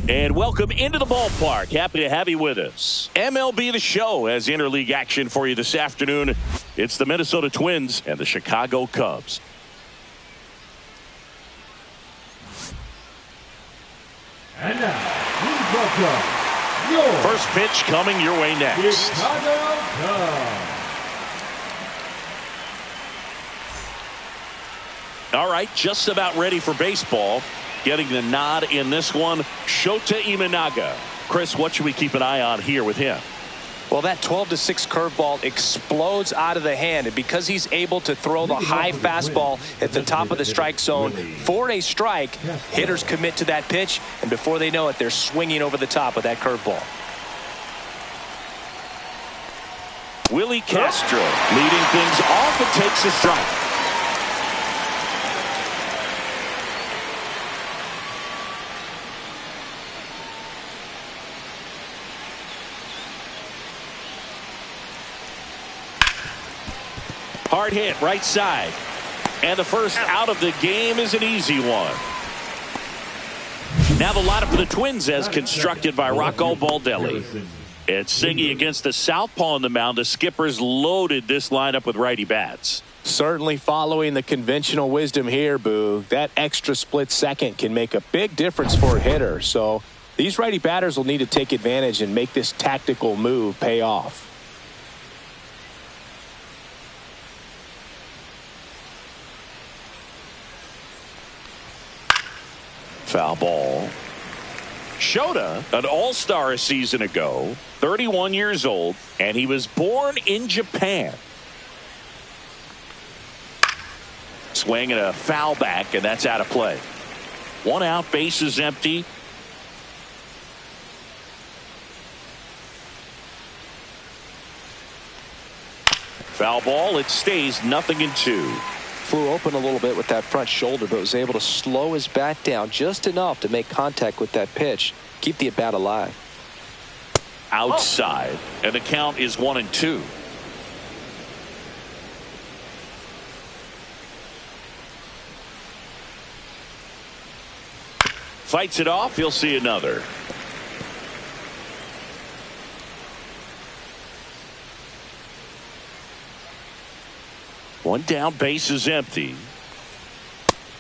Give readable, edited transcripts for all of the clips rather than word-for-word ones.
And welcome into the ballpark. Happy to have you with us. MLB The Show has interleague action for you this afternoon. It's the Minnesota Twins and the Chicago Cubs. And now, please welcome your first pitch coming your way next. Chicago Cubs. All right, just about ready for baseball. Getting the nod in this one, Shota Imanaga. Chris, what should we keep an eye on here with him? Well, that 12-6 curveball explodes out of the hand, and because he's able to throw the high fastball at the top of the strike zone for a strike, hitters commit to that pitch, and before they know it, they're swinging over the top of that curveball. Willie Castro leading things off and takes a strike. Hard hit right side. And the first out of the game is an easy one. Now the lineup for the Twins as constructed by Rocco Baldelli. It's Singy against the southpaw on the mound. The skipper's loaded this lineup with righty bats. Certainly following the conventional wisdom here, Boo. That extra split second can make a big difference for a hitter. So these righty batters will need to take advantage and make this tactical move pay off. Foul ball. Shota, an all-star a season ago, 31 years old, and he was born in Japan. Swing and a foul back, and that's out of play. One out, base is empty. Foul ball, it stays 0-2. Flew open a little bit with that front shoulder, but was able to slow his bat down just enough to make contact with that pitch. Keep the at bat alive. Outside, and the count is 1-2. Fights it off. He'll see another. One down, base is empty.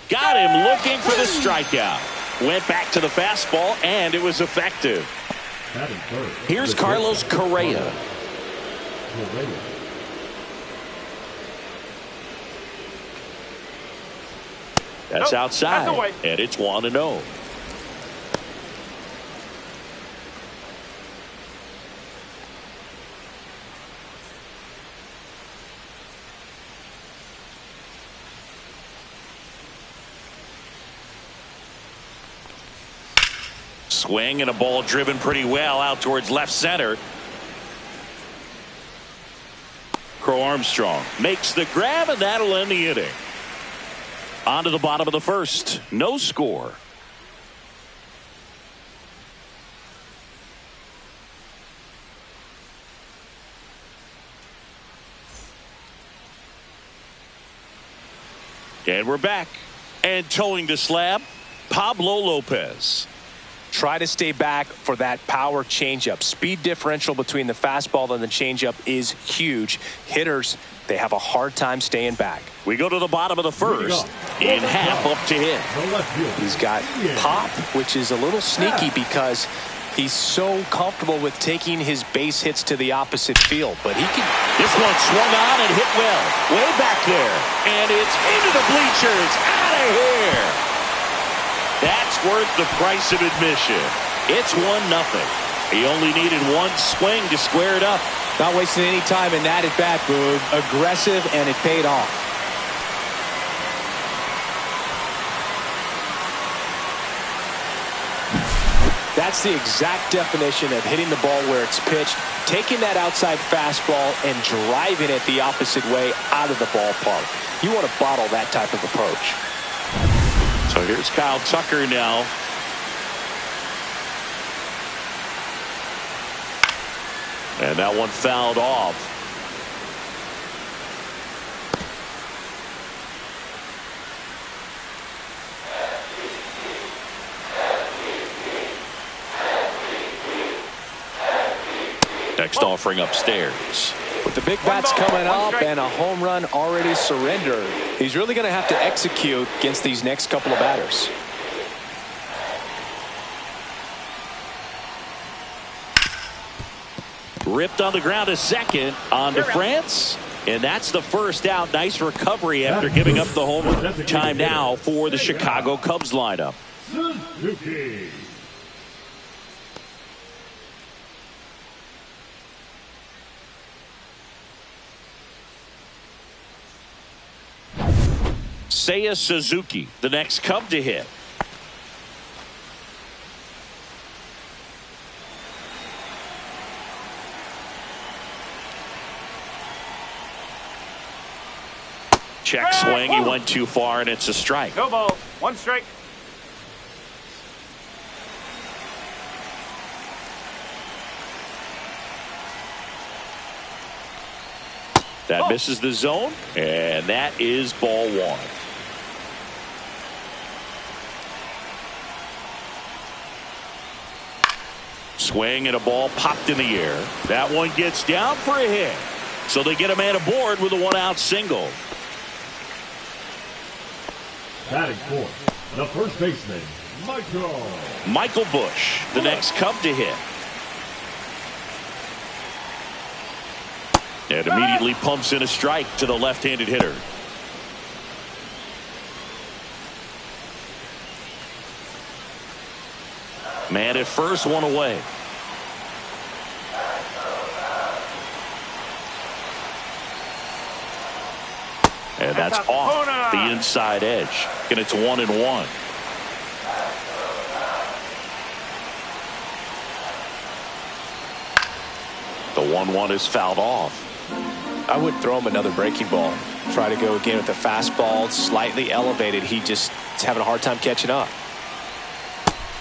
Got him looking for the strikeout. Went back to the fastball, and it was effective. Here's Carlos Correa. That's outside, and it's 1-0. Swing and a ball driven pretty well out towards left center. Crow Armstrong makes the grab, and that'll end the inning. On to the bottom of the first. No score. And we're back. And towing the slab, Pablo Lopez. Try to stay back for that power changeup. Speed differential between the fastball and the changeup is huge. Hitters, they have a hard time staying back. We go to the bottom of the first. In half up to hit. He's got pop, which is a little sneaky because he's so comfortable with taking his base hits to the opposite field. But he can. This one swung on and hit well. Way back there. And it's into the bleachers. Out of here. That's worth the price of admission. It's 1-0. He only needed one swing to square it up. Not wasting any time in that at bat, Boog. Aggressive, and it paid off. That's the exact definition of hitting the ball where it's pitched, taking that outside fastball and driving it the opposite way out of the ballpark. You want to bottle that type of approach. So here's Kyle Tucker now. And that one fouled off. next offering upstairs. With the big bats coming up and a home run already surrendered, he's really going to have to execute against these next couple of batters. Ripped on the ground to second, on to France. And that's the first out. Nice recovery after giving up the homer. Time now for the Chicago Cubs lineup. Suzuki. Seiya Suzuki, the next Cub to hit. Check swing. He went too far, and it's a strike. No ball. One strike. That misses the zone, and that is ball one. Swing and a ball popped in the air. That one gets down for a hit. So they get a man aboard with a one-out single. Batting fourth, the first baseman, Michael Busch, the next Cub to hit. And immediately pumps in a strike to the left-handed hitter. Man at first, one away. And that's off the inside edge. And it's 1-1. The 1-1 is fouled off. I would throw him another breaking ball. Try to go again with the fastball, slightly elevated. He just is having a hard time catching up.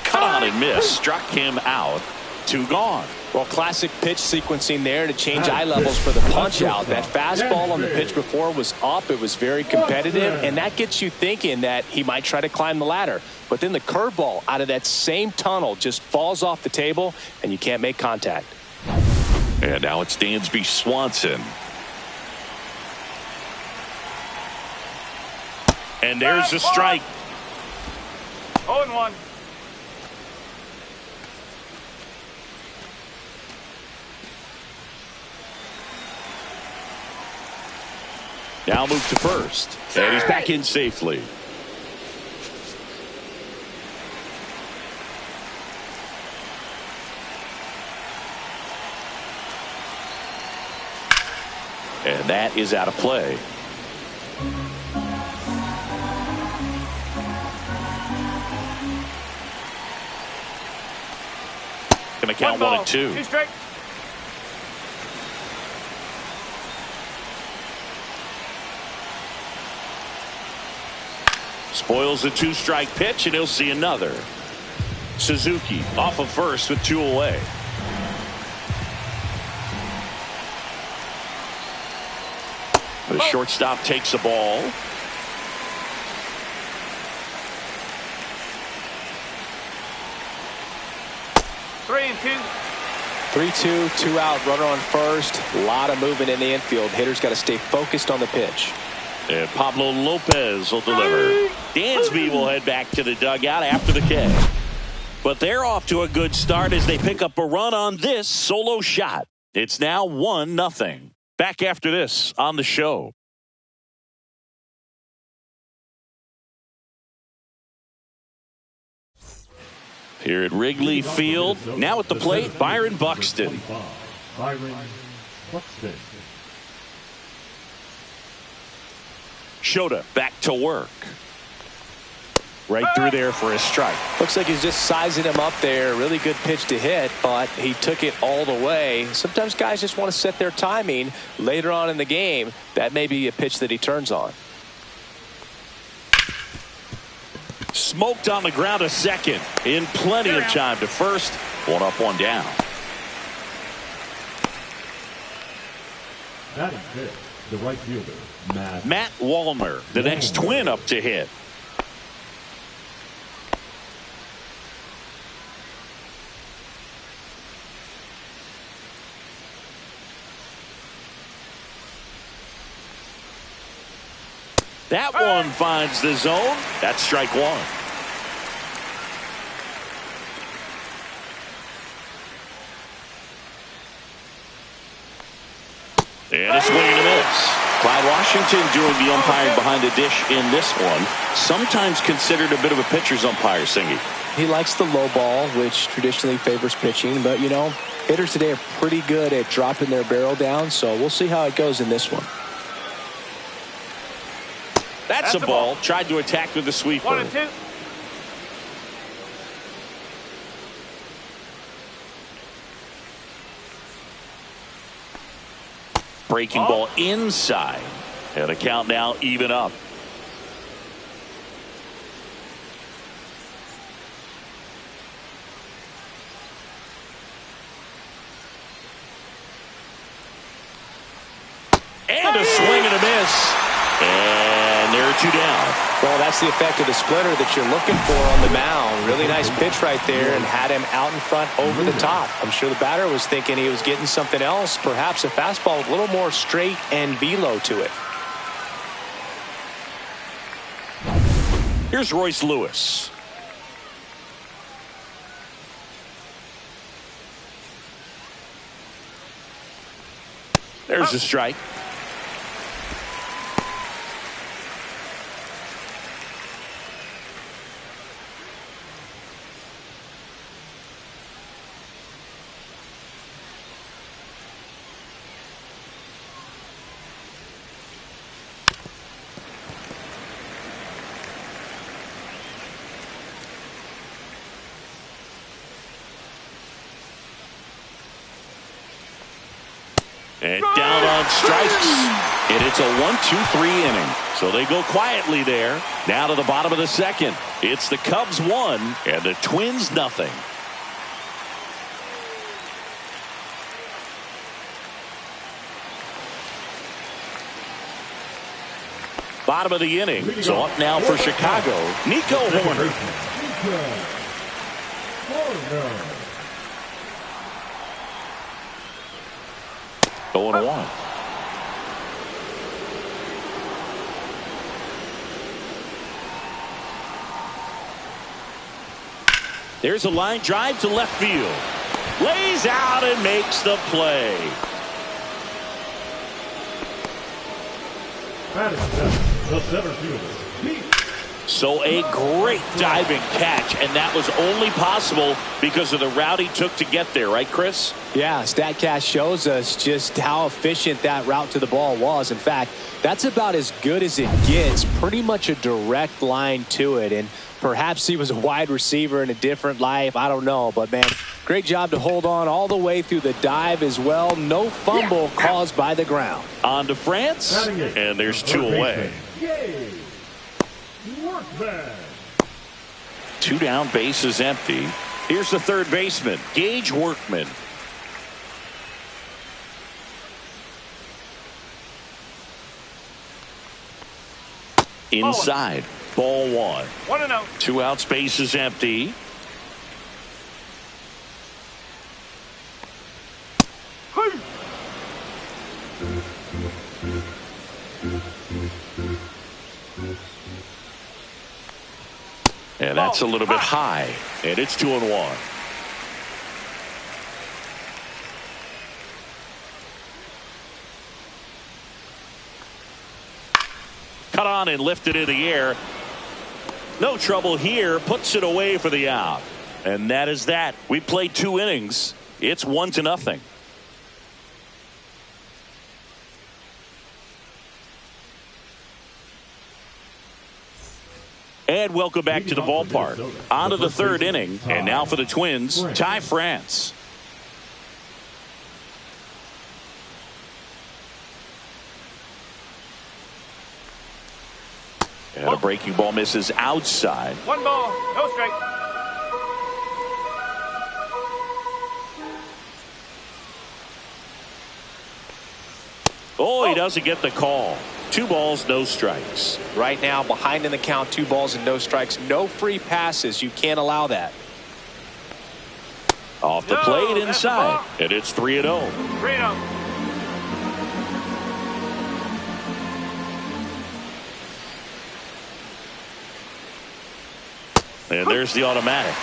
Cut on and miss. Struck him out. 2 gone. Well, classic pitch sequencing there to change eye levels for the punch out. That fastball on the pitch before was up. It was very competitive, and that gets you thinking that he might try to climb the ladder. But then the curveball out of that same tunnel just falls off the table, and you can't make contact. And now it's Dansby Swanson. And there's a strike. 0-1. Now move to first. And he's back in safely. And that is out of play. Gonna count 1 and 2. 2 strike. Spoils a 2-strike pitch, and he'll see another. Suzuki off of first with 2 away. The shortstop takes the ball. Three and 2. 3-2, 2 out, runner on first. A lot of movement in the infield. Hitter's got to stay focused on the pitch. And Pablo Lopez will deliver. Dansby will head back to the dugout after the catch. But they're off to a good start as they pick up a run on this solo shot. It's now 1-0. Back after this on the show. Here at Wrigley Field, now at the plate, Byron Buxton. Shota back to work. Right through there for a strike. Looks like he's just sizing him up there. Really good pitch to hit, but he took it all the way. Sometimes guys just want to set their timing later on in the game. That may be a pitch that he turns on. Smoked on the ground to second. In plenty of time to first. 1 up, 1 down. Batting fifth, the right fielder, Matt Wallner, the next Twin up to hit. That one finds the zone. That's strike one. And a swing and a miss. Clyde Washington doing the umpiring behind the dish in this one. Sometimes considered a bit of a pitcher's umpire, Singy. He likes the low ball, which traditionally favors pitching. But, you know, hitters today are pretty good at dropping their barrel down. So we'll see how it goes in this one. That's a ball. Tried to attack with the sweeper. 1-2. Breaking ball inside. And the count now even up. And a swing and a miss. And there are two down. Well, that's the effect of the splitter that you're looking for on the mound. Really nice pitch right there and had him out in front over the top. I'm sure the batter was thinking he was getting something else, perhaps a fastball with a little more straight and velo to it. Here's Royce Lewis. There's a strike. And down on strikes. And it's a 1-2-3 inning. So they go quietly there. Now to the bottom of the second. It's the Cubs 1 and the Twins nothing. Bottom of the inning. So up now for Chicago, Nico Horner. 0-1. There's a line drive to left field. Lays out and makes the play. The center fielder. So a great diving catch, and that was only possible because of the route he took to get there, right, Chris? Yeah, StatCast shows us just how efficient that route to the ball was. In fact, that's about as good as it gets. Pretty much a direct line to it, and perhaps he was a wide receiver in a different life. I don't know, but man, great job to hold on all the way through the dive as well. No fumble caused by the ground. On to France, and there's two away. Two down, base is empty. Here's the third baseman, Gage Workman. Inside, ball one. 1-0. Two outs, base is empty. And that's a little bit high, and it's 2-1. Cut on and lifted in the air. No trouble here, puts it away for the out. And that is that. We played 2 innings. It's 1-0. And welcome back to the ballpark. On to the third inning. And now for the Twins, Ty France. And a breaking ball misses outside. 1 ball, no strike. Oh, he doesn't get the call. 2 balls, no strikes. Right now, behind in the count, 2 balls and no strikes. No free passes. You can't allow that. Off the plate inside. And it's 3-0. 3-0. And there's the automatic.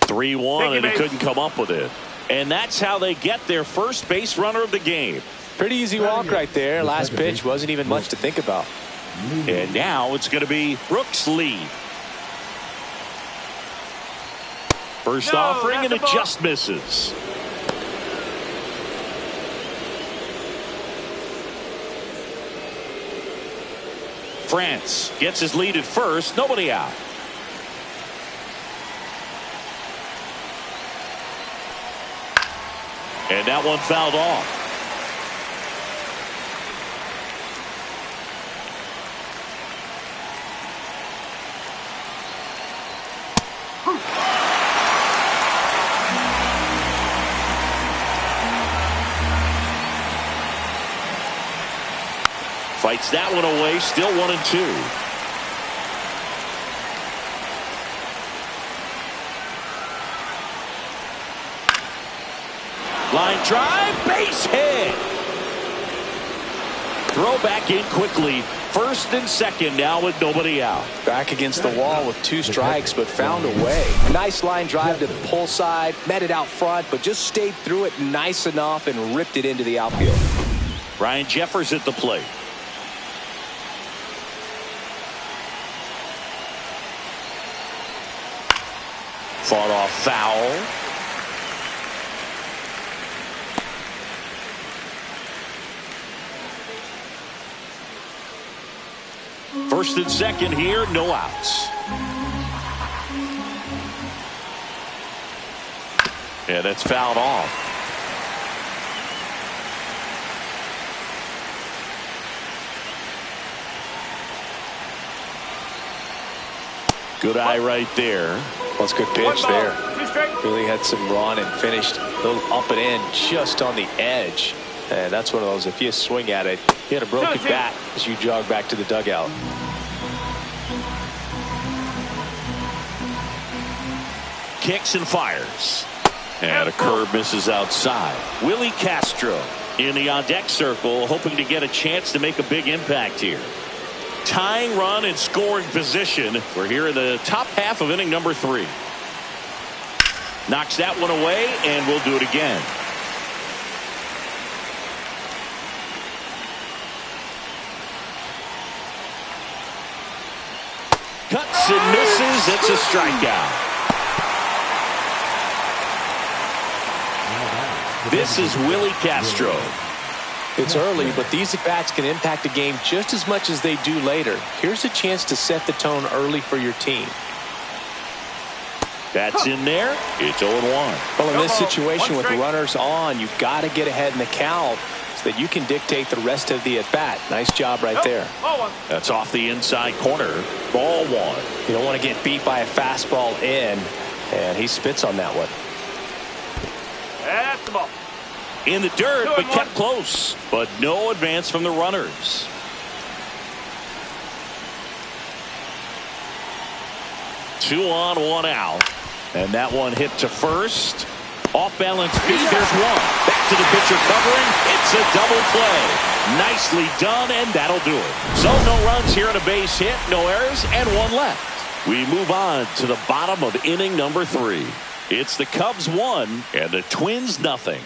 3-1, and he couldn't come up with it. And that's how they get their first base runner of the game. Pretty easy walk right there. Last pitch wasn't even much to think about. And now it's going to be Brooks Lee. First offering, and it just misses. France gets his lead at first. Nobody out. And that one fouled off. Fights that one away. Still 1-2. Line drive, base hit. Throw back in quickly. First and second now with nobody out. Back against the wall with 2 strikes, but found a way. Nice line drive to the pull side. Met it out front, but just stayed through it nice enough and ripped it into the outfield. Ryan Jeffers at the plate. Fought off foul. First and second here, no outs. And it's fouled off. Good eye right there. Well, it's a good pitch there. Really had some run and finished a little up and in just on the edge. And that's one of those, if you swing at it, you had a broken bat as you jog back to the dugout. Kicks and fires. And a curve misses outside. Willie Castro in the on-deck circle, hoping to get a chance to make a big impact here. Tying run in scoring position. We're here in the top half of inning number 3. Knocks that one away, and we'll do it again. Cuts and misses. It's a strikeout. This is Willie Castro. It's early, but these at-bats can impact a game just as much as they do later. Here's a chance to set the tone early for your team. That's in there. It's 0-1. Well, in this situation with runners on, you've got to get ahead in the count so that you can dictate the rest of the at-bat. Nice job right there. That's off the inside corner. Ball 1. You don't want to get beat by a fastball in, and he spits on that one. That's the ball. In the dirt, but kept close. But no advance from the runners. Two on, one out. And that one hit to first. Off balance feet. There's one. Back to the pitcher covering. It's a double play. Nicely done, and that'll do it. So no runs here on a base hit, no errors, and one left. We move on to the bottom of inning number 3. It's the Cubs 1 and the Twins nothing.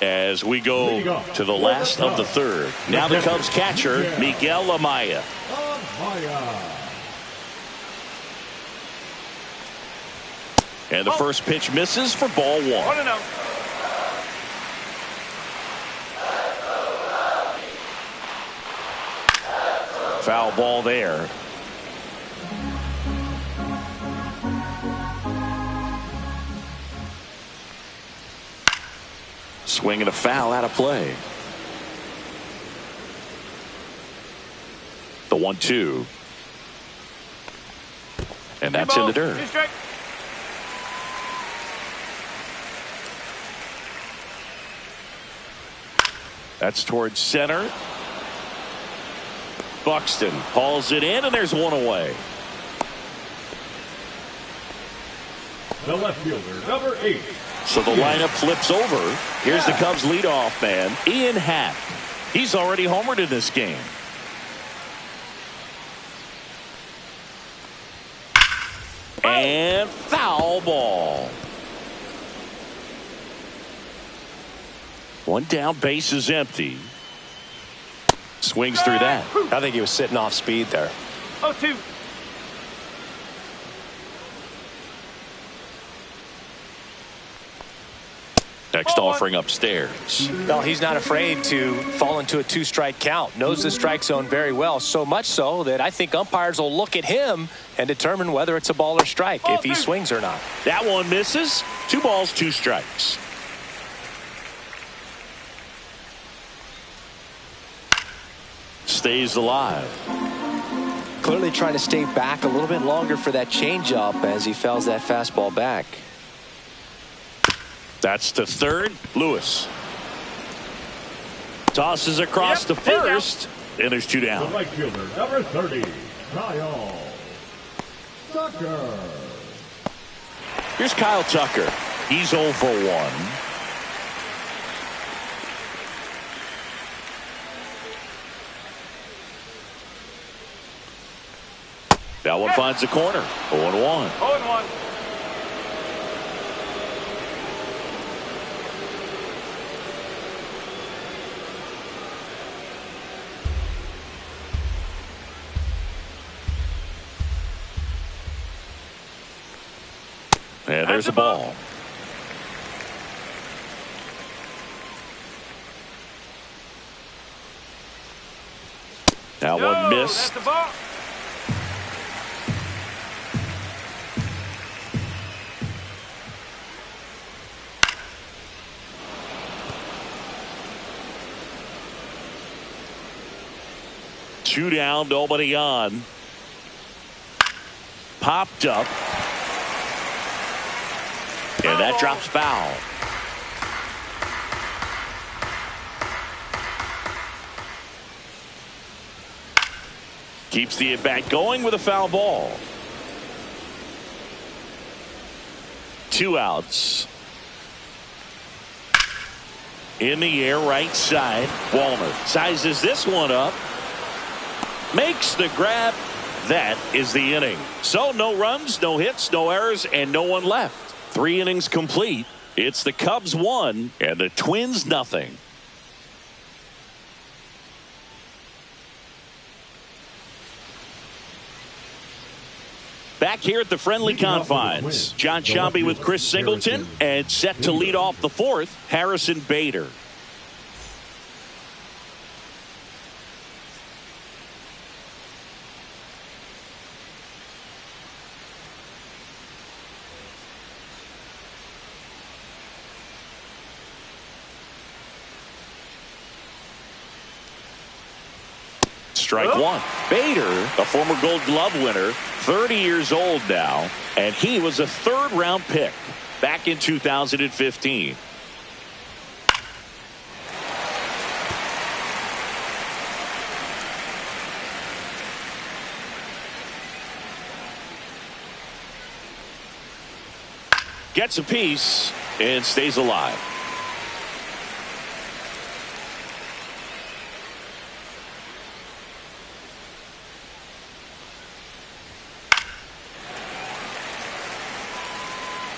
As we go to the last of the 3rd. Now the Cubs catcher, Miguel Amaya. And the first pitch misses for ball 1. Foul ball there. Swing and a foul out of play. The 1-2. And that's in the dirt. That's towards center. Buxton hauls it in, and there's one away. the left fielder, number 8. So the lineup flips over. Here's the Cubs leadoff man, Ian Happ. He's already homered in this game. And foul ball. One down, base is empty. Swings through that. I think he was sitting off speed there. 0-2. Next offering upstairs. Well, he's not afraid to fall into a 2-strike count. Knows the strike zone very well. So much so that I think umpires will look at him and determine whether it's a ball or strike, if he swings or not. That one misses. 2 balls, 2 strikes. Stays alive. Clearly trying to stay back a little bit longer for that changeup as he fouls that fastball back. That's to third. Lewis tosses across to first, and there's 2 The down. right fielder, number 30, Kyle Tucker. Here's Kyle Tucker. He's 0 for 1. That one finds the corner. 0-1. 0-1. And there's a ball. That one missed. That's the ball. Two down, nobody on. Popped up. And that drops foul. Keeps the at-bat going with a foul ball. 2 outs. In the air, right side. Walner sizes this one up. Makes the grab. That is the inning. So no runs, no hits, no errors, and no one left. 3 innings complete. It's the Cubs 1 and the Twins nothing. Back here at the friendly confines, John Sciambi with Chris Singleton, and set to lead off the 4th, Harrison Bader. Strike one. Bader, a former Gold Glove winner, 30 years old now, and he was a 3rd-round pick back in 2015. Gets a piece and stays alive.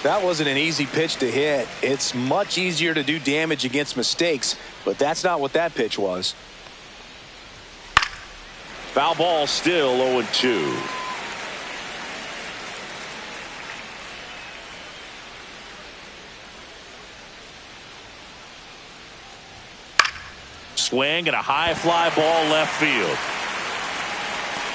That wasn't an easy pitch to hit. It's much easier to do damage against mistakes, but that's not what that pitch was. Foul ball, still 0-2. Swing and a high fly ball left field.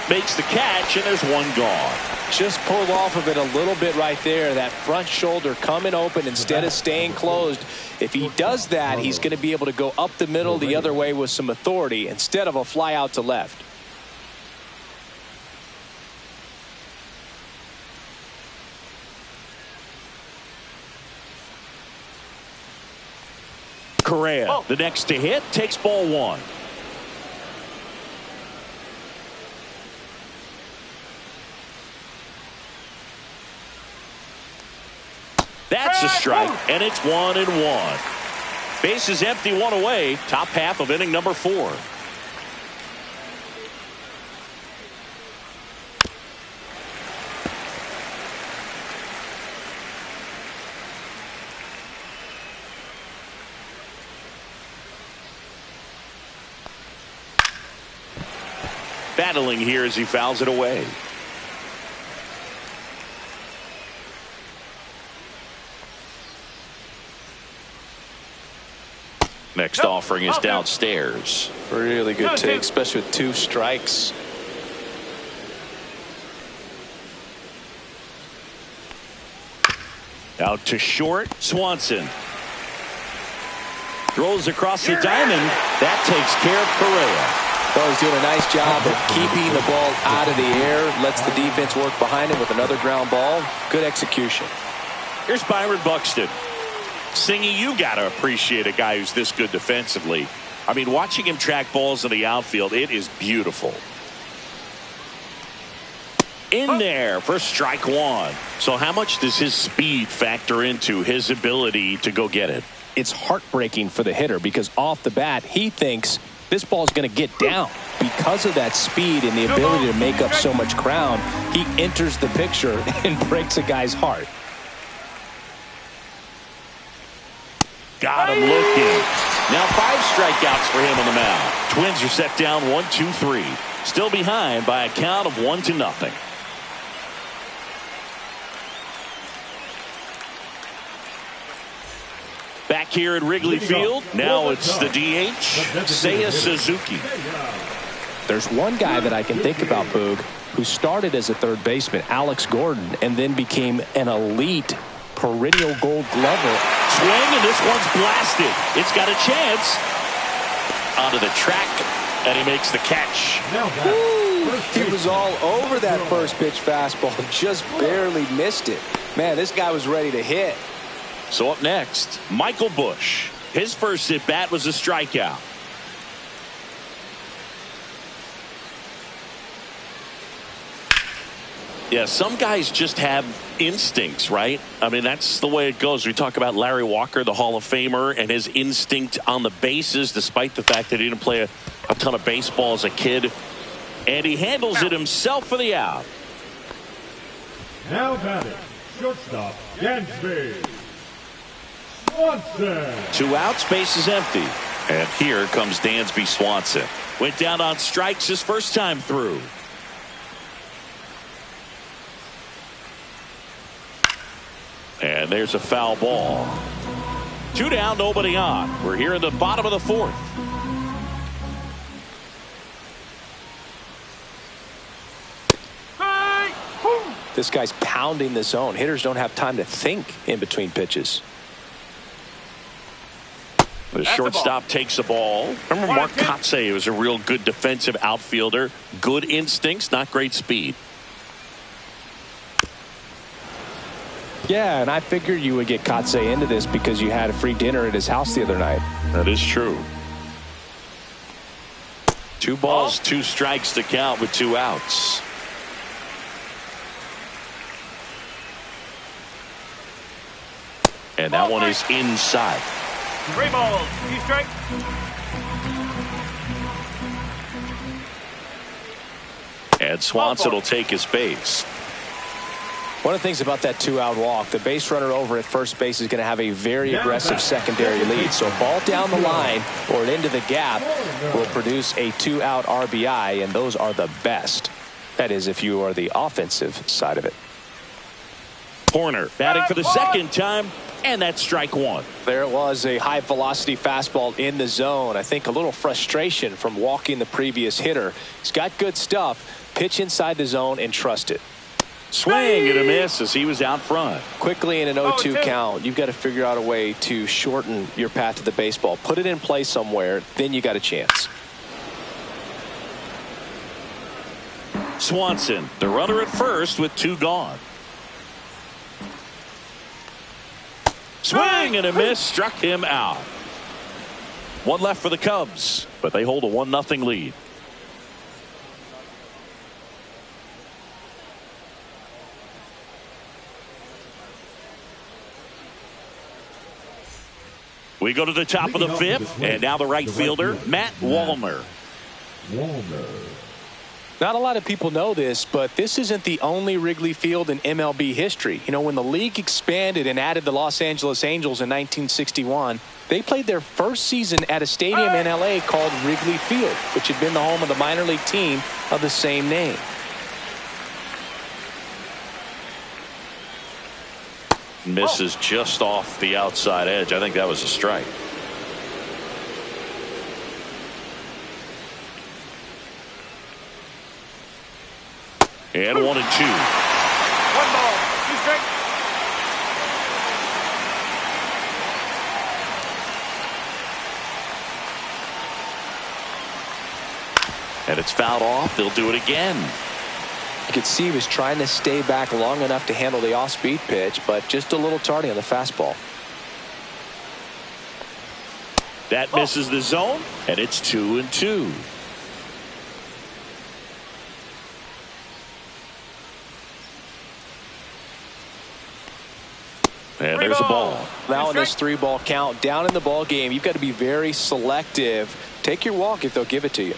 Makes the catch, and there's 1 gone. Just pulled off of it a little bit right there. That front shoulder coming open instead of staying closed. If he does that, he's going to be able to go up the middle the other way with some authority instead of a fly out to left. Correa, the next to hit, takes ball 1. That's a strike, and it's 1-1. Bases empty, one away. Top half of inning number 4. Battling here as he fouls it away. Next offering is downstairs. Really good take, especially with 2 strikes. Out to short, Swanson. Throws across the diamond. That takes care of Correa. Well, he's doing a nice job of keeping the ball out of the air. Lets the defense work behind him with another ground ball. Good execution. Here's Byron Buxton. Singy, you got to appreciate a guy who's this good defensively. I mean, watching him track balls in the outfield, it is beautiful. In there for strike 1. So how much does his speed factor into his ability to go get it? It's heartbreaking for the hitter because off the bat, he thinks this ball is going to get down. Because of that speed and the ability to make up so much ground, he enters the picture and breaks a guy's heart. Got him looking. Now 5 strikeouts for him on the mound. Twins are set down 1-2-3. Still behind by a count of 1-0. Back here at Wrigley Field, now it's the DH, Seiya Suzuki. There's one guy that I can think about, Boog, who started as a third baseman, Alex Gordon, and then became an elite perennial gold glover. Swing, and this one's blasted. It's got a chance. Onto the track, and he makes the catch. He was all over that first pitch fastball, just barely missed it. Man, this guy was ready to hit. So up next, Michael Busch. His first at bat was a strikeout. Yeah, some guys just have instincts, right? I mean, that's the way it goes. We talk about Larry Walker, the Hall of Famer, and his instinct on the bases, despite the fact that he didn't play a ton of baseball as a kid. And he handles it himself for the out. Now batting, shortstop, Dansby. Swanson. 2 outs, base is empty. And here comes Dansby Swanson. Went down on strikes his first time through. And there's a foul ball. 2 down, nobody on. We're here in the bottom of the 4th. This guy's pounding the zone. Hitters don't have time to think in between pitches. The shortstop takes the ball. Remember Mark Kotsay was a real good defensive outfielder. Good instincts, not great speed. Yeah, and I figured you would get Kotsay into this because you had a free dinner at his house the other night. That is true. 2 balls, 2 strikes to count with 2 outs. And that one is inside. 3 balls, 2 strikes. And Swanson will take his base. One of the things about that 2-out walk, the base runner over at first base is going to have a very aggressive secondary lead. So a ball down the line or into the gap will produce a 2-out RBI, and those are the best. That is, if you are the offensive side of it. Corner batting for the second time, and that's strike 1. There it was, a high velocity fastball in the zone. I think a little frustration from walking the previous hitter. He's got good stuff. Pitch inside the zone and trust it. Swing and a miss as he was out front. Quickly in an 0-2 count, you've got to figure out a way to shorten your path to the baseball. Put it in play somewhere, then you got a chance. Swanson, the runner at first with 2 gone. Swing and a miss, struck him out. 1 left for the Cubs, but they hold a 1-0 lead. We go to the top of the fifth, and now the right fielder, Matt Wallner. Not a lot of people know this, but this isn't the only Wrigley Field in MLB history. You know, when the league expanded and added the Los Angeles Angels in 1961, they played their first season at a stadium in L.A. called Wrigley Field, which had been the home of the minor league team of the same name. Misses just off the outside edge. I think that was a strike. And 1-2. 1 ball, 2 strikes. And it's fouled off. They'll do it again. You could see he was trying to stay back long enough to handle the off-speed pitch, but just a little tardy on the fastball. That misses the zone, and it's 2-2. And there's a ball. Now in this 3-ball count, down in the ball game, you've got to be very selective. Take your walk if they'll give it to you.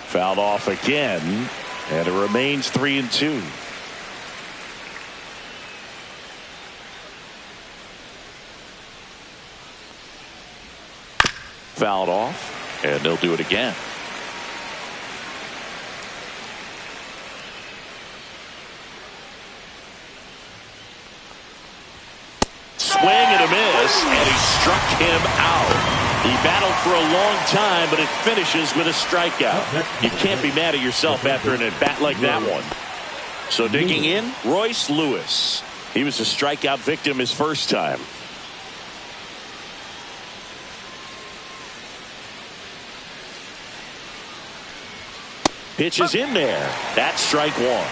Fouled off again, and it remains 3-2. Fouled off, and they'll do it again. Swing and a miss, and he struck him out. He battled for a long time, but it finishes with a strikeout. You can't be mad at yourself after an at-bat like that one. So digging in, Royce Lewis. He was a strikeout victim his first time. Pitch is in there. That's strike 1.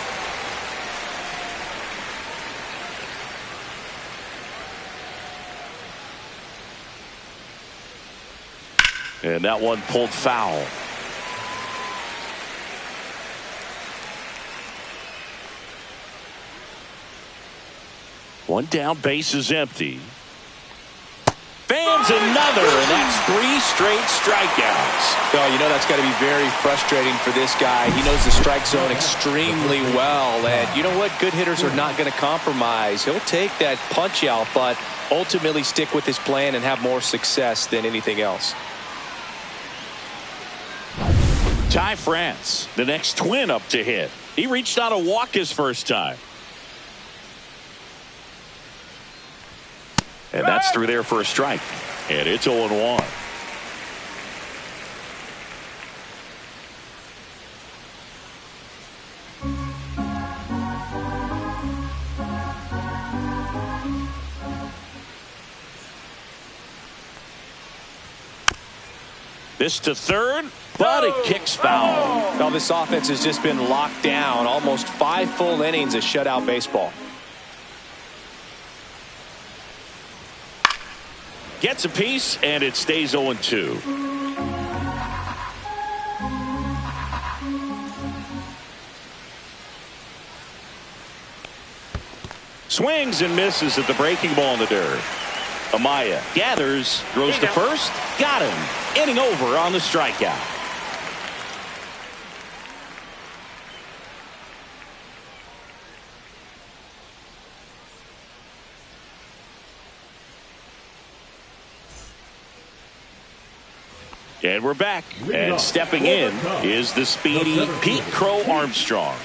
And that one pulled foul. One down, base is empty. Fans another, and that's 3 straight strikeouts. Oh, you know that's got to be very frustrating for this guy. He knows the strike zone extremely well, and you know what? Good hitters are not going to compromise. He'll take that punch out, but ultimately stick with his plan and have more success than anything else. Ty France, the next Twin up to hit. He reached out a walk his first time. And that's through there for a strike. And it's 0-1. This to third, but it kicks foul. Now this offense has just been locked down. Almost 5 full innings of shutout baseball. Gets a piece, and it stays 0-2. Swings and misses at the breaking ball in the dirt. Amaya gathers, throws to first, got him. Inning over on the strikeout. And we're back. And stepping in is the speedy Pete Crow Armstrong.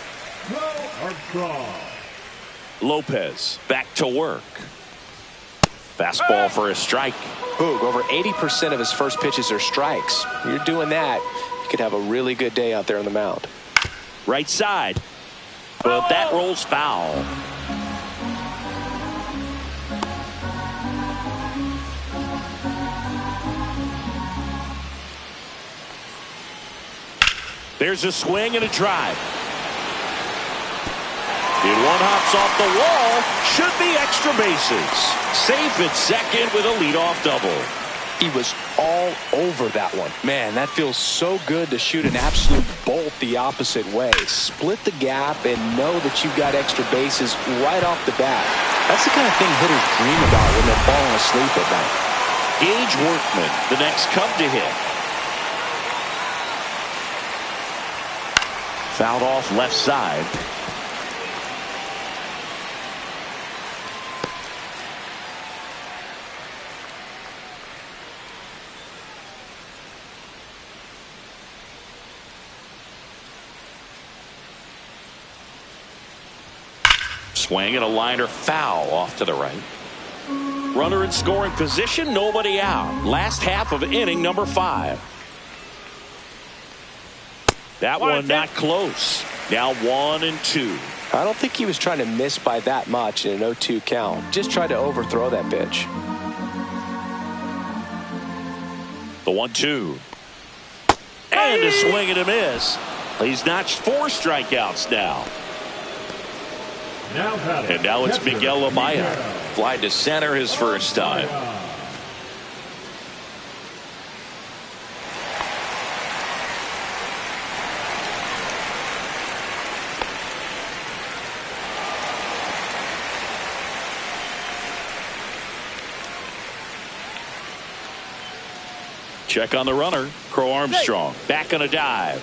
Lopez back to work. Fastball for a strike. Boog, over 80% of his first pitches are strikes. You're doing that, you could have a really good day out there on the mound. Right side. But that rolls foul. There's a swing and a drive. And one hops off the wall. Should be extra bases. Safe at second with a leadoff double. He was all over that one. Man, that feels so good to shoot an absolute bolt the opposite way. Split the gap and know that you've got extra bases right off the bat. That's the kind of thing hitters dream about when they're falling asleep at night. Gage Workman, the next Cub to hit. Fouled off left side. Swing and a liner foul off to the right. Runner in scoring position, nobody out. Last half of inning number 5. That one not close. Now 1-2. I don't think he was trying to miss by that much in an 0-2 count. Just tried to overthrow that pitch. The 1-2. And a swing and a miss. He's notched 4 strikeouts now. And now it's Miguel Amaya. Fly to center his first time. Check on the runner. Crow Armstrong back on a dive.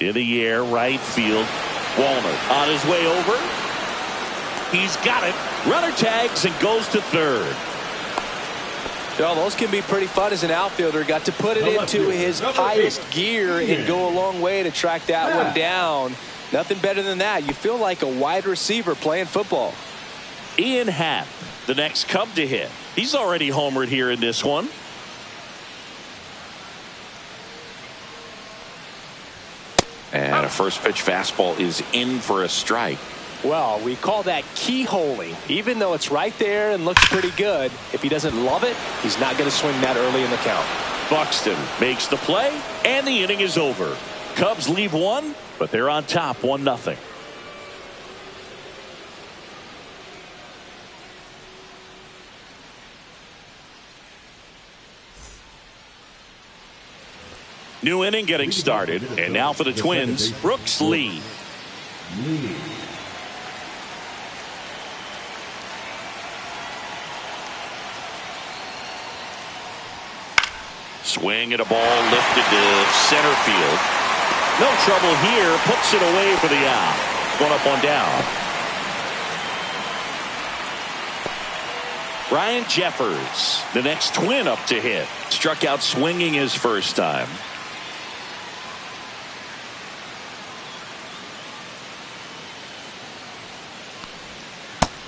In the air, right field. Walner on his way over. He's got it. Runner tags and goes to third. Well, those can be pretty fun as an outfielder. Got to put it into his highest gear and go a long way to track that one down. Nothing better than that. You feel like a wide receiver playing football. Ian Happ, the next Cub to hit. He's already homered here in this one. And a first pitch fastball is in for a strike. Well, we call that keyholing. Even though it's right there and looks pretty good, if he doesn't love it, he's not going to swing that early in the count. Buxton makes the play, and the inning is over. Cubs leave one, but they're on top 1-0. New inning getting started, and now for the Twins, Brooks Lee. Swing and a ball lifted to center field. No trouble here. Puts it away for the out. Going up, one down. Ryan Jeffers, the next Twin up to hit. Struck out swinging his first time.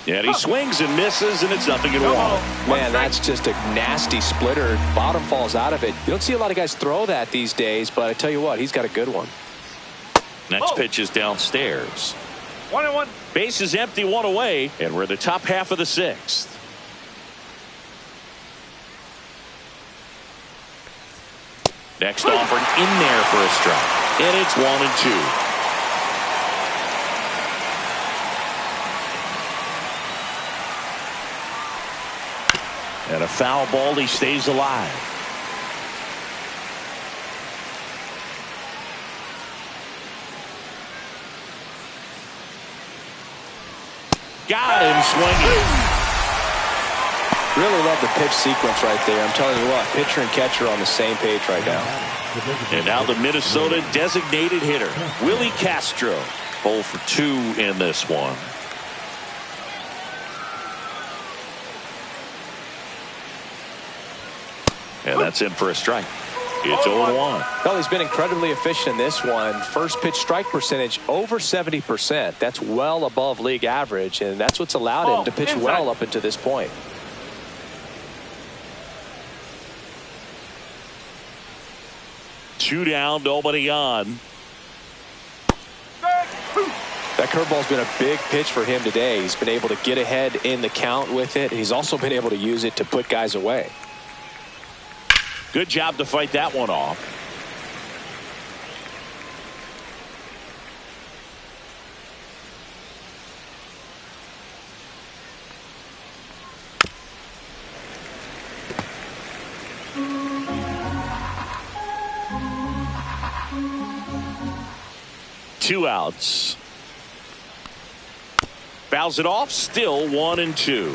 And he swings and misses, and it's 0-1. Man, that's just a nasty splitter. Bottom falls out of it. You don't see a lot of guys throw that these days, but I tell you what, he's got a good one. Next pitch is downstairs. 1-1. Base is empty, one away, and we're in the top half of the 6th. Next offering in there for a strike, and it's 1-2. And a foul ball, he stays alive. Got him swinging. Really love the pitch sequence right there. I'm telling you what, pitcher and catcher on the same page right now. And now the Minnesota designated hitter, Willie Castro. 0 for 2 in this one. And that's in for a strike. It's 0-1. Well, he's been incredibly efficient in this one. First pitch strike percentage over 70%. That's well above league average, and that's what's allowed him to pitch well up until this point. Two down, nobody on. That curveball's been a big pitch for him today. He's been able to get ahead in the count with it. He's also been able to use it to put guys away. Good job to fight that one off. Two outs. Fouls it off. Still 1-2.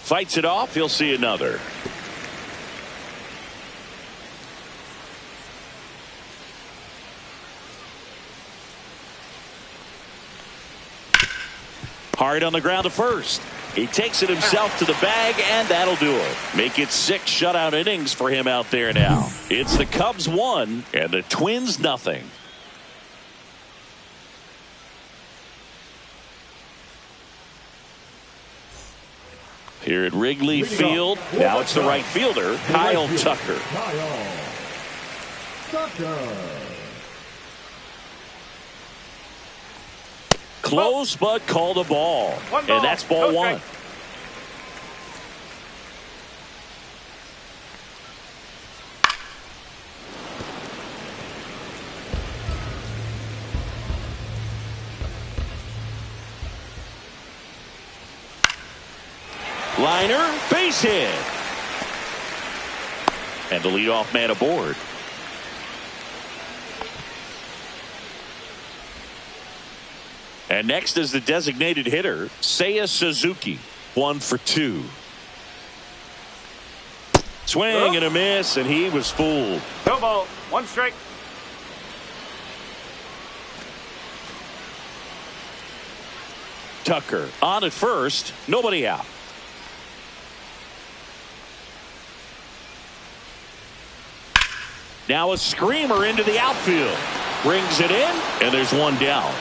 Fights it off. He'll see another. Hard on the ground to first. He takes it himself to the bag, and that'll do it. Make it 6 shutout innings for him out there now. It's the Cubs 1 and the Twins nothing. Here at Wrigley Field, now it's the right fielder, Kyle Tucker. Close, but called a ball. And that's ball 1. Liner, base hit. And the leadoff man aboard. And next is the designated hitter, Seiya Suzuki. 1 for 2. Swing and a miss, and he was fooled. No ball. 1 strike. Tucker on at first. Nobody out. Now a screamer into the outfield. Brings it in, and there's one down.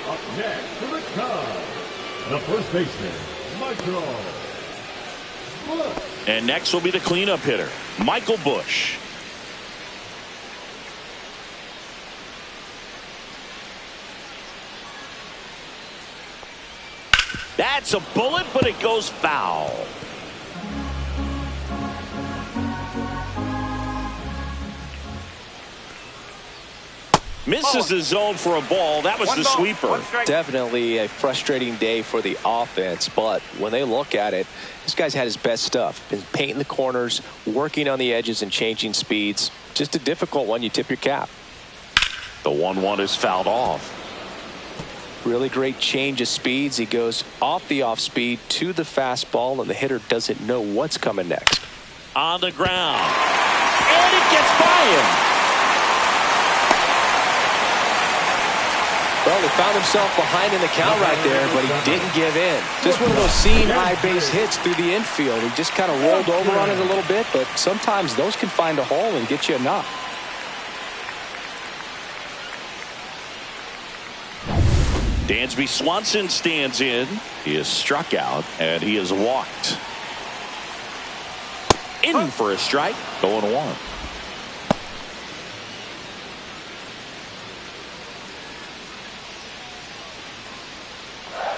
Up next for the Cubs, the first baseman, Michael Busch. And next will be the cleanup hitter, Michael Busch. That's a bullet, but it goes foul. Misses the zone for a ball. That was the sweeper. Definitely a frustrating day for the offense, but when they look at it, this guy's had his best stuff. Been painting the corners, working on the edges and changing speeds. Just a difficult one. You tip your cap. The 1-1 is fouled off. Really great change of speeds. He goes off the off speed to the fastball, and the hitter doesn't know what's coming next. On the ground. And it gets by him. Well, he found himself behind in the count right there, but he didn't give in. Just one of those seeing high base hits through the infield. He just kind of rolled over on it a little bit, but sometimes those can find a hole and get you a knock. Dansby Swanson stands in. He is struck out, and he is walked. In for a strike. 0-1.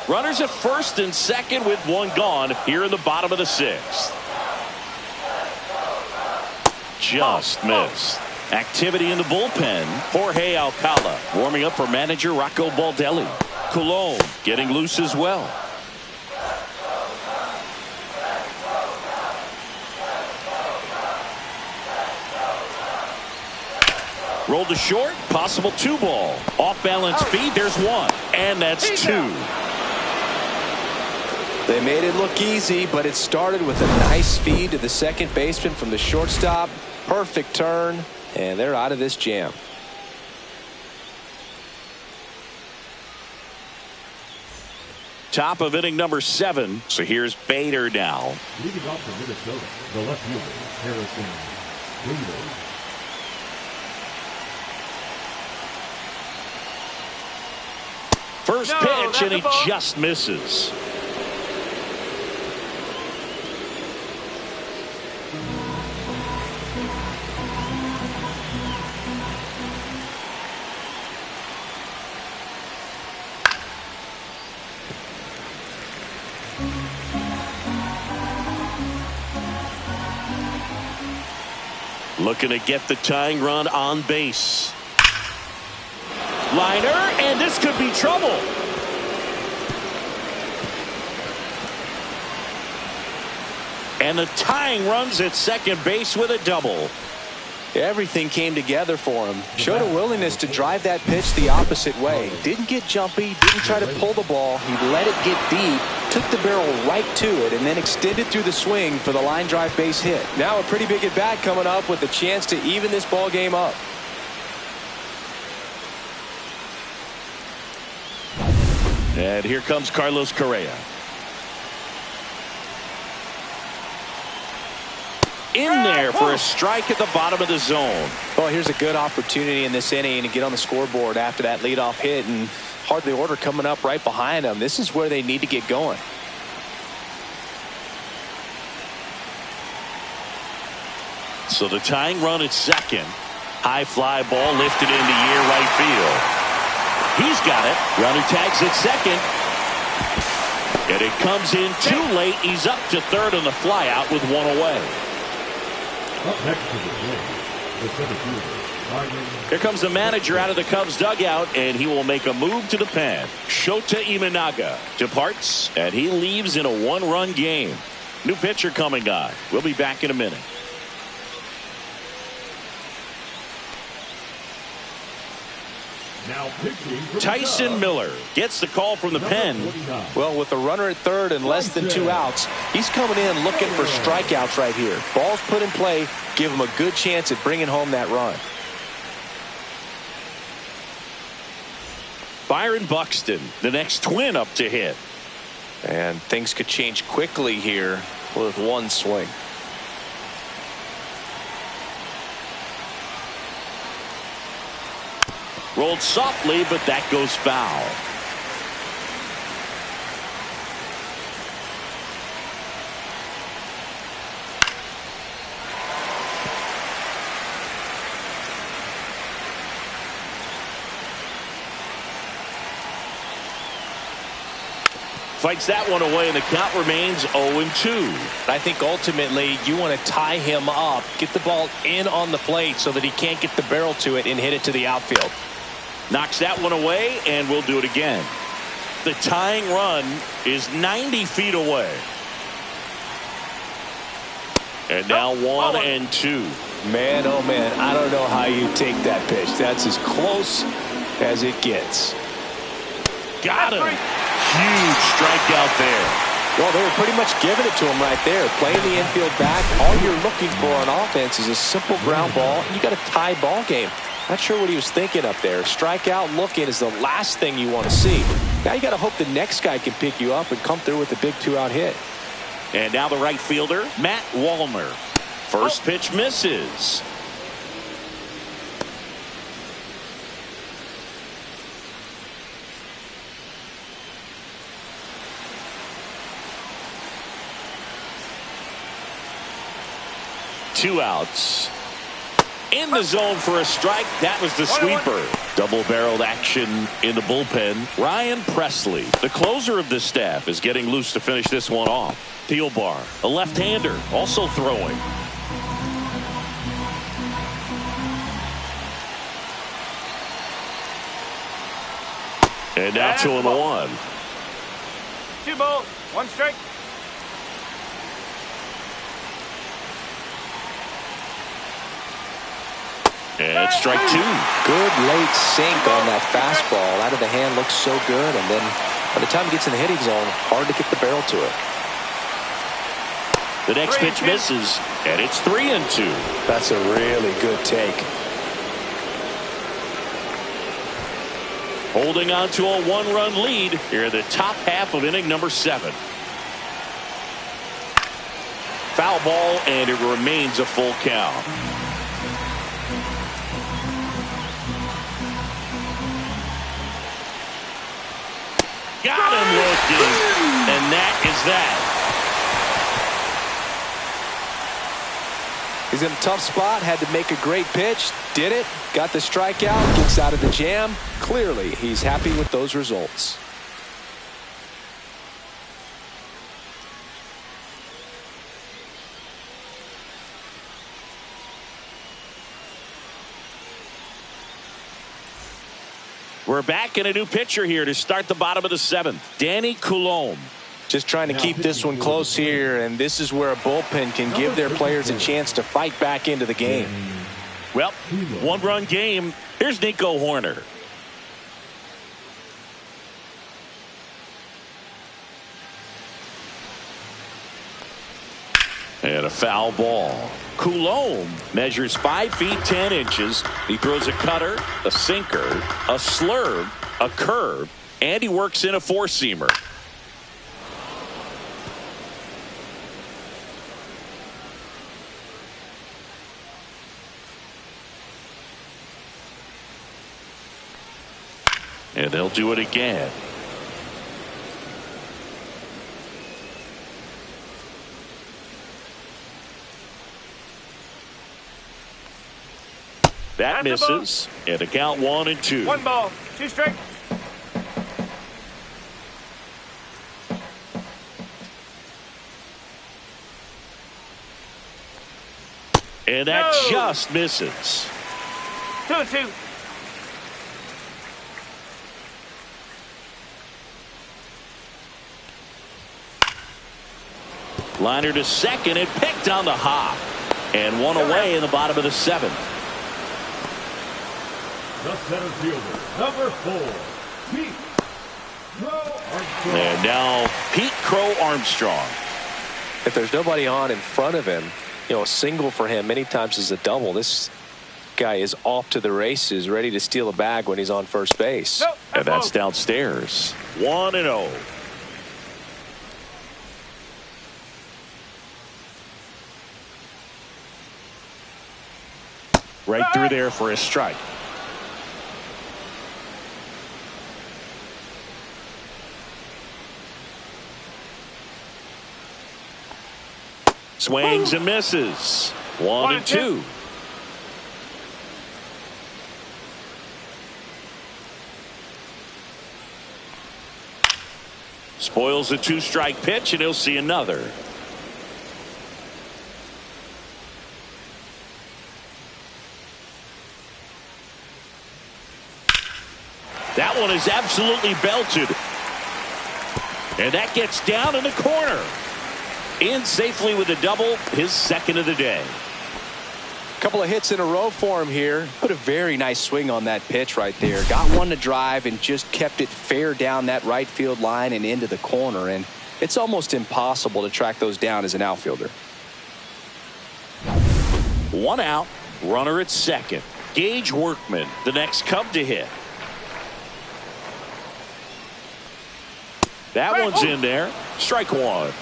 Runners at first and second with one gone here in the bottom of the 6th. Just missed. Activity in the bullpen. Jorge Alcala warming up for manager Rocco Baldelli. Colon getting loose as well. Rolled to short. Possible 2-ball. Off balance feed. There's 1. And that's 2. They made it look easy, but it started with a nice feed to the second baseman from the shortstop. Perfect turn, and they're out of this jam. Top of inning number 7. So here's Bader now. Leading off for Minnesota, the left fielder, Harrison Bader. First pitch, and he just misses. Looking to get the tying run on base. Liner, and this could be trouble. And the tying runs at second base with a double. Everything came together for him. Showed a willingness to drive that pitch the opposite way. Didn't get jumpy, didn't try to pull the ball. He let it get deep, took the barrel right to it, and then extended through the swing for the line drive base hit. Now a pretty big at-bat coming up with a chance to even this ball game up. And here comes Carlos Correa. In there for a strike at the bottom of the zone. Well, here's a good opportunity in this inning to get on the scoreboard after that leadoff hit, and hardly order coming up right behind them. This is where they need to get going. So the tying run at second. High fly ball lifted into near right field. He's got it. Runner tags at second. And it comes in too late. He's up to third on the fly out with one away. Up next to the plate, the center fielder. Here comes the manager out of the Cubs dugout, and he will make a move to the pen. Shota Imanaga departs, and he leaves in a one-run game. New pitcher coming on. We'll be back in a minute. Now pitching for the Tyson Cubs, Miller gets the call from the pen. 49. Well, with a runner at third and less than 2 outs, he's coming in looking for strikeouts right here. Balls put in play, give him a good chance at bringing home that run. Byron Buxton, the next twin up to hit. And things could change quickly here with one swing. Rolled softly, but that goes foul. Fights that one away, and the count remains 0-2. I think ultimately you want to tie him up, get the ball in on the plate so that he can't get the barrel to it and hit it to the outfield. Knocks that one away, and we'll do it again. The tying run is 90 feet away. And now 1-2. Man, oh man, I don't know how you take that pitch. That's as close as it gets. Got him. Huge strikeout there. Well, they were pretty much giving it to him right there. Playing the infield back. All you're looking for on offense is a simple ground ball. And you got a tie ball game. Not sure what he was thinking up there. Strikeout looking is the last thing you want to see. Now you got to hope the next guy can pick you up and come through with a big 2-out hit. And now the right fielder, Matt Wallner. First pitch misses. Two outs. In the zone for a strike. That was the sweeper. Double-barreled action in the bullpen. Ryan Presley, the closer of the staff, is getting loose to finish this one off. Thielbar, a left-hander, also throwing. And now 2-1. 2 balls, 1 strike. And strike 2. Good late sink on that fastball. Out of the hand looks so good. And then by the time it gets in the hitting zone, hard to get the barrel to it. The next pitch misses, and it's 3-2. That's a really good take. Holding on to a 1-run lead here in the top half of inning number 7. Foul ball, and it remains a full count. Got him looking, and that is that. He's in a tough spot, had to make a great pitch, did it, got the strikeout, gets out of the jam. Clearly, he's happy with those results. We're back in a new pitcher here to start the bottom of the 7th. Danny Coulombe. Just trying to keep this one close here, and this is where a bullpen can give their players a chance to fight back into the game. Well, 1-run game. Here's Nico Horner. And a foul ball. Coulombe measures 5 feet 10 inches. He throws a cutter, a sinker, a slurve, a curve, and he works in a 4-seamer. And they'll do it again. That misses. And a count 1-2. 1 ball, 2 strikes. And that just misses. 2-2. Liner to second and picked on the hop. And one away in the bottom of the 7th. The center fielder, number 4, Pete Crow Armstrong. And now Pete Crow Armstrong. If there's nobody on in front of him, a single for him many times is a double. This guy is off to the races, ready to steal a bag when he's on first base. And that's downstairs. 1-0. Right through there for a strike. Swings and misses. 1-2. Spoils a 2-strike pitch, and he'll see another. That one is absolutely belted. And that gets down in the corner. In safely with a double, his 2nd of the day. Couple of hits in a row for him here. Put a very nice swing on that pitch right there. Got one to drive and just kept it fair down that right field line and into the corner. And it's almost impossible to track those down as an outfielder. 1 out, runner at second. Gage Workman, the next Cub to hit. That one's in there. Strike 1.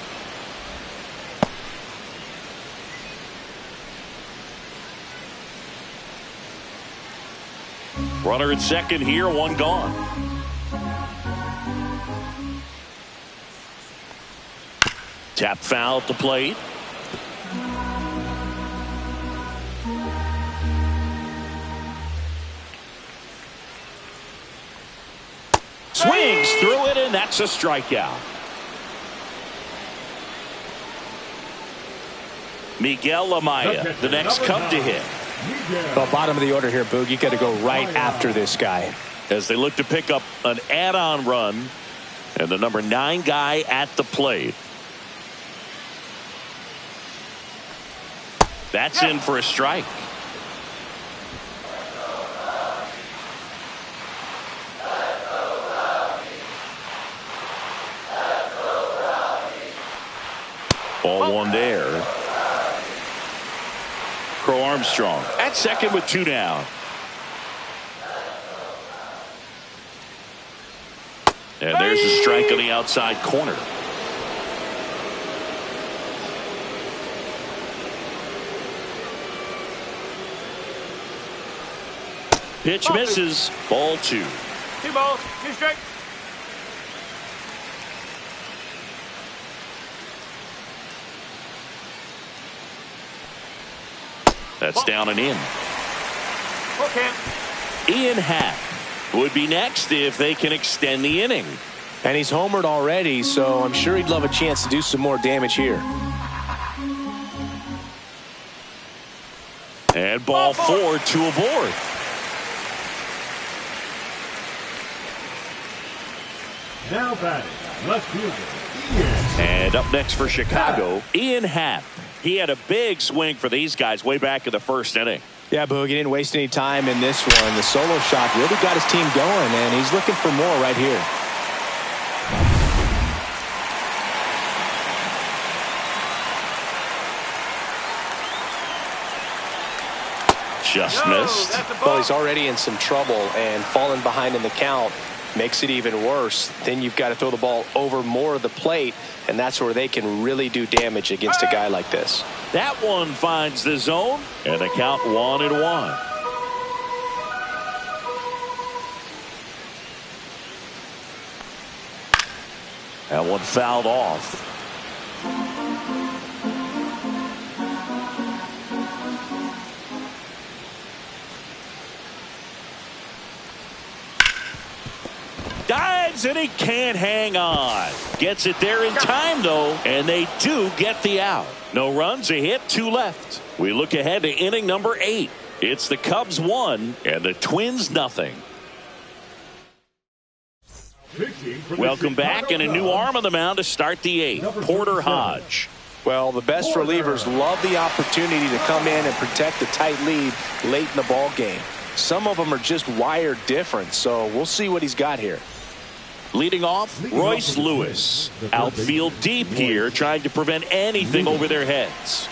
Runner at second here, 1 gone. Tap foul at the plate. Swings through it, and that's a strikeout. Miguel Amaya, the next Cub to hit. Well, bottom of the order here, Boog. You got to go right after this guy. As they look to pick up an add-on run, and the number 9 guy at the plate. That's in for a strike. Ball 1 there. Crow Armstrong at second with 2 down. And there's a strike on the outside corner. Pitch misses. Ball 2. 2 balls, 2 strikes. That's down and in. Okay. Ian Happ would be next if they can extend the inning. And he's homered already, so I'm sure he'd love a chance to do some more damage here. And ball 4, 2 aboard. Now batting, left fielder, Ian. And up next for Chicago, Ian Happ. He had a big swing for these guys way back in the first inning. Yeah, Boog, he didn't waste any time in this one. The solo shot really got his team going, and he's looking for more right here. Just missed. Well, he's already in some trouble, and falling behind in the count makes it even worse. Then you've got to throw the ball over more of the plate, and that's where they can really do damage against a guy like this. That one finds the zone, and the count 1-1. That one fouled off. Dives, and he can't hang on. Gets it there in time, though, and they do get the out. No runs, a hit, 2 left. We look ahead to inning number 8. It's the Cubs 1 and the Twins nothing. Welcome back, and a new arm on the mound to start the 8th, Porter Hodge. Well, the best relievers love the opportunity to come in and protect a tight lead late in the ball game. Some of them are just wired different, so we'll see what he's got here. Leading off, Royce Lewis. Outfield deep here, trying to prevent anything over their heads.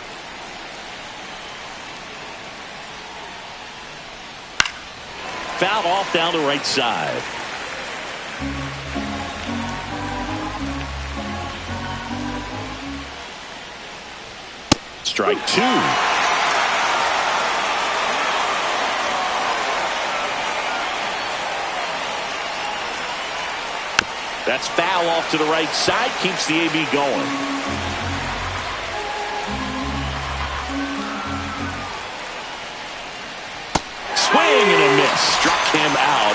Foul off down the right side. Strike 2. That's foul off to the right side. Keeps the AB going. Swing and a miss. Struck him out.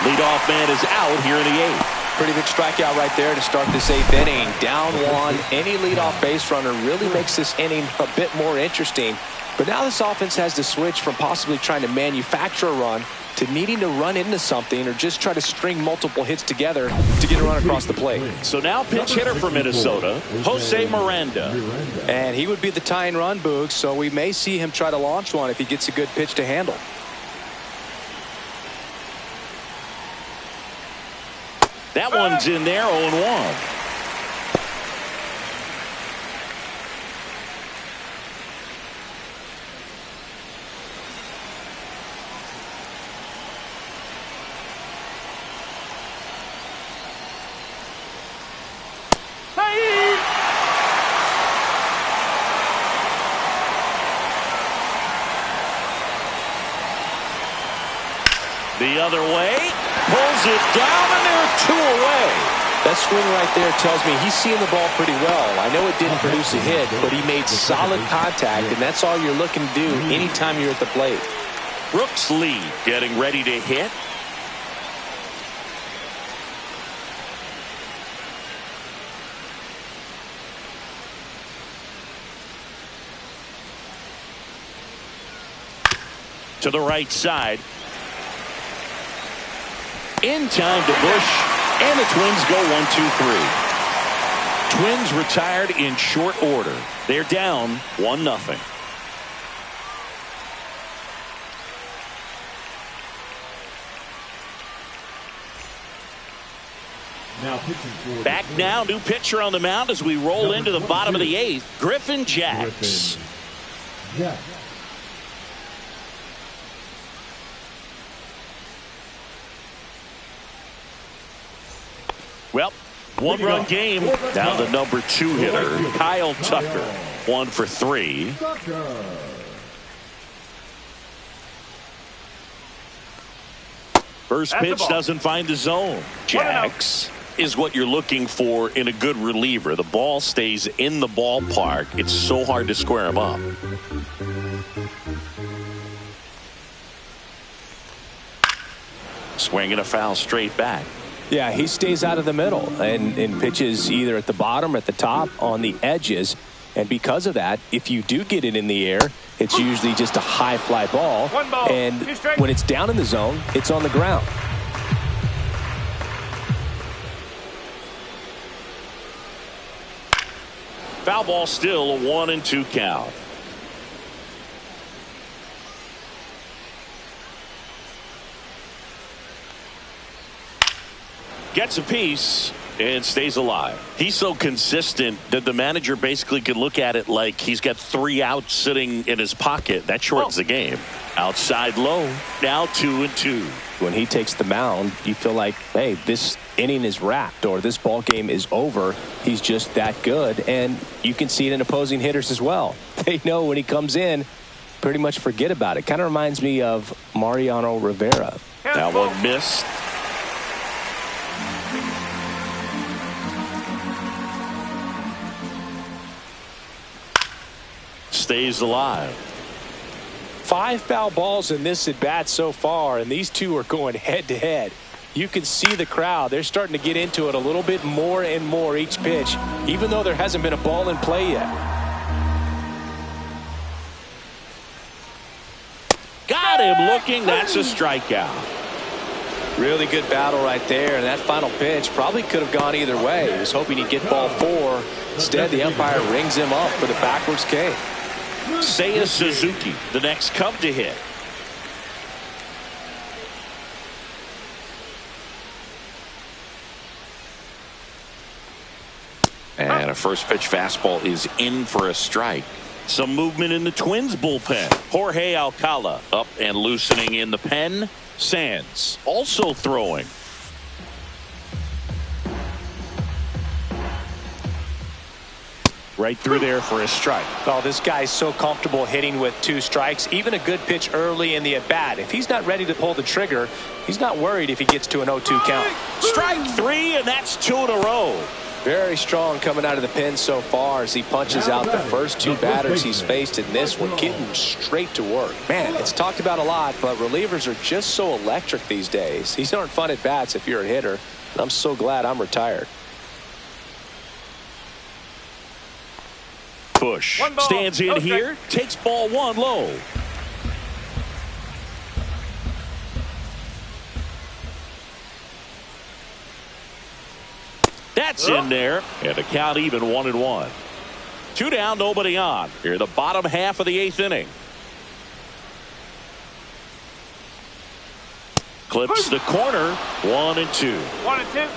Leadoff man is out here in the 8th. Pretty big strikeout right there to start this 8th inning. Down 1. Any leadoff base runner really makes this inning a bit more interesting. But now this offense has to switch from possibly trying to manufacture a run to needing to run into something or just try to string multiple hits together to get a run across the plate. So now pinch hitter for Minnesota, Jose Miranda. And he would be the tying run, Boog, so we may see him try to launch one if he gets a good pitch to handle. That one's in there, 0-1. The other way, pulls it down, and there are 2 away. That swing right there tells me he's seeing the ball pretty well. I know it didn't produce a hit, but he made solid contact, and that's all you're looking to do anytime you're at the plate. Brooks Lee getting ready to hit. To the right side. In time to Bush, and the Twins go 1-2-3. Twins retired in short order. They're down 1-0. Back now, new pitcher on the mound as we roll into the bottom of the 8th, Griffin Jacks. Well, 1-run game. Now the number 2 hitter, Kyle Tucker, 1 for 3. First pitch doesn't find the zone. Jacks is what you're looking for in a good reliever. The ball stays in the ballpark. It's so hard to square him up. Swinging a foul straight back. Yeah, he stays out of the middle and pitches either at the bottom or at the top on the edges. And because of that, if you do get it in the air, it's usually just a high fly ball. And when it's down in the zone, it's on the ground. Foul ball, still a 1-2 count. Gets a piece and stays alive. He's so consistent that the manager basically could look at it like he's got 3 outs sitting in his pocket. That shortens the game. Outside low, now 2-2. When he takes the mound, you feel like, hey, this inning is wrapped or this ball game is over. He's just that good, and you can see it in opposing hitters as well. They know when he comes in, pretty much forget about it. Kind of reminds me of Mariano Rivera. That one missed. Stays alive. 5 foul balls in this at bat so far, and these two are going head to head. You can see the crowd. They're starting to get into it a little bit more and more each pitch, even though there hasn't been a ball in play yet. Got him looking. That's a strikeout. Really good battle right there, and that final pitch probably could have gone either way. He was hoping he'd get ball 4. Instead, the umpire rings him up for the backwards K. Seiya Suzuki, the next Cub to hit. And a first pitch fastball is in for a strike. Some movement in the Twins bullpen. Jorge Alcala up and loosening in the pen. Sands also throwing. Right through there for a strike. Oh, this guy's so comfortable hitting with 2 strikes. Even a good pitch early in the at-bat. If he's not ready to pull the trigger, he's not worried if he gets to an 0-2 count. Strike 3, and that's 2 in a row. Very strong coming out of the pen so far as he punches out the first 2 batters he's faced in this one, getting straight to work. Man, it's talked about a lot, but relievers are just so electric these days. These aren't fun at bats if you're a hitter, and I'm so glad I'm retired. Bush stands in here, takes ball 1 low. That's in there, and the count even 1-1. 2 down, nobody on. Here, the bottom half of the 8th inning. Clips the corner, 1-2. 1-2.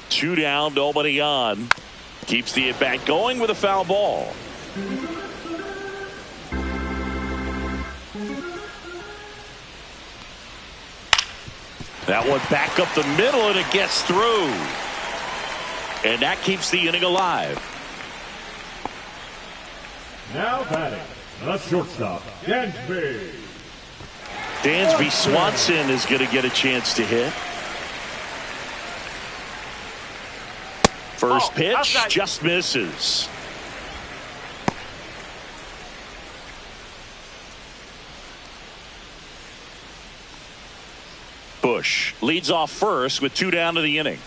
Two down, nobody on. Keeps the at bat going with a foul ball. That one back up the middle, and it gets through. And that keeps the inning alive. Now batting, the shortstop, Dansby. Dansby Swanson is going to get a chance to hit. First pitch outside. just misses. Bush leads off first with 2 down to the inning.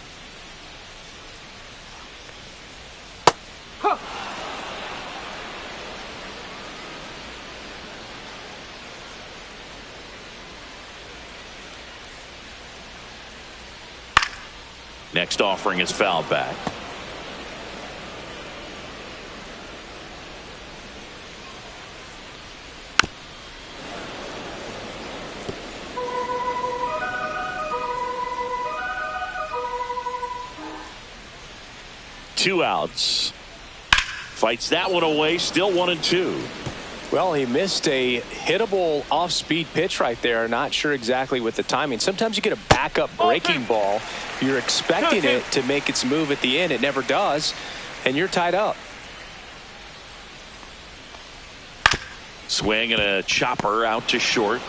Next offering is fouled back. Two outs. Fights that one away. Still 1-2. Well, he missed a hittable off-speed pitch right there. Not sure exactly with the timing. Sometimes you get a backup breaking ball. You're expecting it to make its move at the end. It never does, and you're tied up. Swing and a chopper out to short.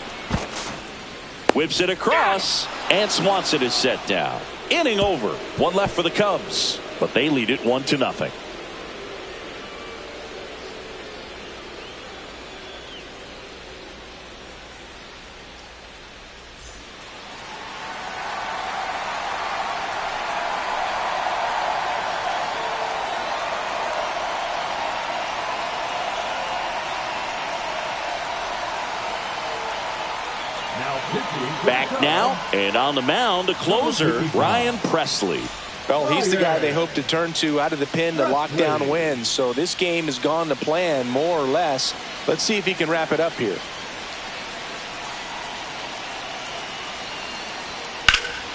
Whips it across, and Swanson is set down. Inning over. 1 left for the Cubs, but they lead it 1-0. Back now, and on the mound, the closer, Ryan Presley. Well, he's the guy they hope to turn to out of the pen to lock down wins. So this game has gone to plan, more or less. Let's see if he can wrap it up here.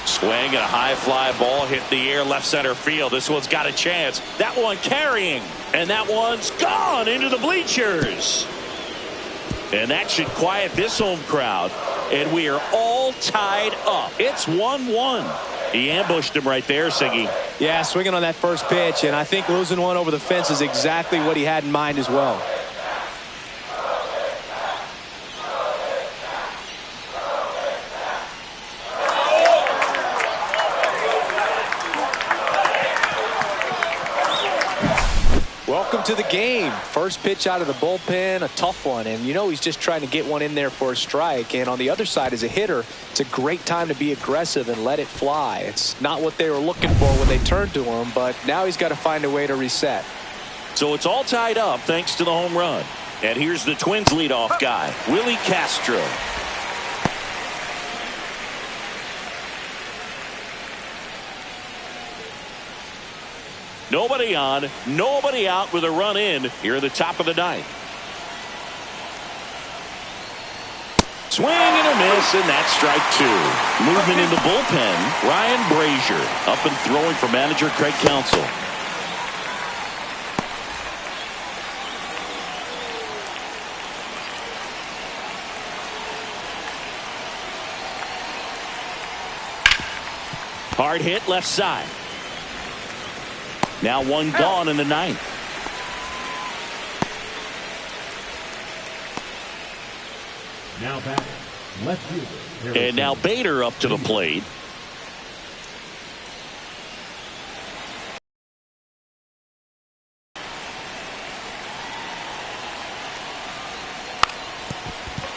Swing and a high fly ball hit the air left center field. This one's got a chance. That one carrying, and that one's gone into the bleachers. And that should quiet this home crowd. And we are all tied up. It's 1-1. He ambushed him right there, Siggy. Yeah, swinging on that first pitch, and I think losing one over the fence is exactly what he had in mind as well. Welcome to the game. First pitch out of the bullpen, a tough one, and you know he's just trying to get one in there for a strike. And on the other side, as a hitter, it's a great time to be aggressive and let it fly. It's not what they were looking for when they turned to him, but now he's got to find a way to reset. So it's all tied up thanks to the home run. And here's the Twins leadoff guy, Willie Castro. Nobody on, nobody out with a run in here at the top of the ninth. Swing and a miss, and that's strike two. Movement in the bullpen, Ryan Brazier up and throwing for manager Craig Counsell. Hard hit left side. Now one gone in the ninth. Now back, left fielder. And now Bader up to the plate.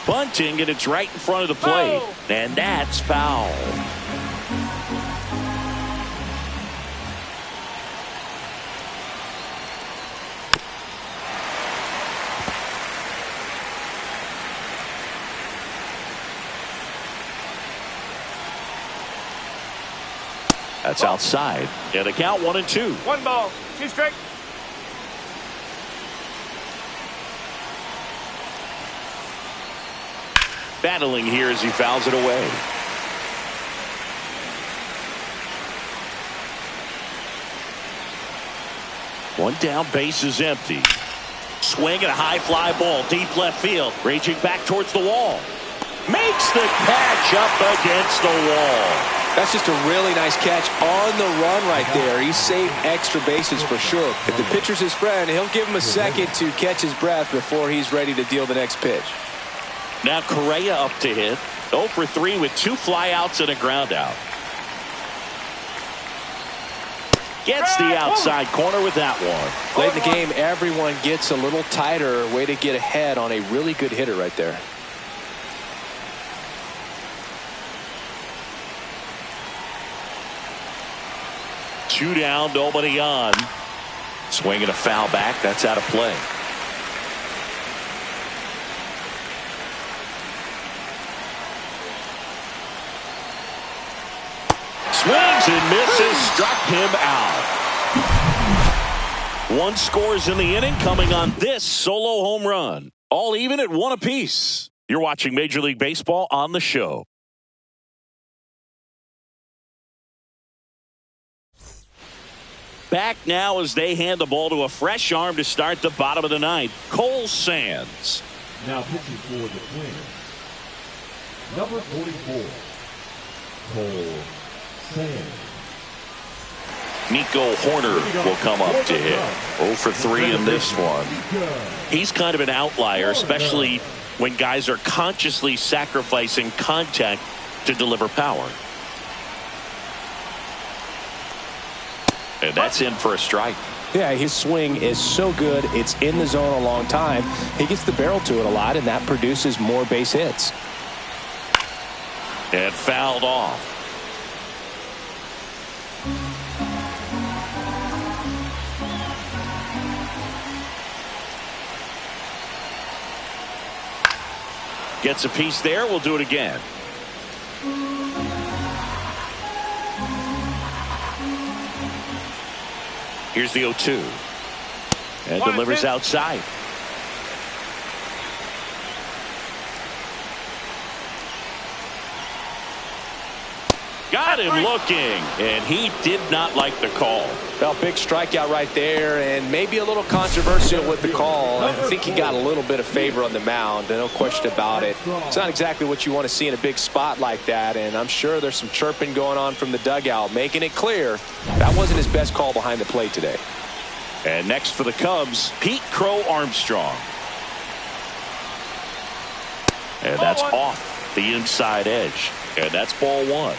Bunting, and it's right in front of the plate. And that's foul. That's outside. And the count 1-2. 1 ball, 2 strike. Battling here as he fouls it away. One down, base is empty. Swing and a high fly ball deep left field. Raging back towards the wall. Makes the catch up against the wall. That's just a really nice catch on the run right there. He saved extra bases for sure. If the pitcher's his friend, he'll give him a second to catch his breath before he's ready to deal the next pitch. Now Correa up to hit. 0 for 3 with 2 flyouts and a ground out. Gets the outside corner with that one. Late in the game, everyone gets a little tighter. Way to get ahead on a really good hitter right there. Two down, nobody on. Swinging a foul back. That's out of play. Swings and misses. Struck him out. One scores in the inning, coming on this solo home run. All even at 1 apiece. You're watching Major League Baseball on the show. Back now as they hand the ball to a fresh arm to start the bottom of the ninth. Cole Sands. Now pitching for the Twins, number 44, Cole Sands. Nico Horner will come up to hit. 0 for 3 in this one. He's kind of an outlier, especially when guys are consciously sacrificing contact to deliver power. And that's in for a strike. Yeah, his swing is so good. It's in the zone a long time. He gets the barrel to it a lot, and that produces more base hits. And fouled off. Gets a piece there. We'll do it again. Here's the 0-2. And delivers outside. Got him looking, and he did not like the call. Well, big strikeout right there, and maybe a little controversial with the call. I think he got a little bit of favor on the mound, no question about it. It's not exactly what you want to see in a big spot like that, and I'm sure there's some chirping going on from the dugout, making it clear that wasn't his best call behind the plate today. And next for the Cubs, Pete Crow Armstrong. And that's off the inside edge, and that's ball one.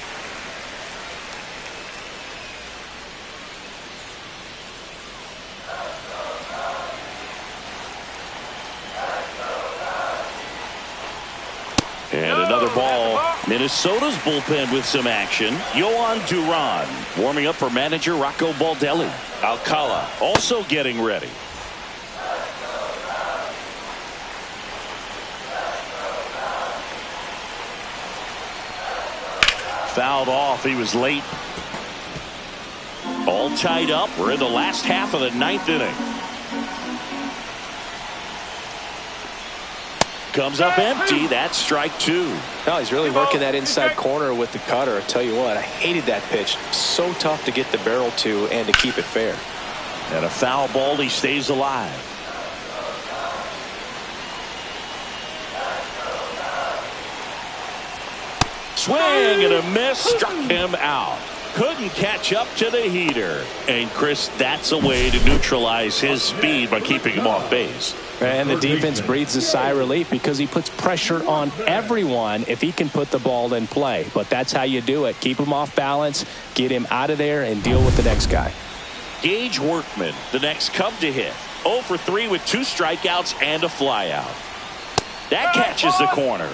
And another ball. Minnesota's bullpen with some action. Yohan Duran warming up for manager Rocco Baldelli. Alcala also getting ready. Fouled off. He was late. All tied up. We're in the last half of the ninth inning. Comes up empty. That's strike two. No, he's really working that inside corner with the cutter. I tell you what, I hated that pitch. So tough to get the barrel to and to keep it fair. And a foul ball. He stays alive. Swing and a miss. Struck him out. Couldn't catch up to the heater. And Chris, that's a way to neutralize his speed by keeping him off base. And the defense breathes a sigh of relief because he puts pressure on everyone if he can put the ball in play. But that's how you do it. Keep him off balance, get him out of there, and deal with the next guy. Gage Workman, the next Cub to hit. 0 for 3 with 2 strikeouts and a flyout. That catches the corner.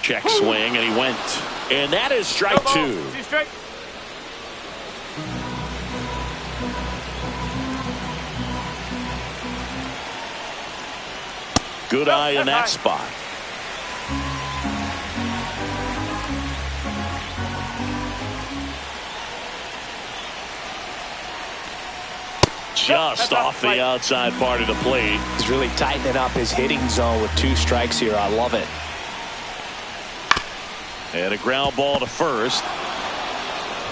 Check swing, and he went. And that is strike two. Good eye in that spot. Just off the outside part of the plate. He's really tightening up his hitting zone with 2 strikes here. I love it. And a ground ball to first.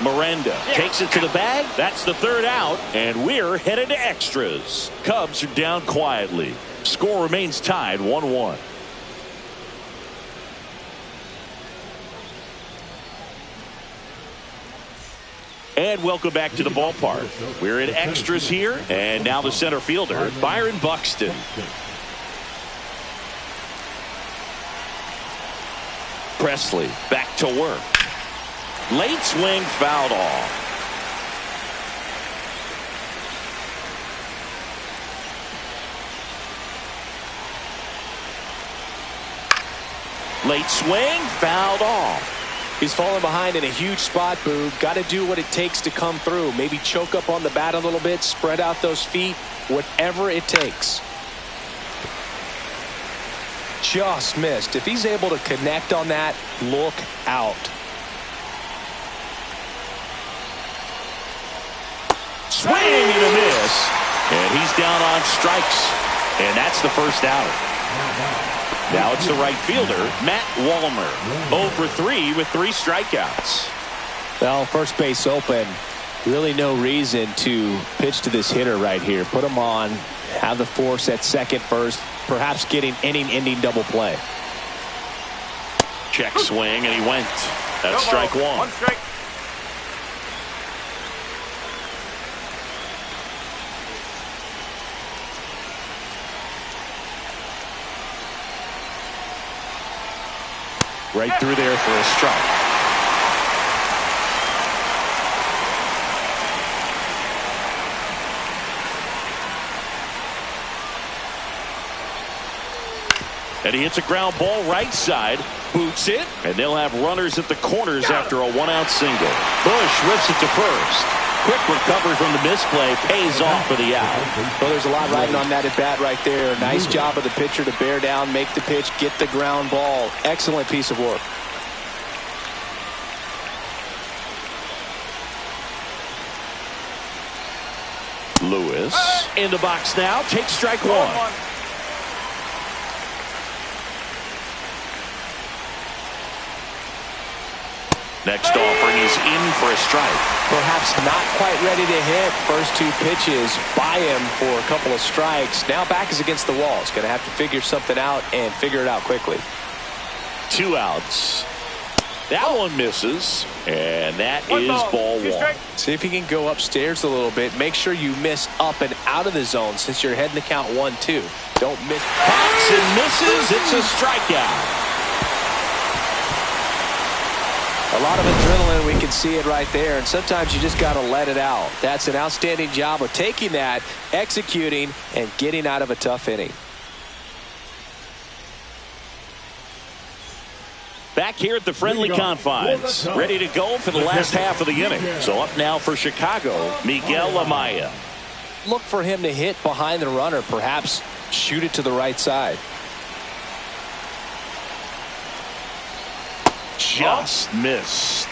Miranda takes it to the bag. That's the 3rd out. And we're headed to extras. Cubs are down quietly. Score remains tied 1-1. And welcome back to the ballpark. We're in extras here. And now the center fielder, Byron Buxton. Presley back to work. Late swing, fouled off. Late swing, fouled off. He's falling behind in a huge spot, Boog. Got to do what it takes to come through. Maybe choke up on the bat a little bit, spread out those feet, whatever it takes. Just missed. If he's able to connect on that, look out. Swing and a miss. And he's down on strikes. And that's the first out. Now it's the right fielder, Matt Wallmer. 0 for 3 with 3 strikeouts. Well, first base open. Really no reason to pitch to this hitter right here. Put him on. Have the force at second first. Perhaps getting inning-ending double play. Check swing, and he went. That's strike one. 1 strike. Right through there for a strike. And he hits a ground ball right side, boots it, and they'll have runners at the corners after a 1-out single. Bush whips it to first. Quick recovery from the misplay pays off for the out. Well, there's a lot riding on that at bat right there. Nice job of the pitcher to bear down, make the pitch, get the ground ball. Excellent piece of work. Lewis in the box now. Takes strike one. Next offering is in for a strike. Perhaps not quite ready to hit. First two pitches by him for a couple of strikes. Now back is against the wall. He's going to have to figure something out and figure it out quickly. 2 outs. That one misses, and that is ball one. See if you can go upstairs a little bit. Make sure you miss up and out of the zone since you're heading to count 1-2. Don't miss. Hacks and misses. It's a strikeout. A lot of adrenaline, we can see it right there, and sometimes you just got to let it out. That's an outstanding job of taking that, executing, and getting out of a tough inning. Back here at the friendly confines, ready to go for the last half of the inning. So up now for Chicago, Miguel Amaya. Look for him to hit behind the runner, perhaps shoot it to the right side. Just missed.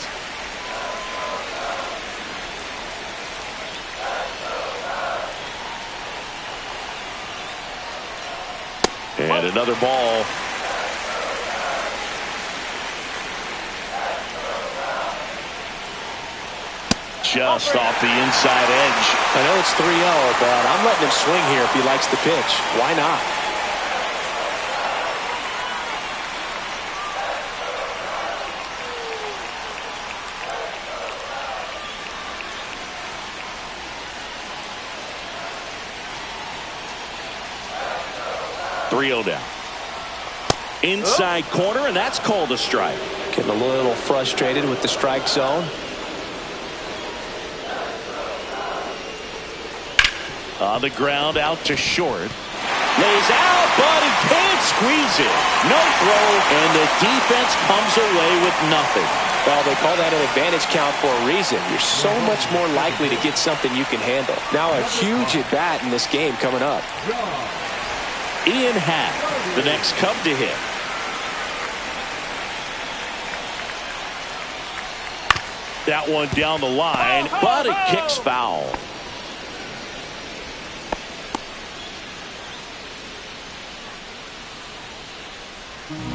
And another ball. Just off the inside edge. I know it's 3-0, but I'm letting him swing here if he likes the pitch. Why not? Down. Inside corner, and that's called a strike. Getting a little frustrated with the strike zone. On the ground, out to short. Lays out, but he can't squeeze it. No throw, and the defense comes away with nothing. Well, they call that an advantage count for a reason. You're so much more likely to get something you can handle. Now a huge at-bat in this game coming up. Ian Happ, the next Cub to hit. That one down the line, but it kicks foul.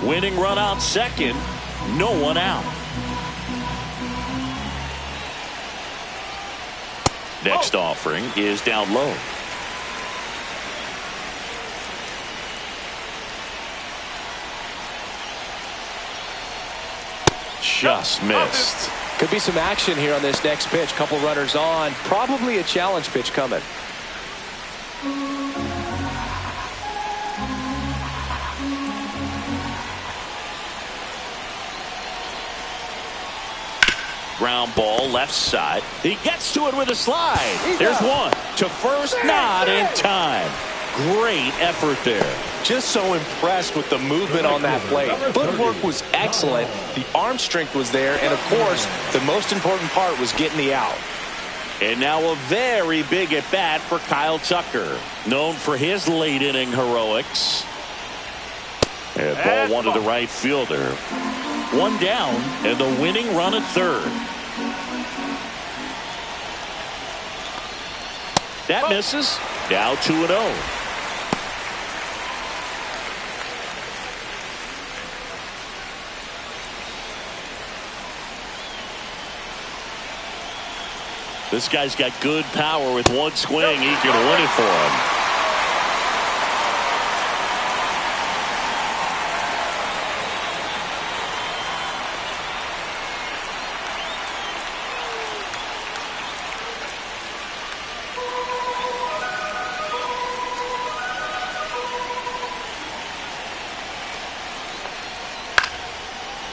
Winning run out second, no one out. Next offering is down low. Just missed. Could be some action here on this next pitch. Couple runners on. Probably a challenge pitch coming. Ground ball left side. He gets to it with a slide. There's one. To first, not in time. Great effort there. Just so impressed with the movement on that play. Footwork was excellent. The arm strength was there. And, of course, the most important part was getting the out. And now a very big at-bat for Kyle Tucker. Known for his late-inning heroics. And ball one to the right fielder. One down, and the winning run at third. That misses. Now 2-0. This guy's got good power. With one swing, he can win it for him.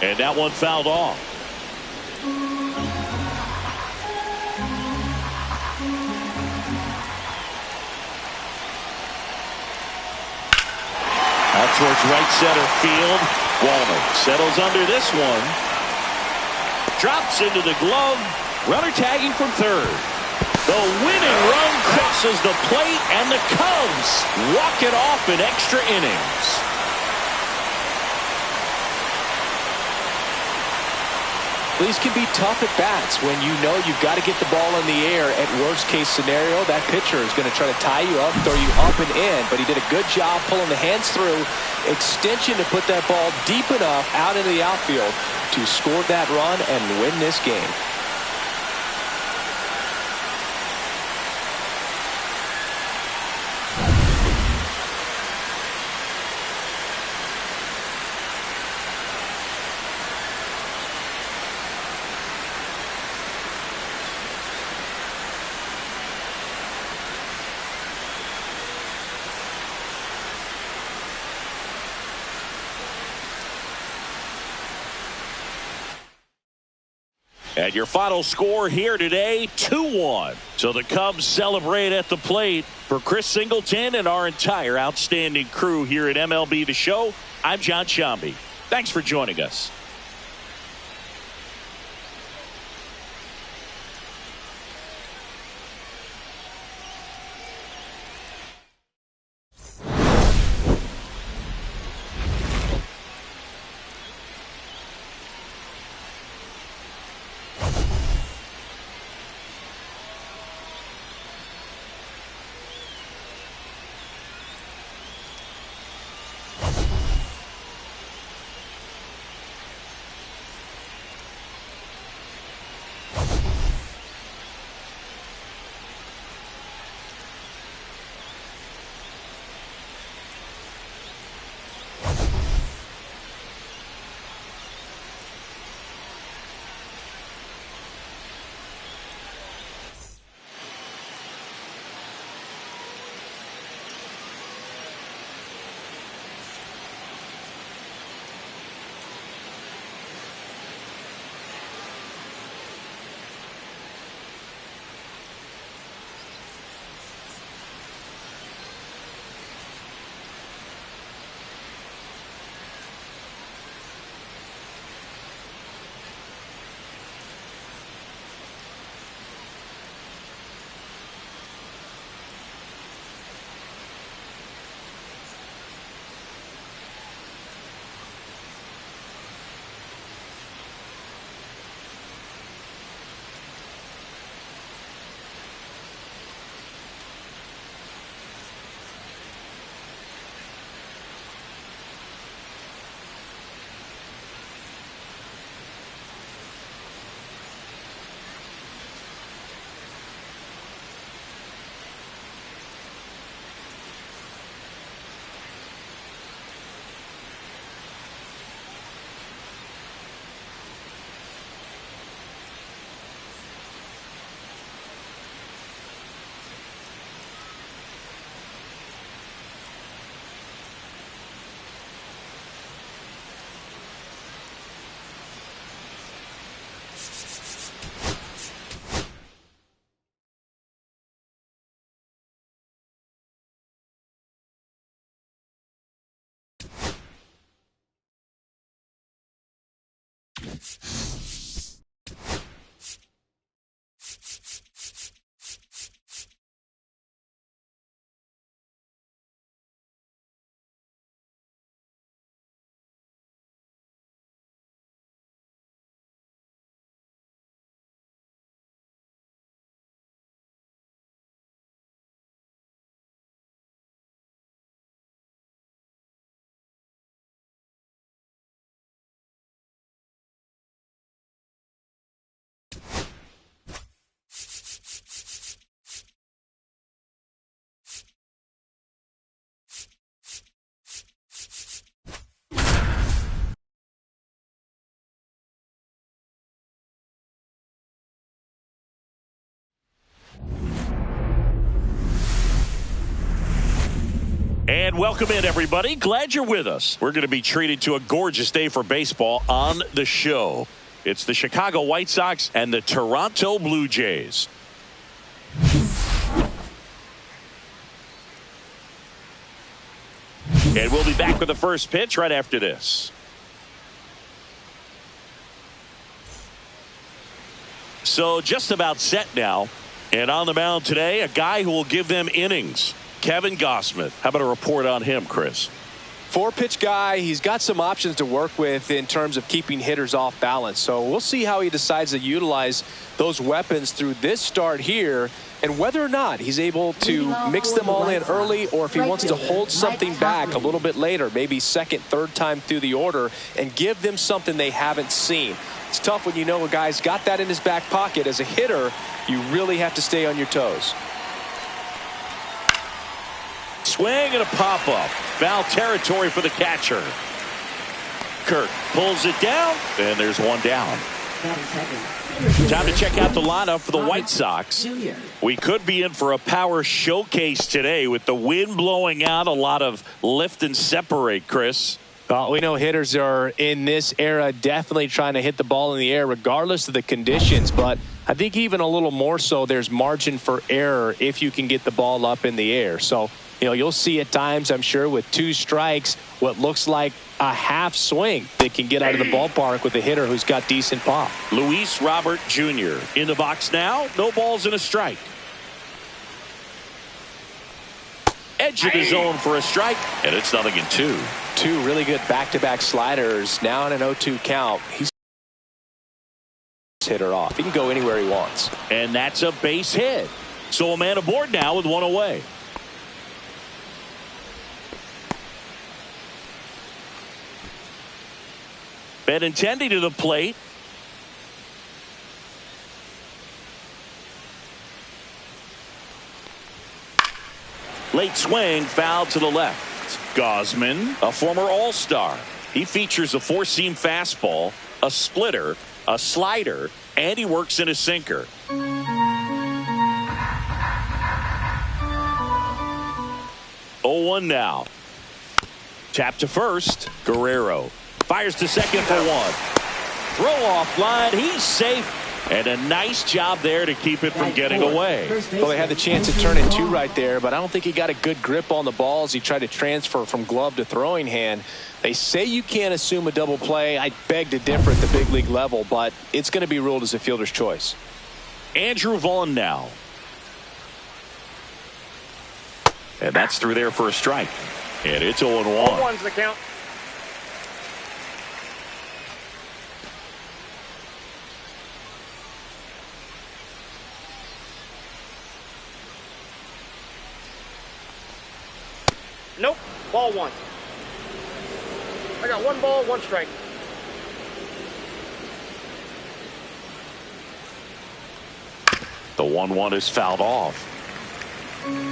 And that one fouled off. Out towards right center field. Walner settles under this one. Drops into the glove. Runner tagging from third. The winning run crosses the plate, and the Cubs walk it off in extra innings. These can be tough at bats when you know you've got to get the ball in the air. At worst case scenario, that pitcher is going to try to tie you up, throw you up and in. But he did a good job pulling the hands through, extension to put that ball deep enough out into the outfield to score that run and win this game. And your final score here today, 2-1. So the Cubs celebrate at the plate. For Chris Singleton and our entire outstanding crew here at MLB The Show, I'm John Shambi. Thanks for joining us. And welcome in, everybody. Glad you're with us. We're going to be treated to a gorgeous day for baseball on the show. It's the Chicago White Sox and the Toronto Blue Jays. And we'll be back with the first pitch right after this. So just about set now And on the mound today, a guy who will give them innings, Kevin Gossman. How about a report on him, Chris? 4-pitch guy. He's got some options to work with in terms of keeping hitters off balance. So we'll see how he decides to utilize those weapons through this start here, and whether or not he's able to mix them all in early, or if he wants to hold something back a little bit later, maybe second, third time through the order, and give them something they haven't seen. It's tough when you know a guy's got that in his back pocket. As a hitter, you really have to stay on your toes. Swing and a pop-up. Foul territory for the catcher. Kirk pulls it down, and there's one down. Time to check out the lineup for the White Sox. We could be in for a power showcase today with the wind blowing out. A lot of lift and separate, Chris. Well, we know hitters are in this era definitely trying to hit the ball in the air regardless of the conditions, but I think even a little more so there's margin for error if you can get the ball up in the air. So, you'll see at times, I'm sure, with 2 strikes, what looks like a half swing that can get out of the ballpark with a hitter who's got decent pop. Luis Robert Jr. in the box now. No balls and a strike. Edge of the zone for a strike, and it's 0-2. 2 really good back-to-back sliders. Now in an 0-2 count. He's hitter off. He can go anywhere he wants. And that's a base hit. So a man aboard now with 1 away. Benintendi to the plate. Late swing, foul to the left. Gossman, a former All-Star. He features a 4-seam fastball, a splitter, a slider, and he works in a sinker. 0-1 now. Tap to first. Guerrero fires to second for 1. Throw off line. He's safe. And a nice job there to keep it from getting away. Well, they had the chance to turn in 2 right there, but I don't think he got a good grip on the ball as he tried to transfer from glove to throwing hand. They say you can't assume a double play. I beg to differ at the big league level, but it's going to be ruled as a fielder's choice. Andrew Vaughn now. And that's through there for a strike. And it's 0-1. 0-1's the count. Nope. Ball 1. I got 1 ball, 1 strike. The 1-1 is fouled off.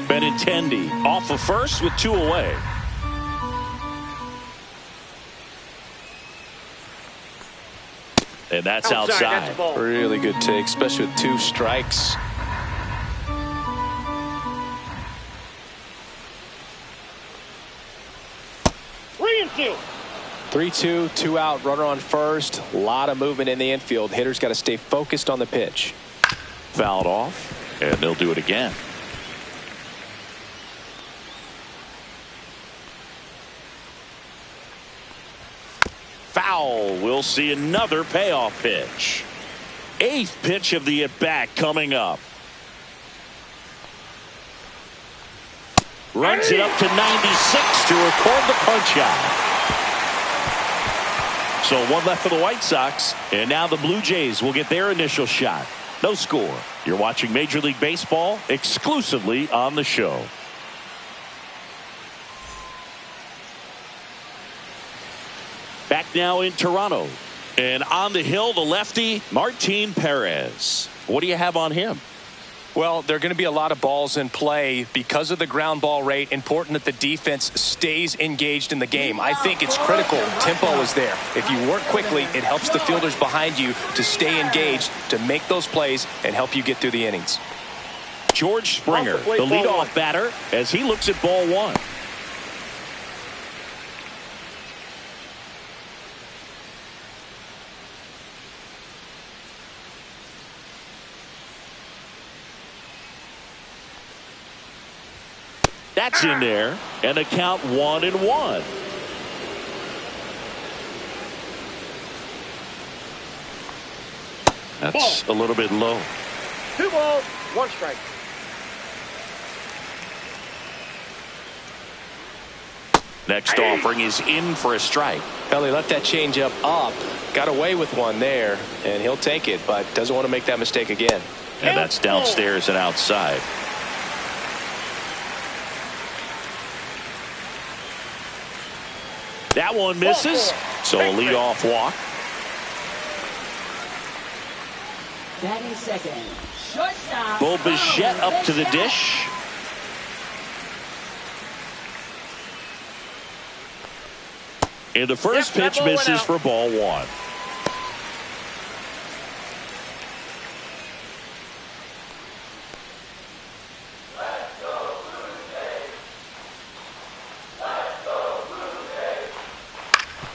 Benintendi off of first with 2 away. And that's outside. That's really good take, especially with 2 strikes. Two. 3-2, 2 out, runner on first. A lot of movement in the infield. Hitter's got to stay focused on the pitch. Fouled off, and they'll do it again. Foul. We'll see another payoff pitch. 8th pitch of the at-bat coming up. Runs it up to 96 to record the punch out. So 1 left for the White Sox, and now the Blue Jays will get their initial shot. No score. You're watching Major League Baseball exclusively on the show. Back now in Toronto. And on the hill, the lefty, Martin Perez. What do you have on him? Well, there are going to be a lot of balls in play because of the ground ball rate. Important that the defense stays engaged in the game. I think it's critical. Tempo is there. If you work quickly, it helps the fielders behind you to stay engaged, to make those plays, and help you get through the innings. George Springer, the leadoff batter, as he looks at ball 1. That's in there, and a count 1-1. That's a little bit low. 2 balls. One strike. Next offering is in for a strike. Well, he left that changeup up, got away with one there, and he'll take it, but doesn't want to make that mistake again. And that's downstairs and outside. That one misses, so a leadoff walk. Batting second, shortstop. Bo Bichette up to the dish. And the first pitch misses for ball one.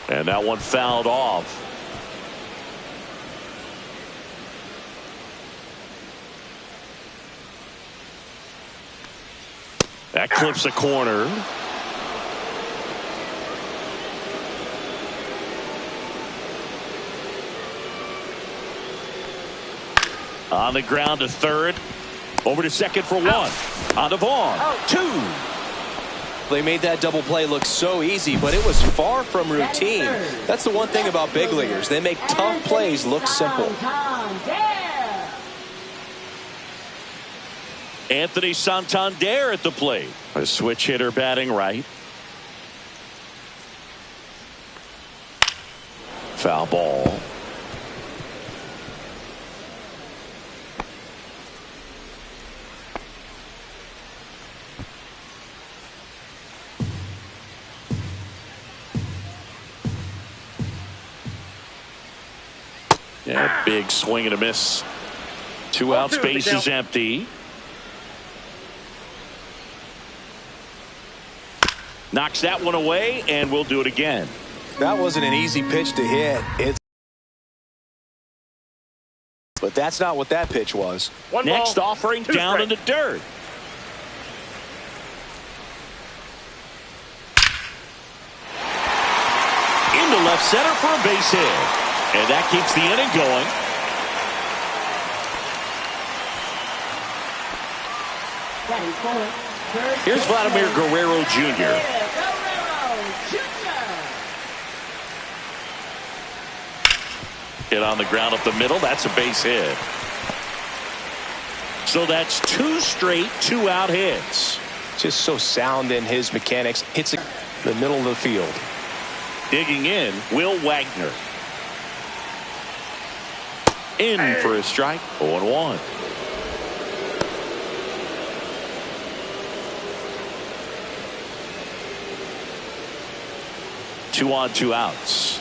And that one fouled off. That clips a corner. On the ground to third. Over to second for one. On to Vaughn. Two. They made that double play look so easy, but it was far from routine. That's the one thing about big leaguers. They make tough plays look simple. Anthony Santander at the plate. A switch hitter batting right. Foul ball. Yeah, big swing and a miss. 2 outs, base is empty. Knocks that one away, and we'll do it again. That wasn't an easy pitch to hit. But that's not what that pitch was. Next offering down in the dirt. Into left center for a base hit. And that keeps the inning going. Here's Vladimir Guerrero Jr. Hit on the ground up the middle. That's a base hit. So that's 2 straight 2-out hits. Just so sound in his mechanics. Hits the middle of the field. Digging in, Will Wagner. In for a strike. 0-1. Two on, 2 outs.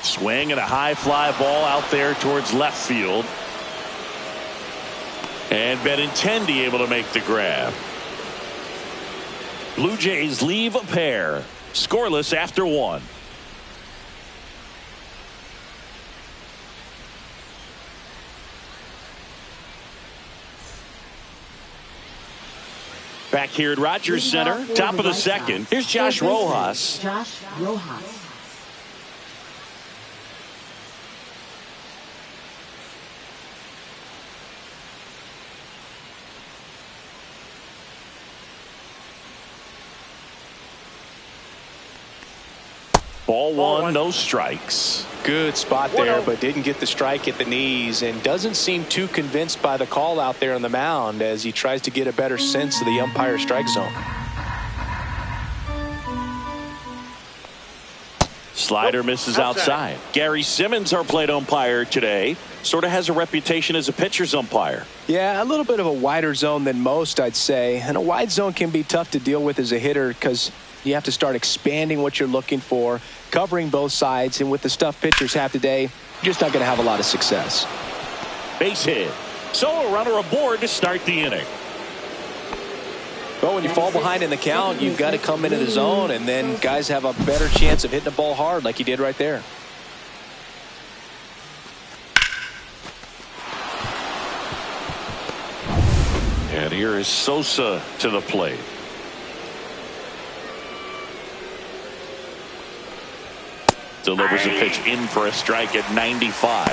Swing and a high fly ball out there towards left field. And Benintendi able to make the grab. Blue Jays leave a pair. Scoreless after 1. Back here at Rogers Center, top of the second. Here's Josh Rojas. Ball one, no strikes. Good spot there, but didn't get the strike at the knees and doesn't seem too convinced by the call out there on the mound as he tries to get a better sense of the umpire strike zone. Slider misses outside. Gary Simmons, our plate umpire today, sort of has a reputation as a pitcher's umpire. Yeah, a little bit of a wider zone than most, I'd say. And a wide zone can be tough to deal with as a hitter because you have to start expanding what you're looking for, covering both sides, and with the stuff pitchers have today, you're just not going to have a lot of success. Base hit. So a runner aboard to start the inning. Well, when you fall behind in the count, you've got to come into the zone, and then guys have a better chance of hitting the ball hard like he did right there. And here is Sosa to the plate. delivers a pitch in for a strike at 95.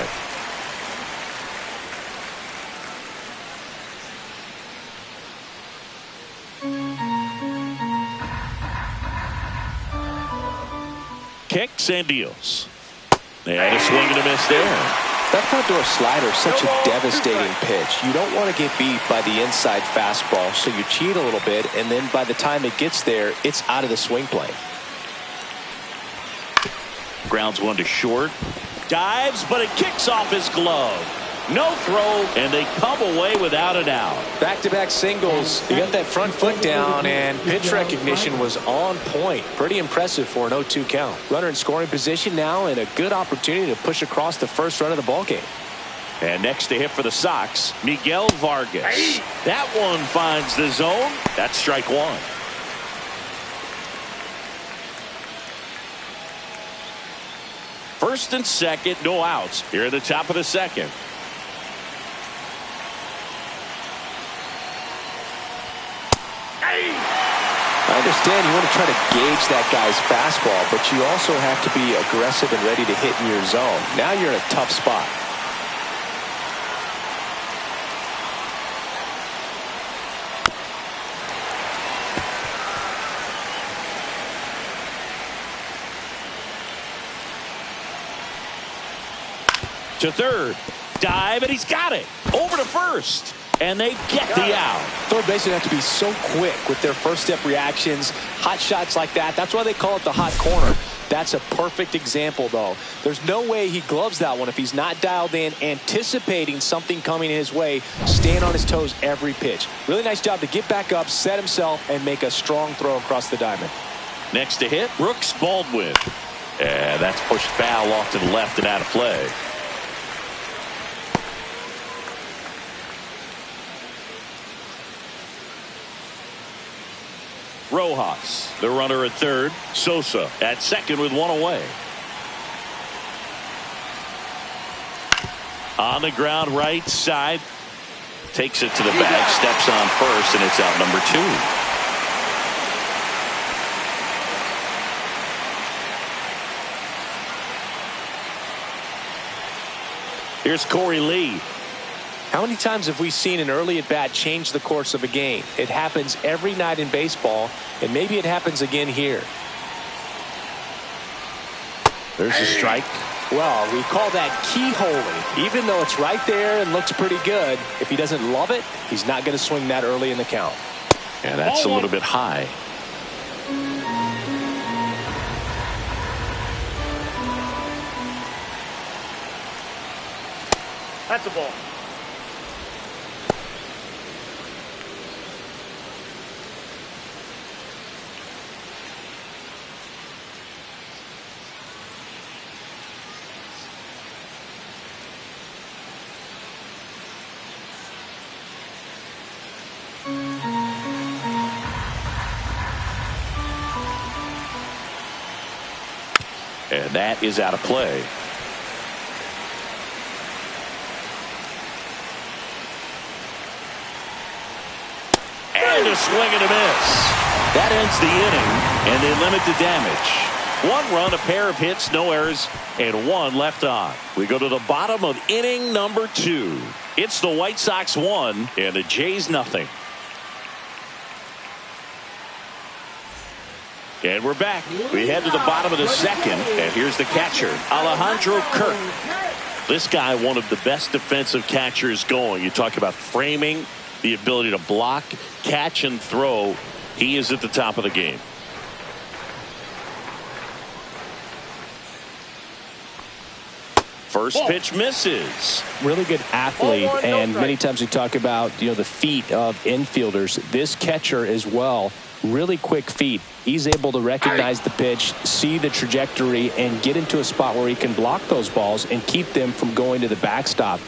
Kicks and deals. And a swing and a miss there. That front door slider is such a devastating pitch. You don't want to get beat by the inside fastball, so you cheat a little bit, and then by the time it gets there, it's out of the swing plane. Grounds one to short. Dives, but it kicks off his glove. No throw, and they come away without an out. Back-to-back singles. He got that front foot down, and pitch recognition was on point. Pretty impressive for an 0-2 count. Runner in scoring position now, and a good opportunity to push across the first run of the ballgame. And next to hit for the Sox, Miguel Vargas. That one finds the zone. That's strike one. First and second, no outs. Here at the top of the second. I understand you want to try to gauge that guy's fastball, but you also have to be aggressive and ready to hit in your zone. Now you're in a tough spot. To third. Dive, and he's got it. Over to first. And they get the out. Third basemen have to be so quick with their first step reactions. Hot shots like that. That's why they call it the hot corner. That's a perfect example, though. There's no way he gloves that one if he's not dialed in, anticipating something coming his way, staying on his toes every pitch. Really nice job to get back up, set himself, and make a strong throw across the diamond. Next to hit, Brooks Baldwin. And that's pushed foul off to the left and out of play. Rojas, the runner at third. Sosa at second with one away. On the ground right side. Takes it to the bag. Steps on first, and it's out number two. Here's Corey Lee. How many times have we seen an early at-bat change the course of a game? It happens every night in baseball, and maybe it happens again here. There's a strike. Well, we call that keyholing. Even though it's right there and looks pretty good, if he doesn't love it, he's not going to swing that early in the count. And that's a little bit high. That's a ball. And that is out of play. And a swing and a miss. That ends the inning, and they limit the damage. One run, a pair of hits, no errors, and one left on. We go to the bottom of inning number 2. It's the White Sox 1 and the Jays nothing. And we're back. We head to the bottom of the second, and here's the catcher, Alejandro Kirk. This guy, one of the best defensive catchers going. You talk about framing, the ability to block, catch, and throw. He is at the top of the game. First pitch misses. Really good athlete, and many times we talk about, the feet of infielders. This catcher as well, really quick feet. He's able to recognize the pitch, see the trajectory, and get into a spot where he can block those balls and keep them from going to the backstop.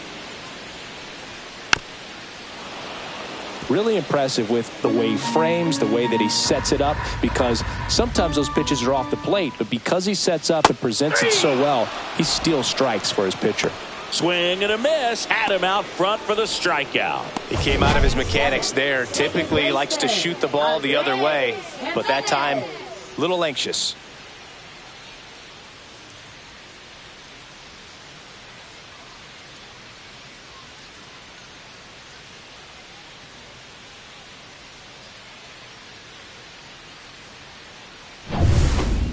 Really impressive with the way he frames, the way that he sets it up, because sometimes those pitches are off the plate, but because he sets up and presents it so well, he steals strikes for his pitcher. Swing and a miss. Had him out front for the strikeout. He came out of his mechanics there. Typically likes to shoot the ball the other way, but that time, a little anxious.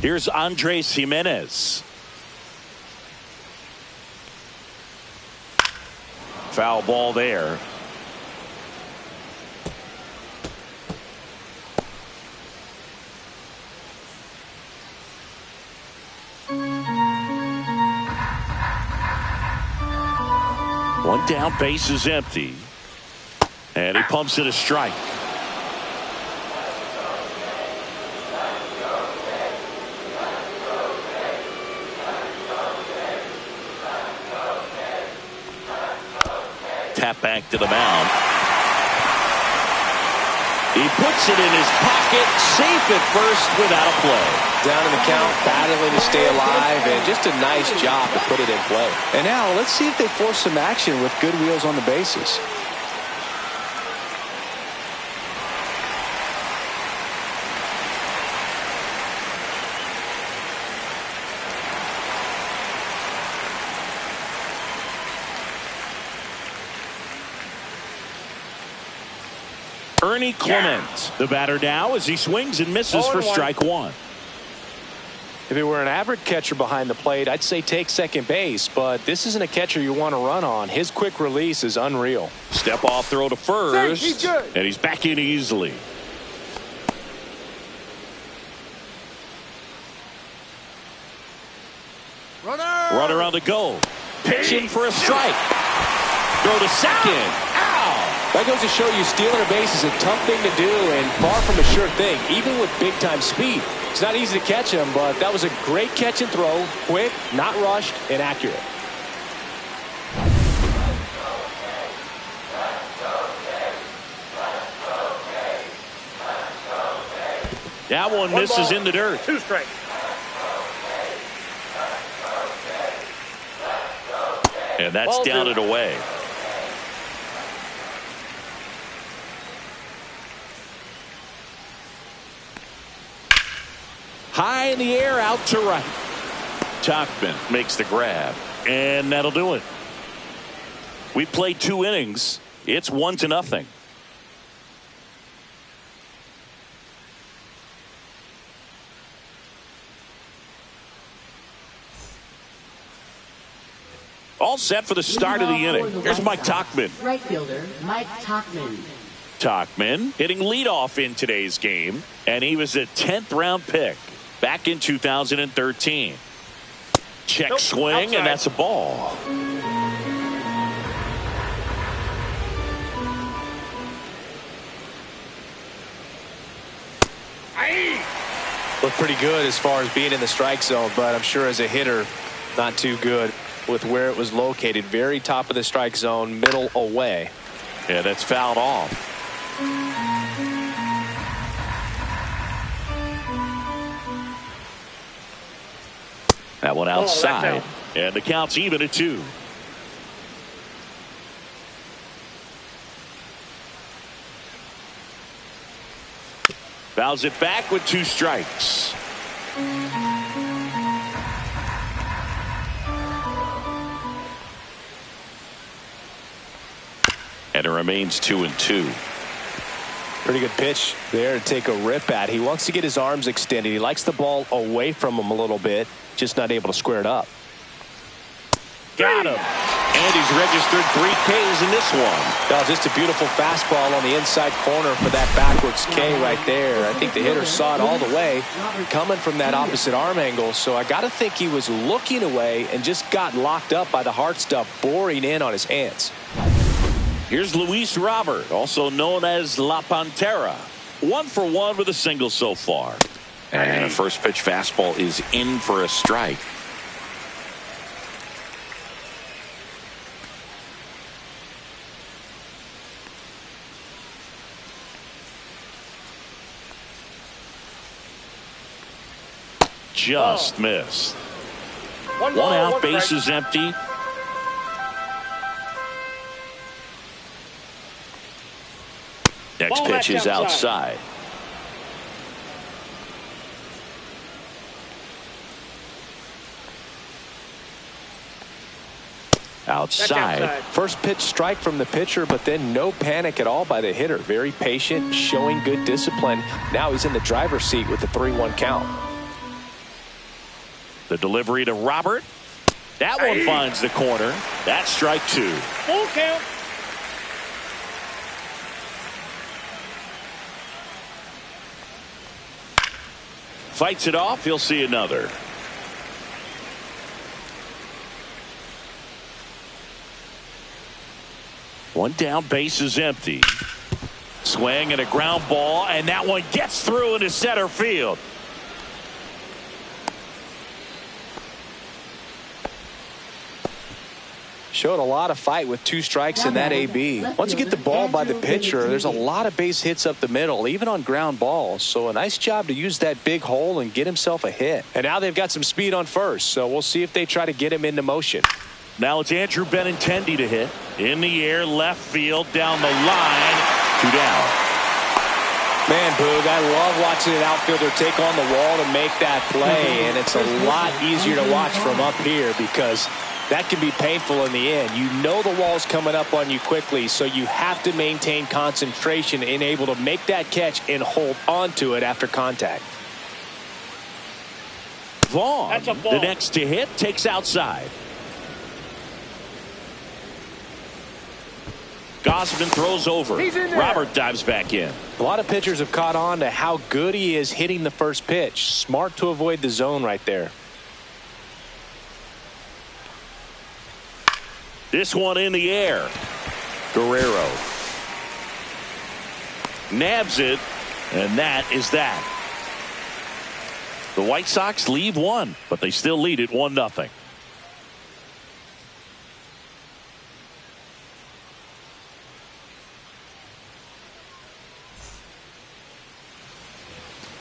Here's Andres Jimenez. Foul ball there. One down, base is empty. And he pumps it a strike. Tap back to the mound. He puts it in his pocket, safe at first without a play. Down in the count, battling to stay alive, and just a nice job to put it in play. And now let's see if they force some action with good wheels on the bases. Ernie Clement, the batter now, as he swings and misses for strike one. If it were an average catcher behind the plate, I'd say take second base, but this isn't a catcher you want to run on. His quick release is unreal. Step off throw to first, and he's back in easily. Runner on the go. Pitching for a strike. Throw to second. That goes to show you stealing a base is a tough thing to do and far from a sure thing, even with big-time speed. It's not easy to catch him, but that was a great catch and throw. Quick, not rushed, and accurate. That one misses in the dirt. 2 strikes. And that's down and away. High in the air, out to right. Tachman makes the grab, and that'll do it. We played 2 innings. It's 1-0. All set for the start of the inning. Here's Mike Tachman. Right fielder, Mike Tachman. Tachman hitting leadoff in today's game, and he was a 10th round pick back in 2013. Check swing, outside. And that's a ball. Looked pretty good as far as being in the strike zone, but I'm sure as a hitter, not too good with where it was located. Very top of the strike zone, middle away. Yeah, that's fouled off. That one outside, and the count's even at 2. Fouls it back with 2 strikes. And it remains 2-2. Pretty good pitch there to take a rip at. He wants to get his arms extended. He likes the ball away from him a little bit, just not able to square it up. Got him. And he's registered 3 Ks in this one. Oh, just a beautiful fastball on the inside corner for that backwards K right there. I think the hitter saw it all the way coming from that opposite arm angle. So I got to think he was looking away and just got locked up by the hard stuff boring in on his hands. Here's Luis Robert, also known as La Pantera. 1 for 1 with a single so far. And a first pitch fastball is in for a strike. Just missed. One out, base is empty. Next pitch is outside. Outside. First pitch strike from the pitcher, but then no panic at all by the hitter. Very patient, showing good discipline. Now he's in the driver's seat with the 3-1 count. The delivery to Robert. That one finds the corner. That's strike two. Full count. Fights it off. He'll see another. One down, base is empty. Swing and a ground ball, and that one gets through into center field. Showed a lot of fight with 2 strikes in that AB. Once you get the ball by the pitcher, there's a lot of base hits up the middle, even on ground balls. So a nice job to use that big hole and get himself a hit. And now they've got some speed on first, so we'll see if they try to get him into motion. Now it's Andrew Benintendi to hit. In the air, left field, down the line. 2 down. Man, Boog, I love watching an outfielder take on the wall to make that play, and it's a lot easier to watch from up here because that can be painful in the end. You know the wall's coming up on you quickly, so you have to maintain concentration and able to make that catch and hold onto it after contact. Vaughn, the next to hit, takes outside. Gausman throws over. Robert dives back in. A lot of pitchers have caught on to how good he is hitting the first pitch. Smart to avoid the zone right there. This one in the air. Guerrero nabs it, and that is that. The White Sox leave one, but they still lead it 1-0.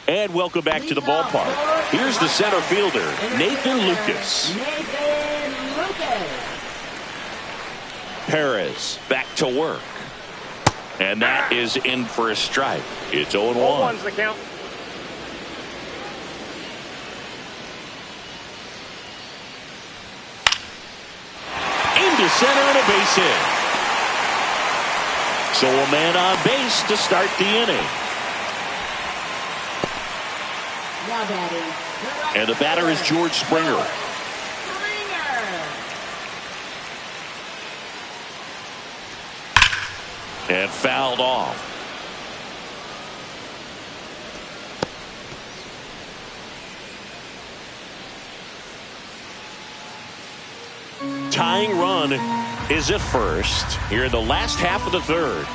And welcome back to the ballpark. Here's the center fielder, Nathan Lucas. Perez back to work. And that is in for a strike. It's 0-1. 0-1's the count. Into center and a base hit. So a man on base to start the inning. And the batter is George Springer. And fouled off. Tying run is at first here in the last half of the third.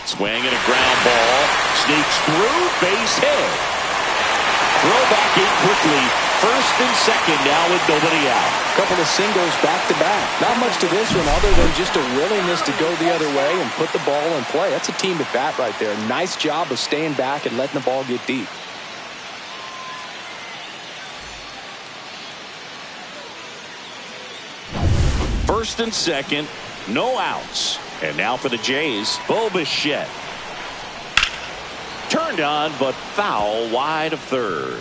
Swing and a ground ball. Sneaks through. Base hit. Throw back in quickly. First and second now with nobody out. A couple of singles back to back. Not much to this one other than just a willingness to go the other way and put the ball in play. That's a team at bat right there. Nice job of staying back and letting the ball get deep. First and second. No outs. And now for the Jays, Bo Bichette. Turned on, but foul wide of third.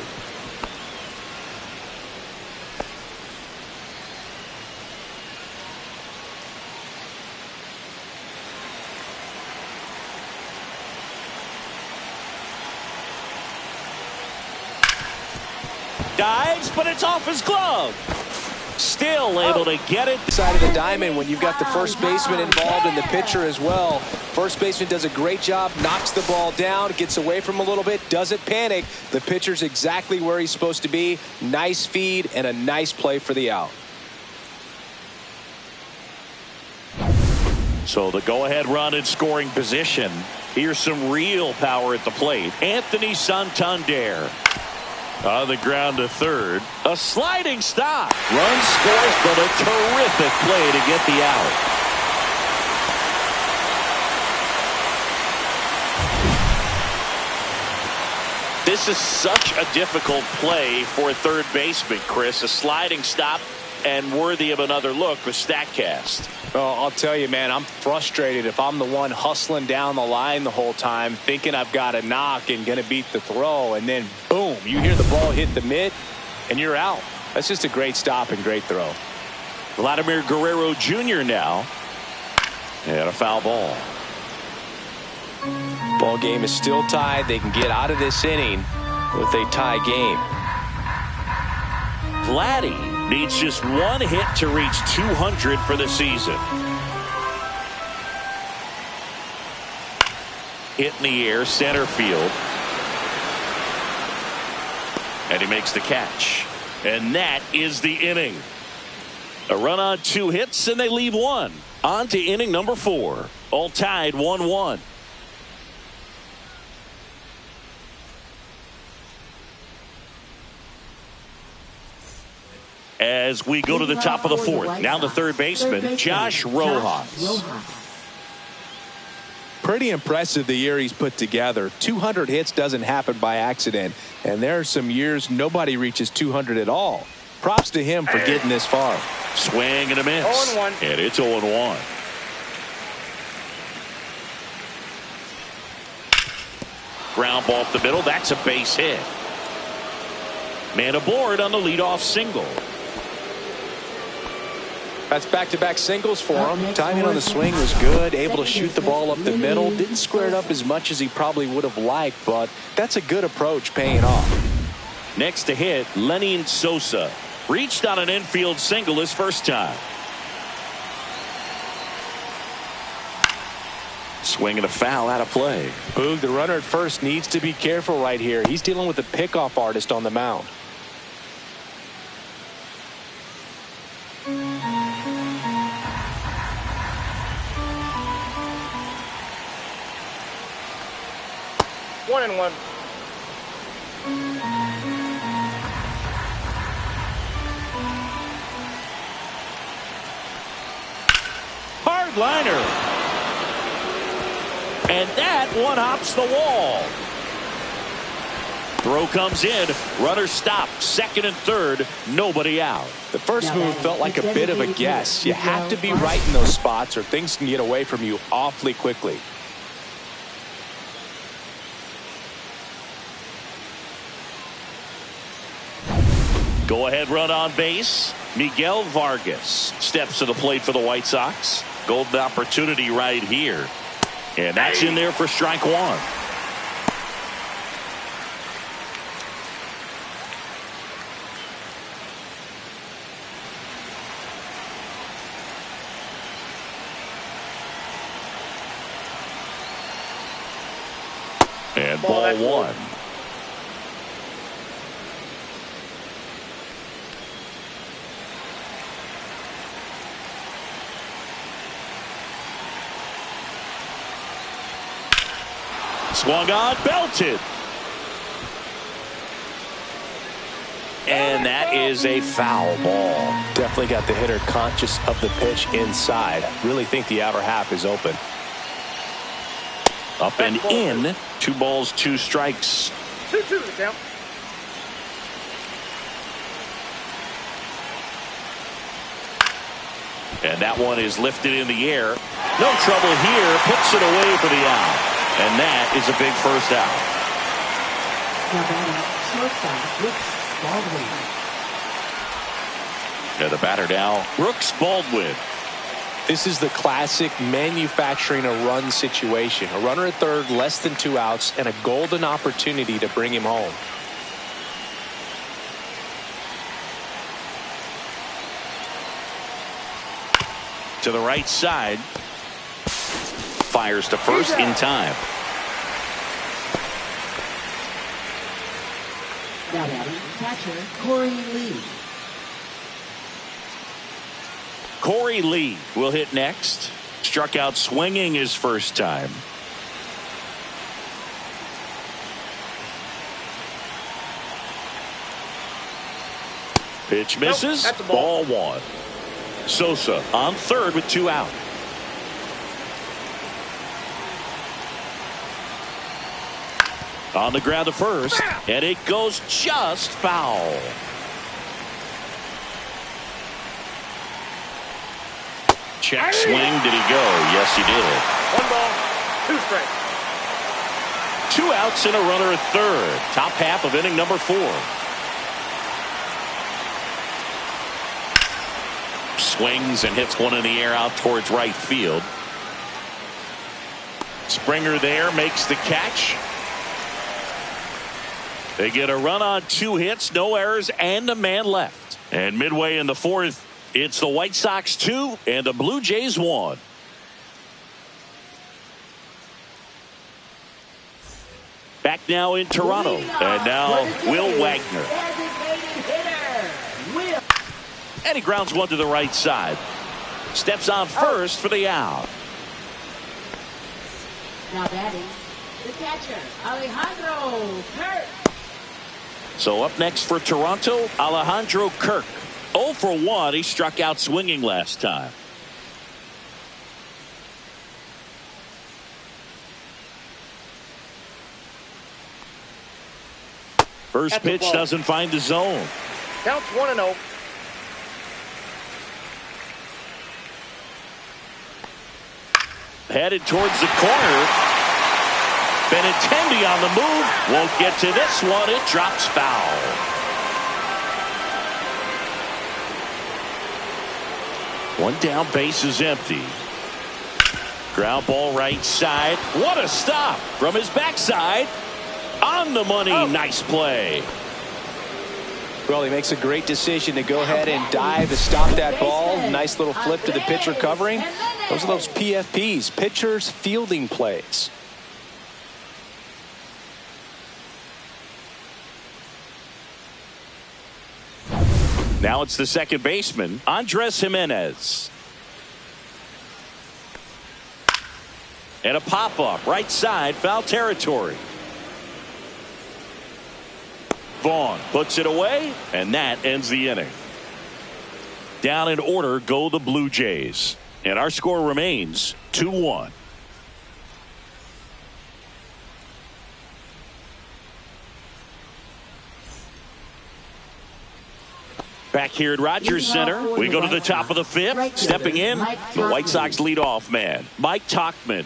Dives, but it's off his glove. Still able to get it. Side of the diamond when you've got the first baseman involved and the pitcher as well. First baseman does a great job, knocks the ball down, gets away from him a little bit, doesn't panic. The pitcher's exactly where he's supposed to be. Nice feed and a nice play for the out. So the go-ahead run in scoring position. Here's some real power at the plate. Anthony Santander. On the ground to third. A sliding stop. Run scores, but a terrific play to get the out. This is such a difficult play for a third baseman, Chris. A sliding stop and worthy of another look with StatCast. Oh, I'll tell you, man, I'm frustrated if I'm the one hustling down the line the whole time, thinking I've got a knock and going to beat the throw, and then boom, you hear the ball hit the mitt, and you're out. That's just a great stop and great throw. Vladimir Guerrero Jr. now. And a foul ball. Ball game is still tied. They can get out of this inning with a tie game. Vladdy needs just one hit to reach 200 for the season. Hit in the air, center field. And he makes the catch. And that is the inning. A run on 2 hits, and they leave 1. On to inning number 4. All tied 1-1. As we go to the top of the 4th. Now the third baseman, Josh Rojas. Pretty impressive the year he's put together. 200 hits doesn't happen by accident. And there are some years nobody reaches 200 at all. Props to him for getting this far. Swing and a miss. 0-1. And it's 0-1. Ground ball up the middle. That's a base hit. Man aboard on the leadoff single. That's back-to-back singles for him. Timing on the swing was good. Able to shoot the ball up the middle. Didn't square it up as much as he probably would have liked, but that's a good approach paying off. Next to hit, Lenny Sosa. Reached on an infield single his first time. Swing and a foul out of play. Boog, the runner at first needs to be careful right here. He's dealing with a pickoff artist on the mound. One and one. Hard liner. And that one hops the wall. Throw comes in. Runner stopped. Second and third. Nobody out. The first move felt like a bit of a guess. You have to be right in those spots or things can get away from you awfully quickly. Go ahead run on base. Miguel Vargas steps to the plate for the White Sox. Golden opportunity right here. And that's in there for strike 1. And ball 1. Swung on, belted. And that is a foul ball. Definitely got the hitter conscious of the pitch inside. Really think the outer half is open. Up and in. 2 balls, 2 strikes. 2-2 the count. And that one is lifted in the air. No trouble here. Puts it away for the out. And that is a big first out. And the batter now, Brooks Baldwin. This is the classic manufacturing a run situation. A runner at third, less than 2 outs, and a golden opportunity to bring him home. To the right side. Fires to first in time. Catcher Corey Lee. Corey Lee will hit next. Struck out swinging his first time. Pitch misses. Nope, that's a ball. Ball 1. Sosa on third with 2 out. On the ground to first, and it goes just foul. Check swing. Did he go? Yes, he did. 1 ball, 2 strikes. 2 outs and a runner at third. Top half of inning number 4. Swings and hits one in the air out towards right field. Springer there makes the catch. They get a run on 2 hits, no errors, and a man left. And midway in the 4th, it's the White Sox 2 and the Blue Jays 1. Back now in Toronto. And now Will Wagner. And he grounds one to the right side. Steps on first for the out. Now batting, the catcher, Alejandro Kirk. So up next for Toronto, Alejandro Kirk. 0 for 1. He struck out swinging last time. First pitch doesn't find the zone. Counts 1-0. Headed towards the corner. Benintendi on the move. Won't get to this one. It drops foul. One down, base is empty. Ground ball right side. What a stop from his backside. On the money. Nice play. Well, he makes a great decision to go ahead and dive to stop that ball. Nice little flip to the pitcher covering. Those are those PFPs, pitchers fielding plays. Now it's the second baseman, Andres Jimenez. And a pop-up right side, foul territory. Vaughn puts it away, and that ends the inning. Down in order go the Blue Jays. And our score remains 2-1. Back here at Rogers Center, we go to the top of the 5th. Stepping in, the White Sox leadoff man, Mike Tauchman.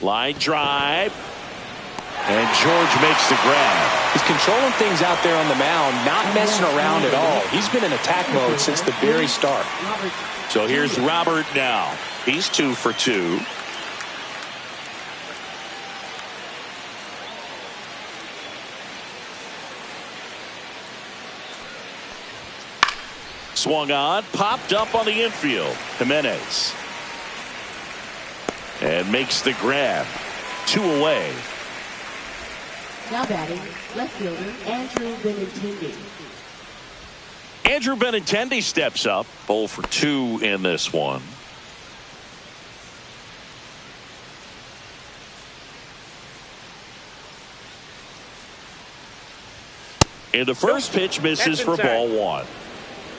Line drive. And George makes the grab. He's controlling things out there on the mound, not messing around at all. He's been in attack mode since the very start. So here's Robert now. He's 2 for 2. Swung on, popped up on the infield. Jimenez. And makes the grab. 2 away. Now batting, left fielder, Andrew Benintendi. Andrew Benintendi steps up. 0 for 2 in this one. And the first pitch misses for ball 1.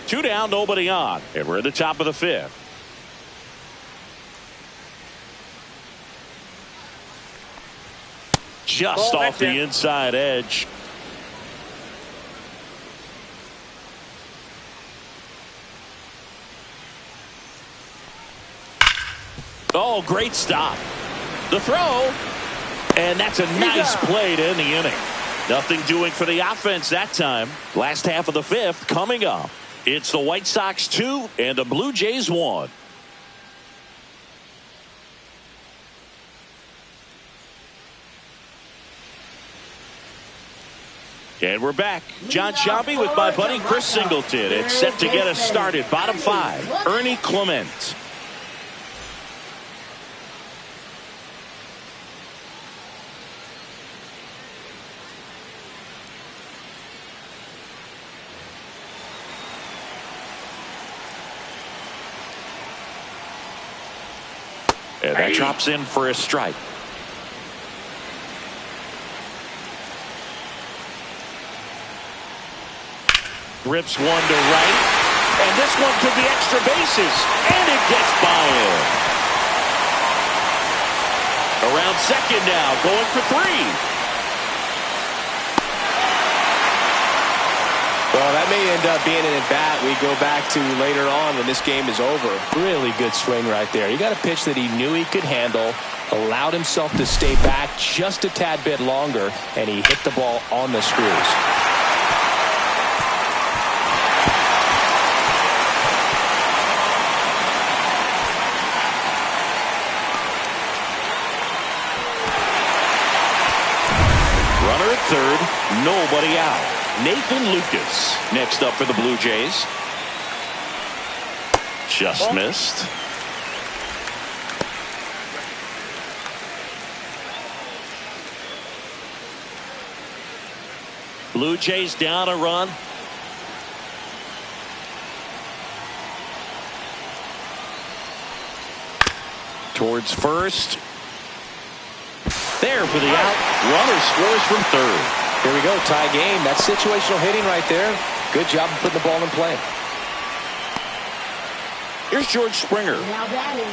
2 down, nobody on. And we're at the top of the 5th. Just off the inside edge. Oh, great stop. The throw. And that's a nice play to end the inning. Nothing doing for the offense that time. Last half of the 5th coming up. It's the White Sox 2 and the Blue Jays 1. And we're back. John Shelby with my buddy Chris Singleton. It's set to get us started. Bottom 5, Ernie Clement. And that drops in for a strike. Rips one to right. And this one could be extra bases. And it gets by him. Around second now, going for 3. Well, that may end up being an at-bat we go back to later on when this game is over. Really good swing right there. He got a pitch that he knew he could handle, allowed himself to stay back just a tad bit longer, and he hit the ball on the screws. Runner at third, nobody out. Nathan Lucas next up for the Blue Jays. Just missed. Blue Jays down a run. Towards first. There for the out. Runner scores from third. Here we go, tie game. That's situational hitting right there. Good job of putting the ball in play. Here's George Springer. Now batting,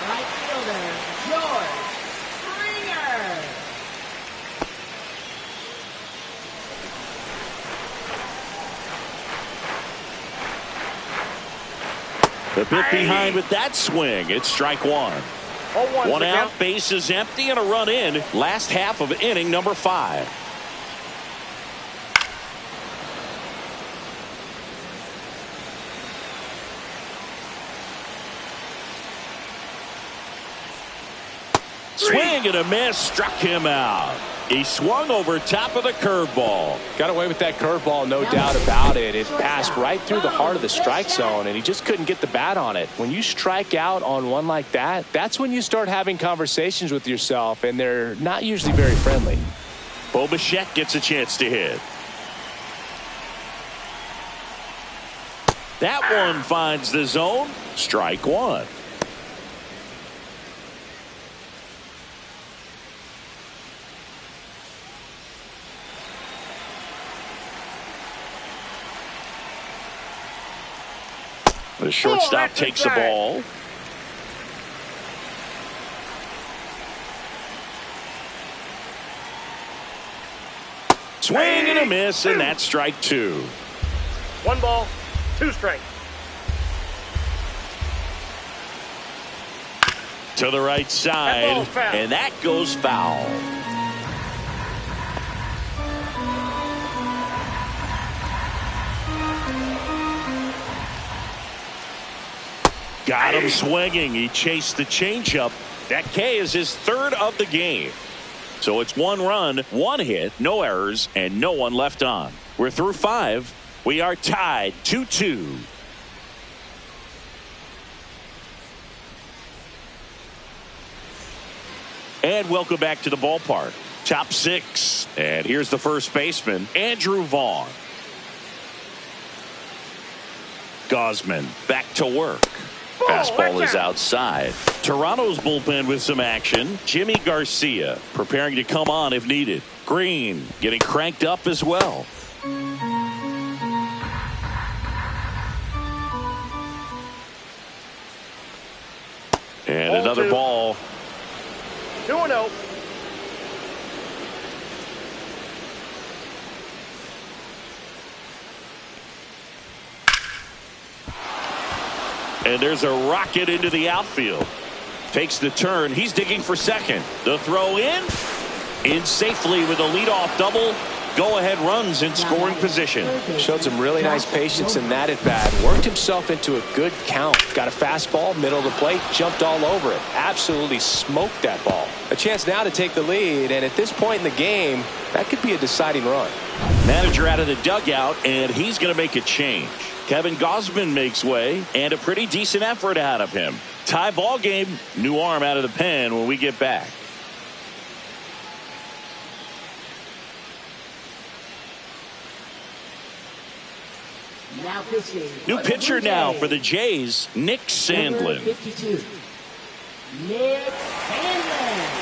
right fielder, George Springer. The bit behind with that swing. It's strike one. One out, base is empty, and a run in. Last half of inning number 5. Swing and a miss, struck him out. He swung over top of the curveball. Got away with that curveball, no doubt about it. It passed right through the heart of the strike zone, and he just couldn't get the bat on it. When you strike out on one like that, that's when you start having conversations with yourself, and they're not usually very friendly. Bo Bichette gets a chance to hit. That one finds the zone. Strike one. The shortstop takes the ball. Swing and a miss, and that's strike 2. 1 ball, 2 strikes. To the right side, and that goes foul. Got him swinging. He chased the changeup. That K is his 3rd of the game. So it's 1 run, 1 hit, no errors, and no one left on. We're through 5. We are tied 2-2. And welcome back to the ballpark. Top 6. And here's the first baseman, Andrew Vaughn. Gosman back to work. Fastball is outside. Toronto's bullpen with some action. Jimmy Garcia preparing to come on if needed. Green getting cranked up as well. And Ball another 2. ball. 2-0. And there's a rocket into the outfield. Takes the turn. He's digging for second. The throw in safely with a leadoff double. Go-ahead runs in scoring position. Showed some really nice patience in that at-bat. Worked himself into a good count. Got a fastball, middle of the plate, jumped all over it. Absolutely smoked that ball. A chance now to take the lead, and at this point in the game, that could be a deciding run. Manager out of the dugout, and he's going to make a change. Kevin Gosman makes way, and a pretty decent effort out of him. Tie ball game, new arm out of the pen when we get back. Now pitching. New pitcher now for the Jays, Nick Sandlin. 52. Nick Sandlin.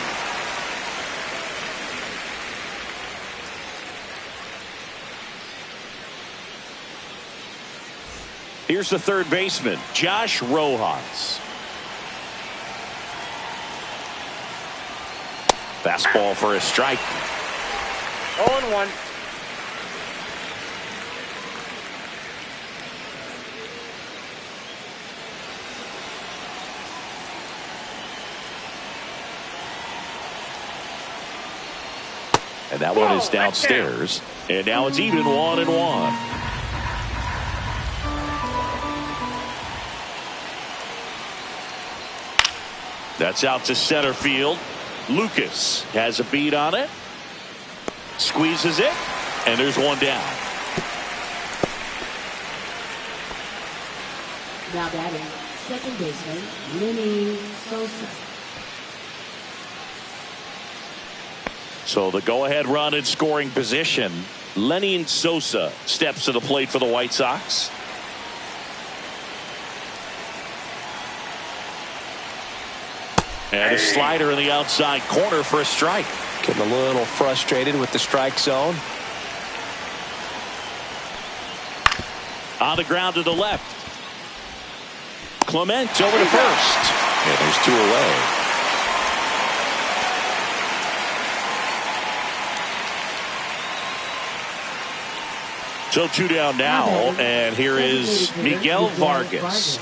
Here's the third baseman, Josh Rojas. Fastball for a strike. 0-1. And that one is downstairs. And now it's even 1-1. That's out to center field. Lucas has a beat on it. Squeezes it, and there's one down. Now batting, second baseman, Lenny Sosa. So the go-ahead run in scoring position. Lenny Sosa steps to the plate for the White Sox. And a slider in the outside corner for a strike. Getting a little frustrated with the strike zone. On the ground to the left. Clement over to first. And there's two away. So two down now, and here is Miguel Vargas.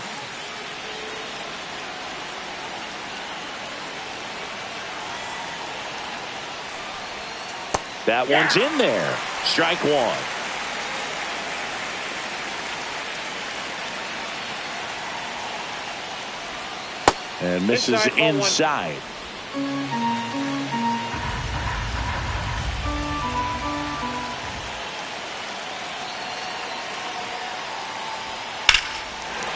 That one's in there. Strike one. And misses inside.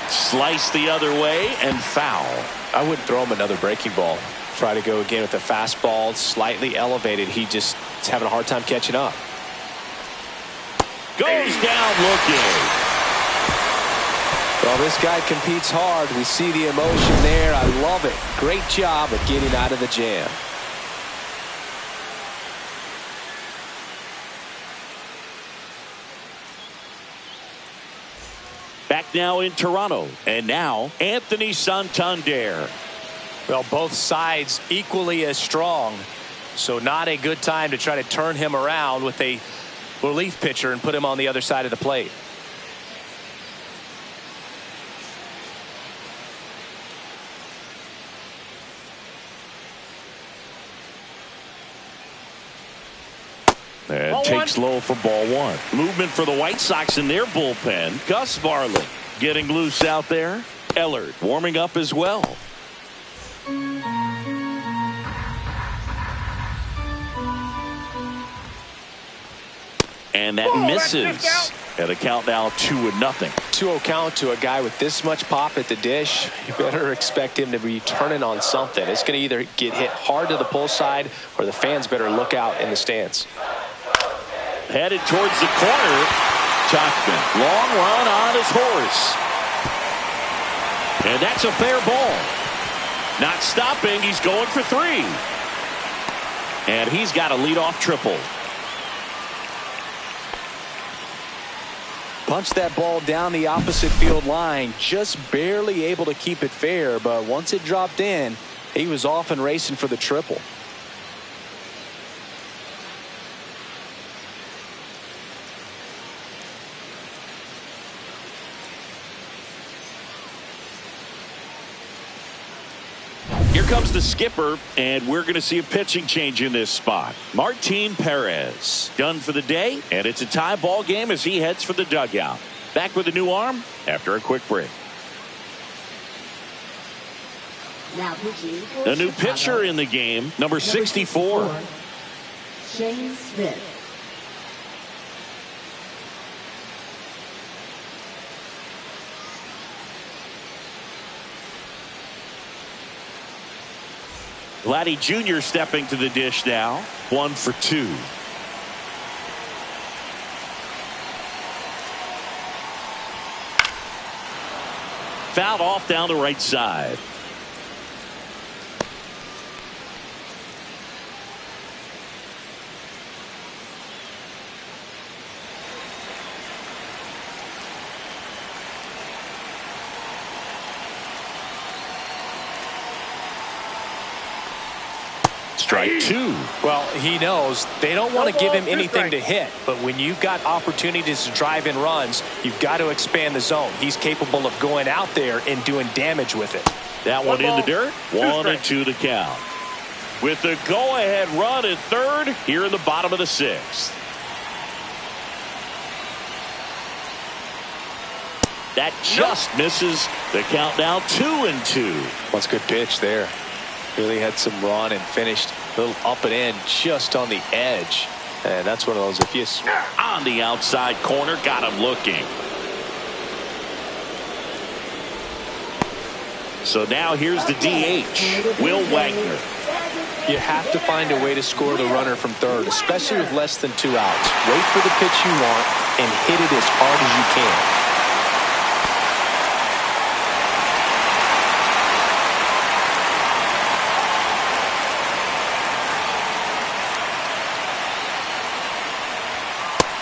Slice the other way and foul. I wouldn't throw him another breaking ball. Try to go again with the fastball, slightly elevated. He just is having a hard time catching up. Goes down looking. Well, this guy competes hard. We see the emotion there. I love it. Great job of getting out of the jam. Back now in Toronto. And now Anthony Santander. Well, both sides equally as strong. So not a good time to try to turn him around with a relief pitcher and put him on the other side of the plate. And takes low for ball one. Movement for the White Sox in their bullpen. Gus Varland getting loose out there. Ellard warming up as well. And that misses. At a count now 2-0. 2-0 count to a guy with this much pop at the dish. You better expect him to be turning on something. It's going to either get hit hard to the pull side or the fans better look out in the stands. Headed towards the corner. Tachman, long run on his horse. And that's a fair ball. Not stopping. He's going for three. And he's got a leadoff triple. Punched that ball down the opposite field line, just barely able to keep it fair, but once it dropped in, he was off and racing for the triple. Here comes the skipper, and we're going to see a pitching change in this spot. Martin Perez done for the day, and it's a tie ball game as he heads for the dugout. Back with a new arm after a quick break. Now pitching for A new Chicago, pitcher in the game, number 64. Shane Smith. Vladdy Jr. stepping to the dish now. 1 for 2. Fouled off down the right side. Strike two. Well, he knows they don't want to give him anything to hit, but when you've got opportunities to drive in runs, you've got to expand the zone. He's capable of going out there and doing damage with it. That one in the dirt. 1-2 the count. With the go-ahead run at third here in the bottom of the sixth. That just misses. The count now 2-2. That's a good pitch there. Really had some run and finished a little up and in just on the edge. And that's one of those, if you... On the outside corner, got him looking. So now here's the DH, Will Wagner. You have to find a way to score the runner from third, especially with less than 2 outs. Wait for the pitch you want and hit it as hard as you can.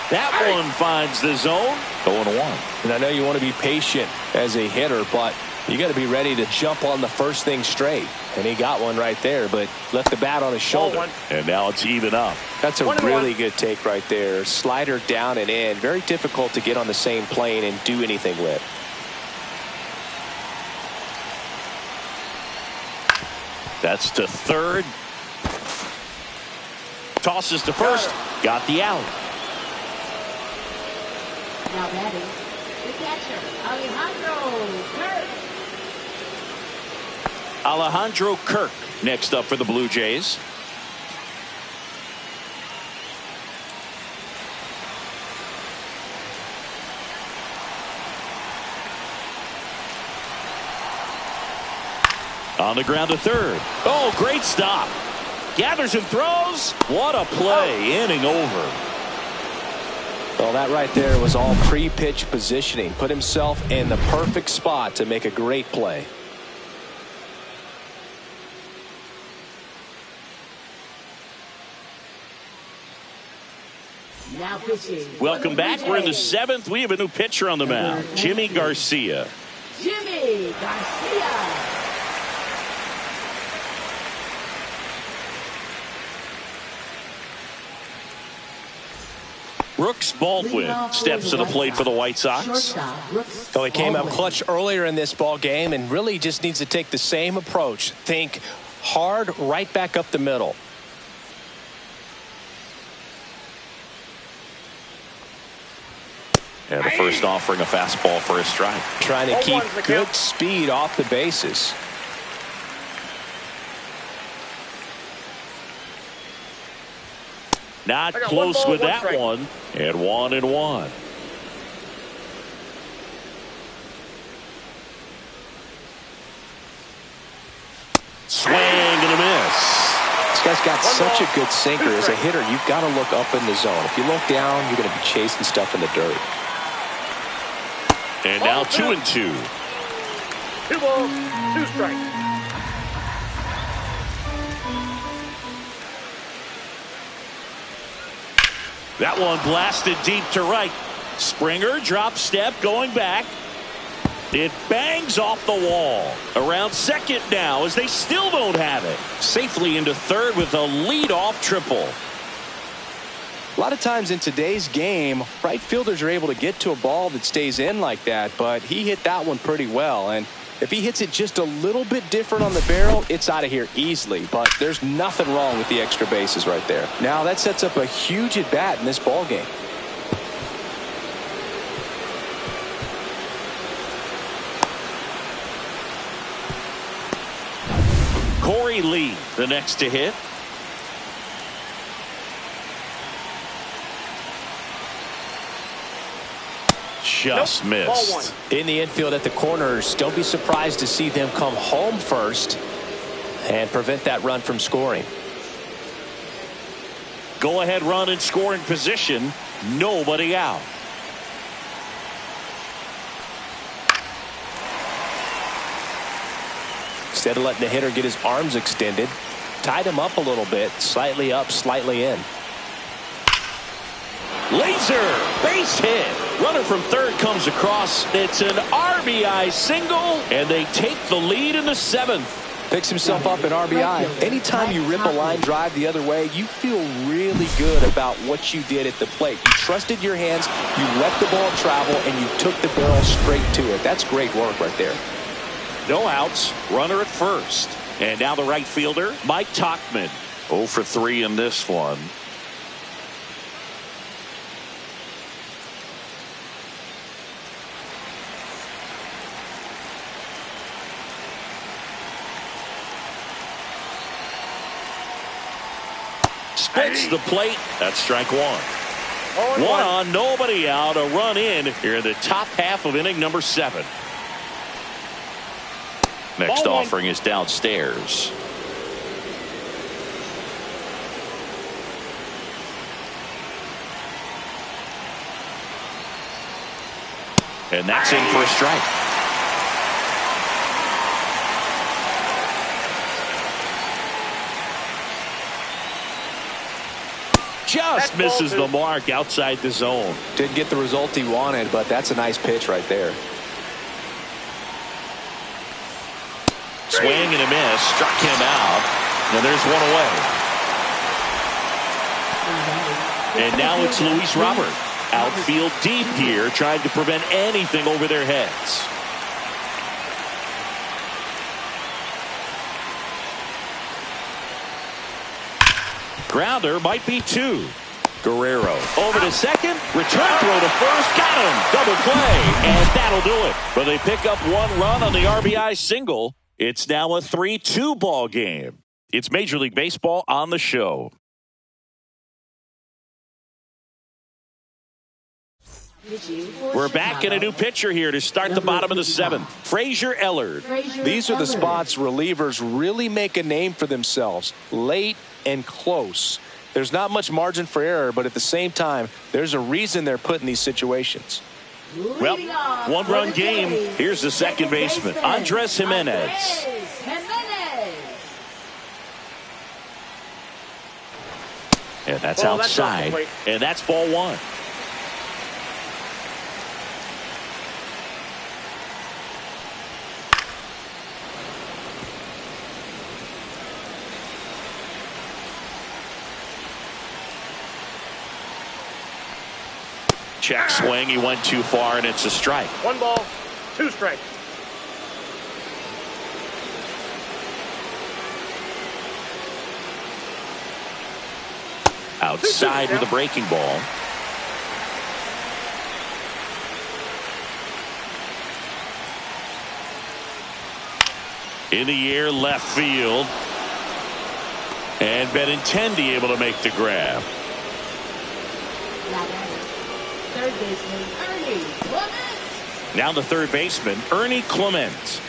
That one finds the zone. 0-1. And I know you want to be patient as a hitter, but you got to be ready to jump on the first thing straight. And he got one right there, but left the bat on his shoulder. And now it's even up. That's a really good take right there. Slider down and in. Very difficult to get on the same plane and do anything with. That's to third. Tosses to first. Got the out. Now batting, the catcher, Alejandro Kirk. Alejandro Kirk next up for the Blue Jays. On the ground to third. Oh, great stop. Gathers and throws. What a play. Inning over. Well, that right there was all pre-pitch positioning. Put himself in the perfect spot to make a great play. Now pitching. Welcome back. We're in the 7th. We have a new pitcher on the mound, Jimmy Garcia. Jimmy Garcia. Brooks Baldwin steps to the plate for the White Sox. So he came up clutch earlier in this ball game and really just needs to take the same approach. Think hard right back up the middle. And the first offering a fastball for a strike. Trying to keep good speed off the bases. Not close with that one. And 1-1. Swing and a miss. This guy's got such a good sinker. As a hitter, you've got to look up in the zone. If you look down, you're going to be chasing stuff in the dirt. And now 2-2. 2 balls, 2 strikes. That one blasted deep to right. Springer drop step going back. It bangs off the wall. Around second now as they still don't have it. Safely into third with a leadoff triple. A lot of times in today's game, right fielders are able to get to a ball that stays in like that, but he hit that one pretty well. And if he hits it just a little bit different on the barrel, it's out of here easily. But there's nothing wrong with the extra bases right there. Now that sets up a huge at bat in this ball game. Corey Lee, the next to hit. Just missed. In the infield at the corners, don't be surprised to see them come home first and prevent that run from scoring. Go ahead run in scoring position. Nobody out. Instead of letting the hitter get his arms extended, tied him up a little bit, slightly up, slightly in. Laser base hit. Runner from third comes across. It's an RBI single, and they take the lead in the 7th. Picks himself up an RBI. Anytime you rip a line drive the other way, you feel really good about what you did at the plate. You trusted your hands, you let the ball travel, and you took the barrel straight to it. That's great work right there. No outs. Runner at first. And now the right fielder, Mike Tauchman. 0 for 3 in this one. splits the plate. That's strike one. One on, nobody out. A run in here in the top half of inning number 7. Next offering is downstairs. And that's in for a strike. Just misses the mark outside the zone. Didn't get the result he wanted, but that's a nice pitch right there. Swing and a miss. Struck him out. And there's one away. And now it's Luis Robert. Outfield deep here, trying to prevent anything over their heads. Grounder might be 2. Guerrero over to second. Return throw to first. Got him. Double play. And that'll do it. But they pick up 1 run on the RBI single. It's now a 3-2 ball game. It's Major League Baseball on the show. We're back in a new pitcher here to start the bottom of the 7th. Frazier Ellard. These are the spots relievers really make a name for themselves. Late and close. There's not much margin for error, but at the same time, there's a reason they're put in these situations. Well, 1-run game. Here's the second baseman, Andres Jimenez. And that's outside. And that's ball 1. Check swing. He went too far, and it's a strike. 1 ball, 2 strikes. Outside with a breaking ball. In the air, left field. And Benintendi able to make the grab. Third baseman, Ernie Clement. Now the third baseman, Ernie Clement.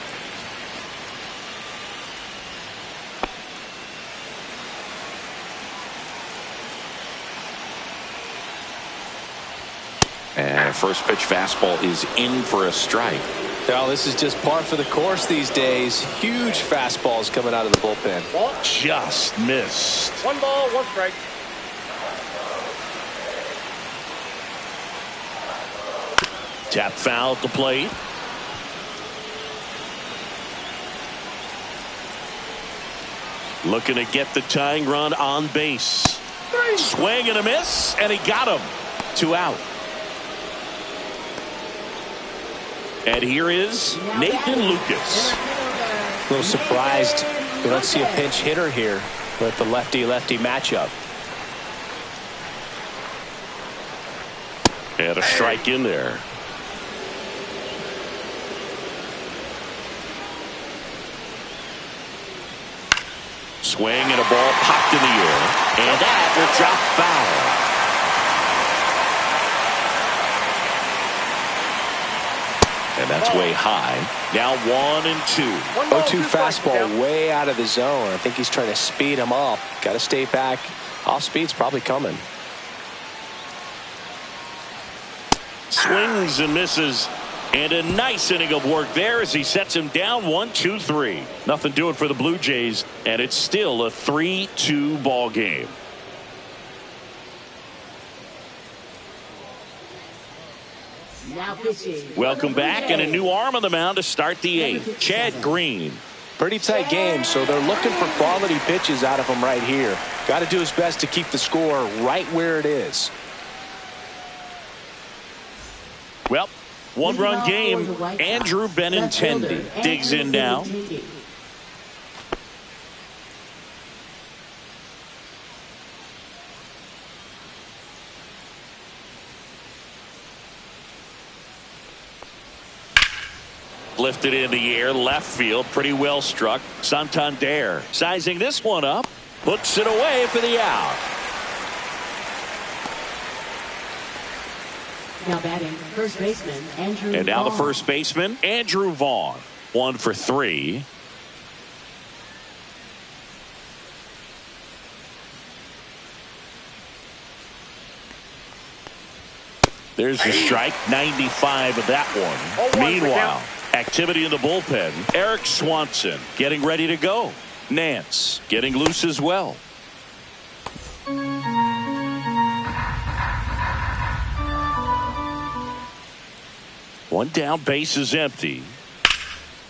And first pitch fastball is in for a strike. Well, this is just par for the course these days. Huge fastballs coming out of the bullpen. Just missed. 1 ball, 1 strike. Tap foul at the plate. Looking to get the tying run on base. Swing and a miss, and he got him. 2 out. And here is Nathan Lucas. A little surprised we don't see a pinch hitter here with the lefty-lefty matchup. And a strike in there. Swing and a ball popped in the air. And that will drop foul. And that's way high. Now 1-2. 0-2 fastball way out of the zone. I think he's trying to speed him up. Got to stay back. Off speed's probably coming. Swings and misses. And a nice inning of work there as he sets him down 1-2-3. Nothing doing for the Blue Jays, and it's still a 3-2 ball game. Now pitching. Welcome back, and a new arm on the mound to start the 8th. Chad Green. Pretty tight game, so they're looking for quality pitches out of him right here. Got to do his best to keep the score right where it is. Well, 1-run game. Andrew Benintendi digs in now. Lifted in the air, left field, pretty well struck. Santander sizing this one up, puts it away for the out. Now batting, first baseman, Andrew And now the Vaughn. first baseman, Andrew Vaughn. 1 for 3. There's the strike, 95 of that one. Oh, Meanwhile, activity in the bullpen. Eric Swanson getting ready to go. Nance getting loose as well. One down, base is empty.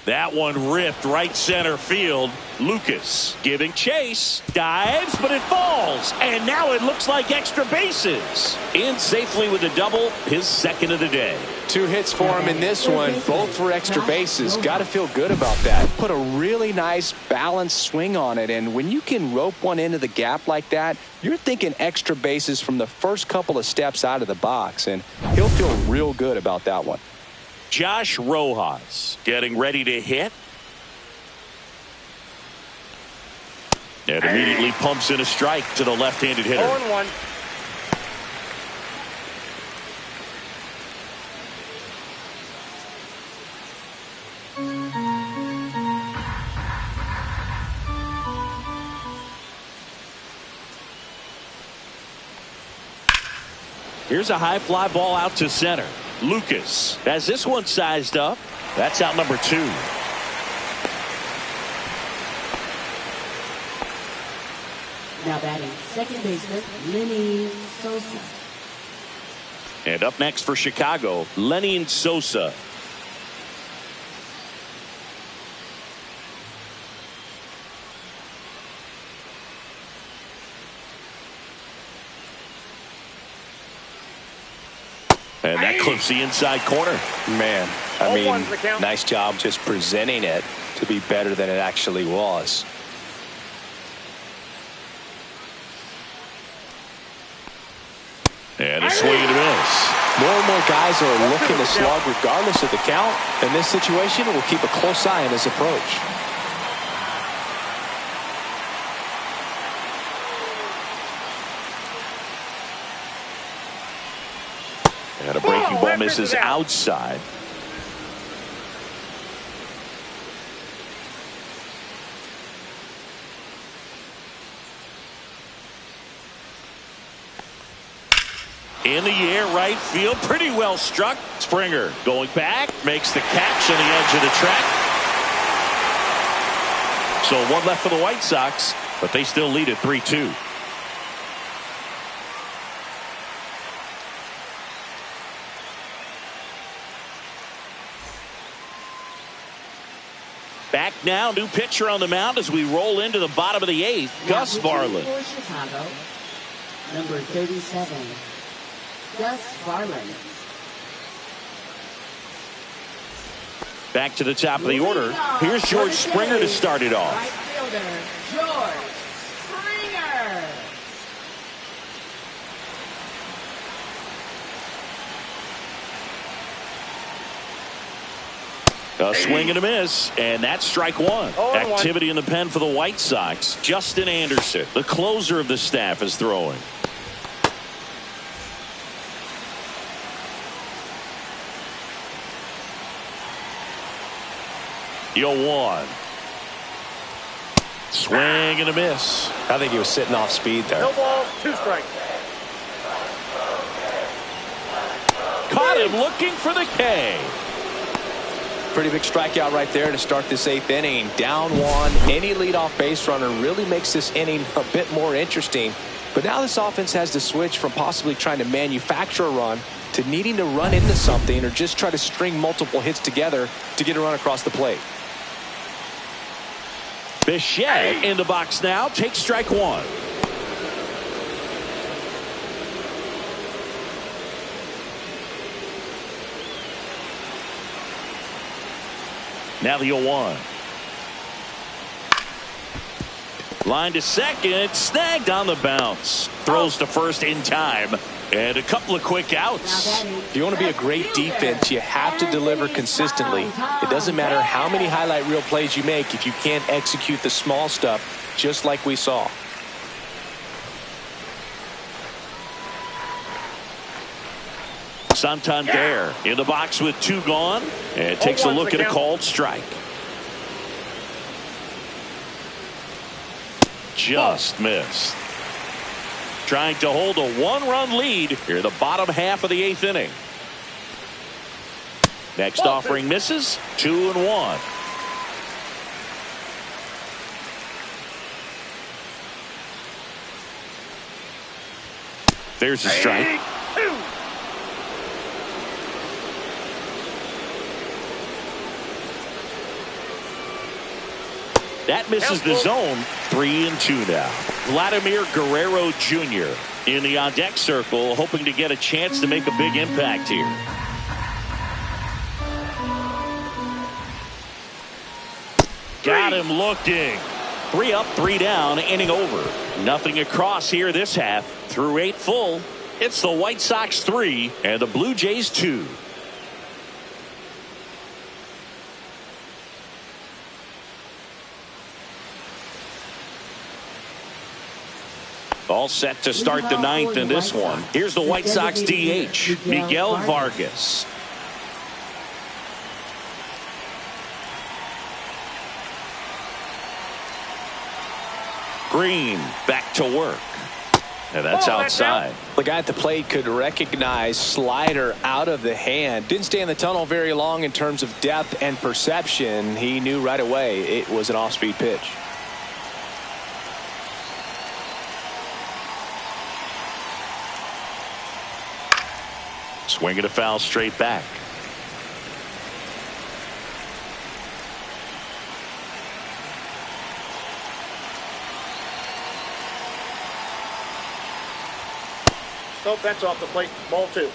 That one ripped right center field. Lucas giving chase, dives, but it falls. And now it looks like extra bases. In safely with a double, his second of the day. 2 hits for him in this one, both for extra bases. Got to feel good about that. Put a really nice balanced swing on it, and when you can rope one into the gap like that, you're thinking extra bases from the first couple of steps out of the box, and he'll feel real good about that one. Josh Rojas getting ready to hit. And immediately pumps in a strike to the left-handed hitter. 0-1. Here's a high fly ball out to center. Lucas has this one sized up. That's out number 2. Now batting, second baseman, Lenny Sosa. And up next for Chicago, Lenny Sosa. And that clips the inside corner. Man, I 0-1's mean, the count. nice job just presenting it to be better than it actually was. And a swing and a miss. More and more guys are looking to slug regardless of the count. In this situation, we'll keep a close eye on his approach. And a breaking ball misses outside. In the air, right field, pretty well struck. Springer going back, makes the catch on the edge of the track. So 1 left for the White Sox, but they still lead at 3-2. Back now, new pitcher on the mound as we roll into the bottom of the 8th. Gus Varland. For Chicago, number 37, Gus Varland. Back to the top of the order. Here's George Springer to start it off. Right fielder, George Springer. A swing and a miss, and that's strike 1. 0-1. Activity in the pen for the White Sox. Justin Anderson, the closer of the staff, is throwing. Yo 1. Swing and a miss. I think he was sitting off speed there. No balls, 2 strikes. Caught him looking for the K. Pretty big strikeout right there to start this 8th inning. Down 1. Any leadoff base runner really makes this inning a bit more interesting. But now this offense has to switch from possibly trying to manufacture a run to needing to run into something or just try to string multiple hits together to get a run across the plate. Bichette in the box now. Takes strike 1. Now the 0-1. Line to second. Snagged on the bounce. Throws to first in time. And a couple of quick outs. If you want to be a great defense, you have to deliver consistently. It doesn't matter how many highlight reel plays you make if you can't execute the small stuff, just like we saw. Santander in the box with 2 gone, and takes a look at a called strike. Just missed. Trying to hold a 1-run lead here in the bottom half of the 8th inning. Next offering misses. 2-1. There's a strike. That misses the zone. 3-2 now. Vladimir Guerrero Jr. in the on-deck circle, hoping to get a chance to make a big impact here. Got him looking. 3 up, 3 down, inning over. Nothing across here this half. Through 8 full, it's the White Sox 3 and the Blue Jays 2. All set to start the 9th in this one. Here's the White Sox DH, Miguel Vargas. Green back to work. And that's outside. The guy at the plate could recognize slider out of the hand. Didn't stay in the tunnel very long in terms of depth and perception. He knew right away it was an off-speed pitch. Swinging a foul straight back. Nope, that's off the plate. Ball 2.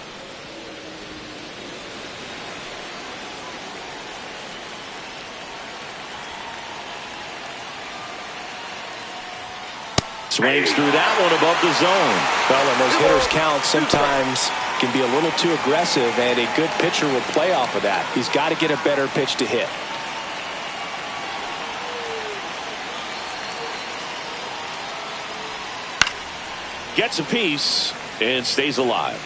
Swings through that one above the zone. Well, and those hitters count sometimes can be a little too aggressive, and a good pitcher will play off of that. He's got to get a better pitch to hit. Gets a piece and stays alive.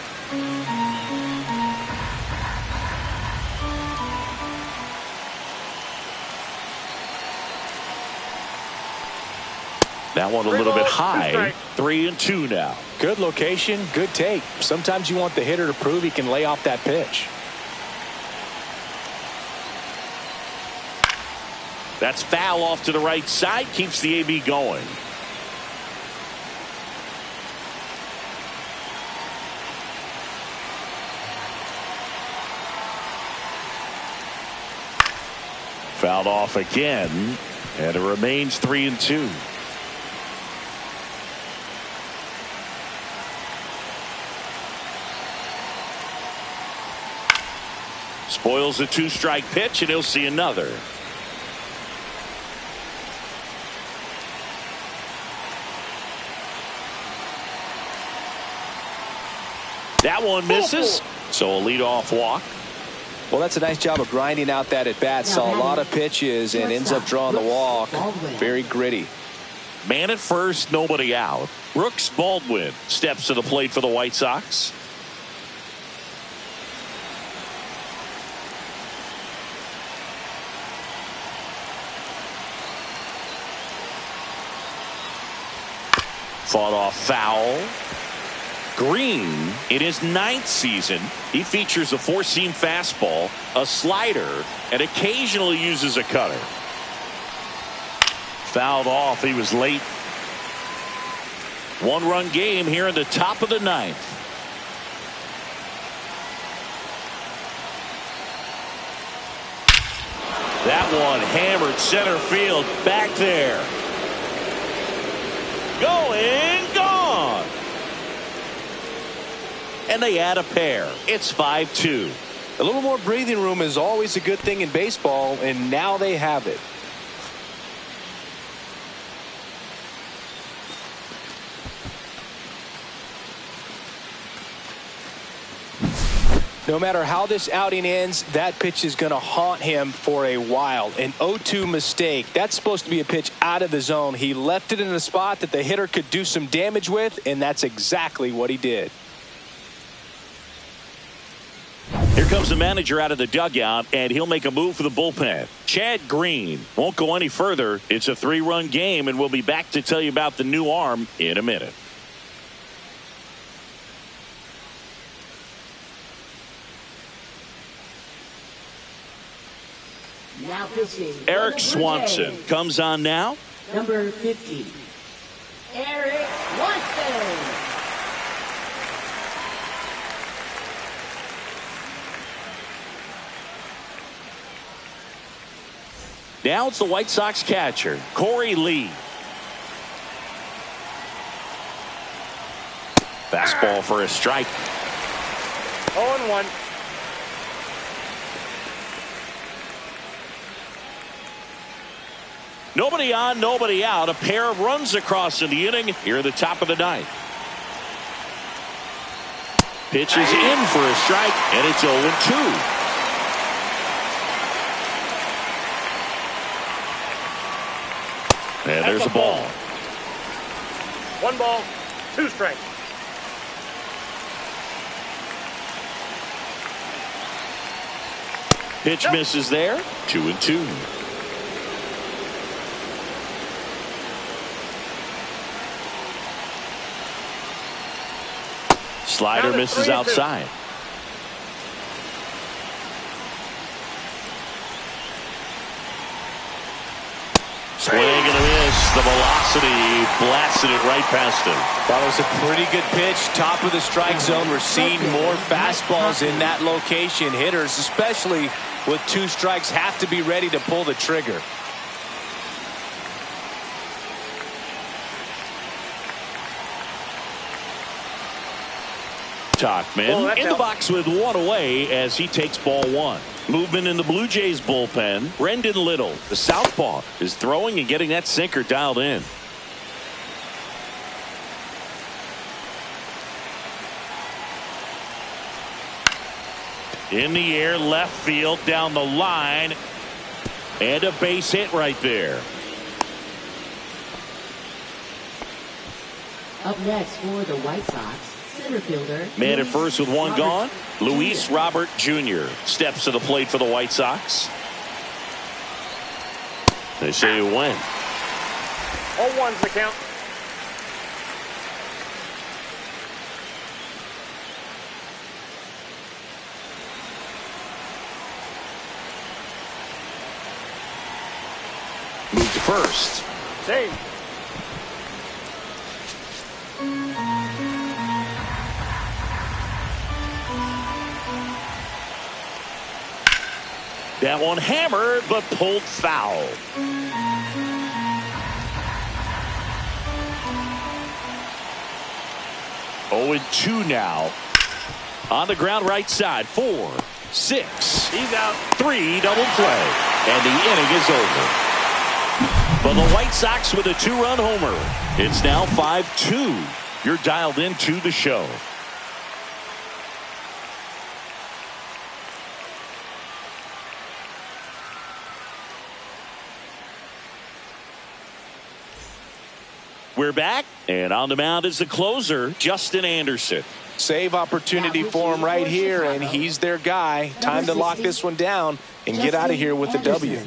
That one a little bit high. 3-2 now. Good location, good take. Sometimes you want the hitter to prove he can lay off that pitch. That's foul off to the right side. Keeps the AB going. Fouled off again, and it remains 3-2. Spoils a 2-strike pitch, and he'll see another. That one misses, so a leadoff walk. Well, that's a nice job of grinding out that at bat. Saw a lot of pitches and ends up drawing the walk. Very gritty. Man at first, nobody out. Brooks Baldwin steps to the plate for the White Sox. Fought off foul. Green, in his 9th season, he features a 4-seam fastball, a slider, and occasionally uses a cutter. Fouled off. He was late. 1-run game here in the top of the 9th. That one hammered center field back there. Going, gone. And they add a pair. It's 5-2. A little more breathing room is always a good thing in baseball, and now they have it. No matter how this outing ends, that pitch is going to haunt him for a while. An 0-2 mistake. That's supposed to be a pitch out of the zone. He left it in a spot that the hitter could do some damage with, and that's exactly what he did. Here comes the manager out of the dugout, and he'll make a move for the bullpen. Chad Green won't go any further. It's a 3-run game, and we'll be back to tell you about the new arm in a minute. Now pitching. Eric Swanson comes on now. Number 50, Eric Swanson. Now it's the White Sox catcher, Corey Lee. Fastball for a strike. 0-1. Nobody on, nobody out. A pair of runs across in the inning here at the top of the ninth. Pitch is in for a strike, and it's 0-2. And there's a ball. 1 ball, 2 strikes. Pitch misses there. 2-2. Slider misses outside. Swing and a miss. The velocity blasted it right past him. That was a pretty good pitch. Top of the strike zone. We're seeing more fastballs in that location. Hitters, especially with 2 strikes, have to be ready to pull the trigger. Tauchman in the box with 1 away as he takes ball 1. Movement in the Blue Jays bullpen. Brendan Little, the southpaw, is throwing and getting that sinker dialed in. In the air, left field, down the line, and a base hit right there. Up next for the White Sox, center fielder. Man at first with 1 gone. Luis Robert Jr. steps to the plate for the White Sox. They say you win. 0-1's the count. Move to first. Save. That one hammered, but pulled foul. Oh, 2 now. On the ground right side. 4, 6. He's out. 3 double play. And the inning is over. But the White Sox with a 2-run homer. It's now 5-2. You're dialed into the show. We're back, and on the mound is the closer, Justin Anderson. Save opportunity for him right here, and he's their guy. Time to lock this one down and get out of here with the W.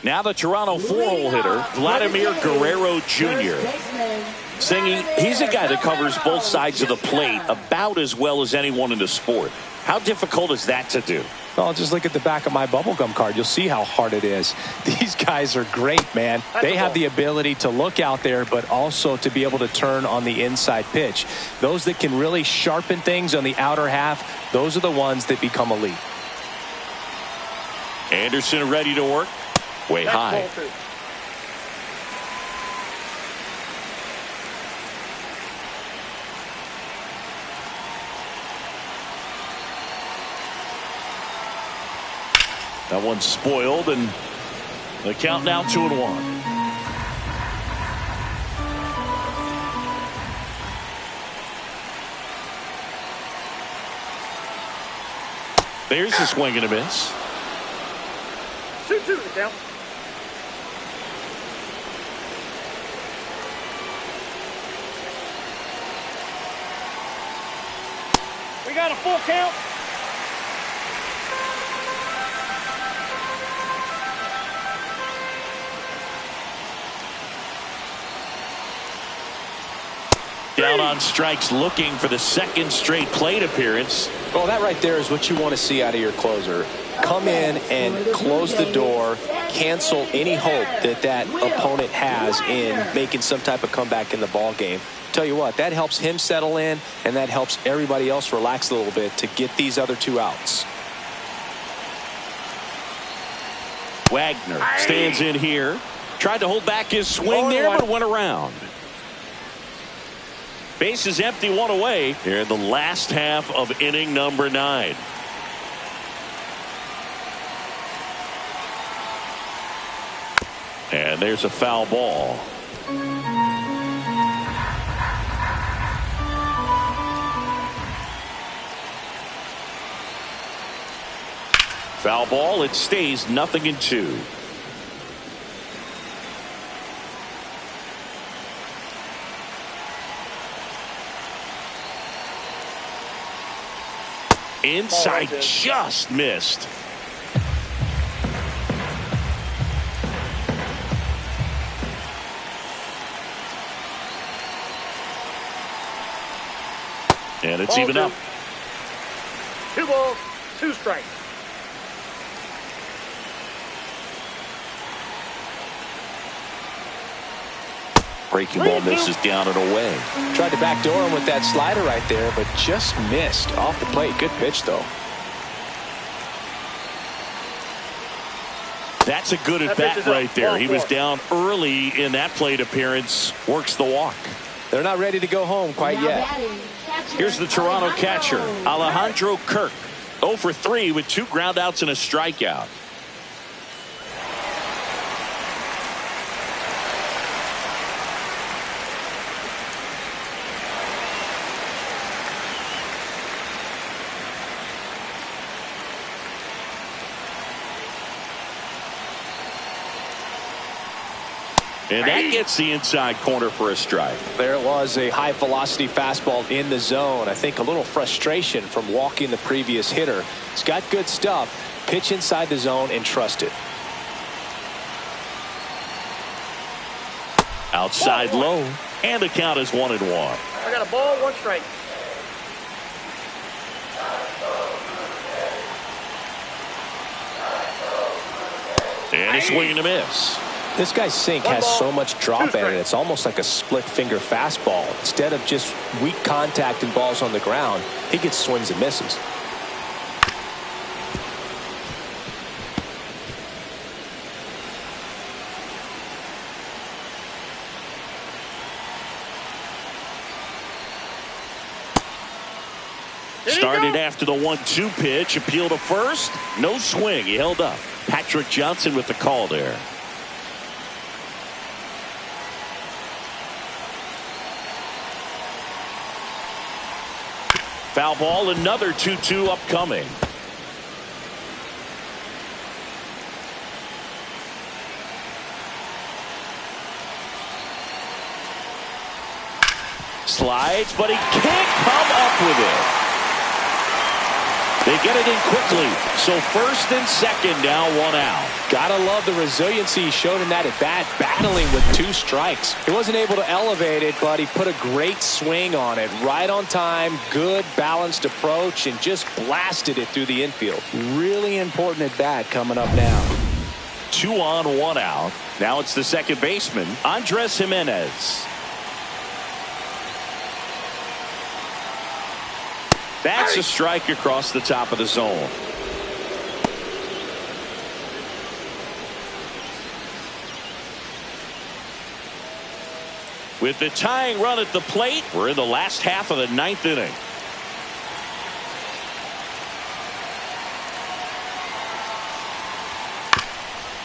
Now the Toronto 4-hole hitter, Vladimir Guerrero Jr. Singing, he's a guy that covers both sides of the plate about as well as anyone in the sport. How difficult is that to do? Well, just look at the back of my bubblegum card. You'll see how hard it is. These guys are great, man. They have the ability to look out there, but also to be able to turn on the inside pitch. Those that can really sharpen things on the outer half, those are the ones that become elite. Anderson ready to work. Way high. That one's spoiled, and the count now 2-1. There's the swing and a miss. 2-2 the count. We got a full count. Down on strikes, looking for the second straight plate appearance. Well, that right there is what you want to see out of your closer. Come in and close the door, cancel any hope that opponent has in making some type of comeback in the ball game. Tell you what, that helps him settle in, and that helps everybody else relax a little bit to get these other two outs. Wagner stands in here. Tried to hold back his swing there, but went around. Base is empty, one away here in the last half of inning number 9. And there's a foul ball. Foul ball. It stays 0-2. Inside, just missed. And it's even up. 2 balls, 2 strikes. Breaking ball misses down and away. Tried to backdoor him with that slider right there, but just missed off the plate. Good pitch, though. That's a good at bat right there. He was down early in that plate appearance. Works the walk. They're not ready to go home quite yet. Here's the Toronto catcher, Alejandro Kirk. 0 for 3 with 2 groundouts and a strikeout. And that gets the inside corner for a strike. There it was, a high velocity fastball in the zone. I think a little frustration from walking the previous hitter. He's got good stuff. Pitch inside the zone and trust it. Outside low, and the count is 1-1. I got a ball, 1 strike. And a swing and a miss. This guy's sink has so much drop at it. It's almost like a split finger fastball. Instead of just weak contact and balls on the ground, he gets swings and misses. Started after the 1-2 pitch. Appeal to first. No swing. He held up. Patrick Johnson with the call there. Foul ball, another 2-2 upcoming. Slides, but he can't come up with it. They get it in quickly. So first and second now, 1 out. Gotta love the resiliency he showed in that at bat, battling with 2 strikes. He wasn't able to elevate it, but he put a great swing on it. Right on time, good balanced approach, and just blasted it through the infield. Really important at bat coming up now. 2 on, 1 out. Now it's the second baseman, Andres Jimenez. That's a strike across the top of the zone. With the tying run at the plate, we're in the last half of the 9th inning.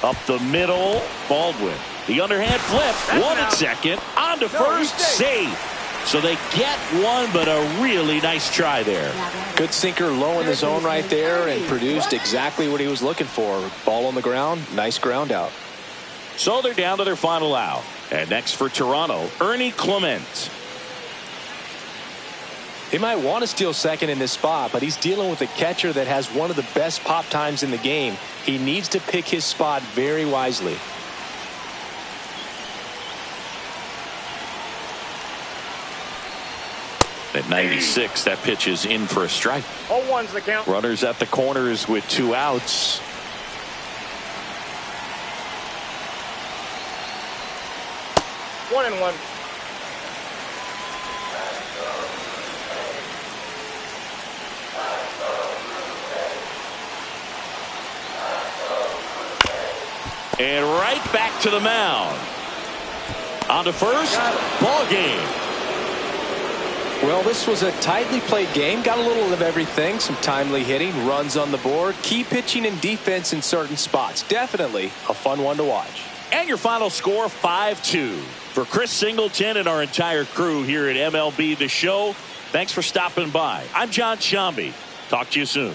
Up the middle, Baldwin. The underhand flip, 1 at second, on to first, safe. So they get one, but a really nice try there. Good sinker low in the zone right there and produced exactly what he was looking for. Ball on the ground, nice ground out. So they're down to their final out. And next for Toronto, Ernie Clement. He might want to steal second in this spot, but he's dealing with a catcher that has one of the best pop times in the game. He needs to pick his spot very wisely. At 96, that pitch is in for a strike. 0-1's the count. Runners at the corners with 2 outs. One and one. And right back to the mound. On to first, ball game. Well, this was a tightly played game. Got a little of everything. Some timely hitting, runs on the board, key pitching and defense in certain spots. Definitely a fun one to watch. And your final score, 5-2. For Chris Singleton and our entire crew here at MLB The Show, thanks for stopping by. I'm John Shambi. Talk to you soon.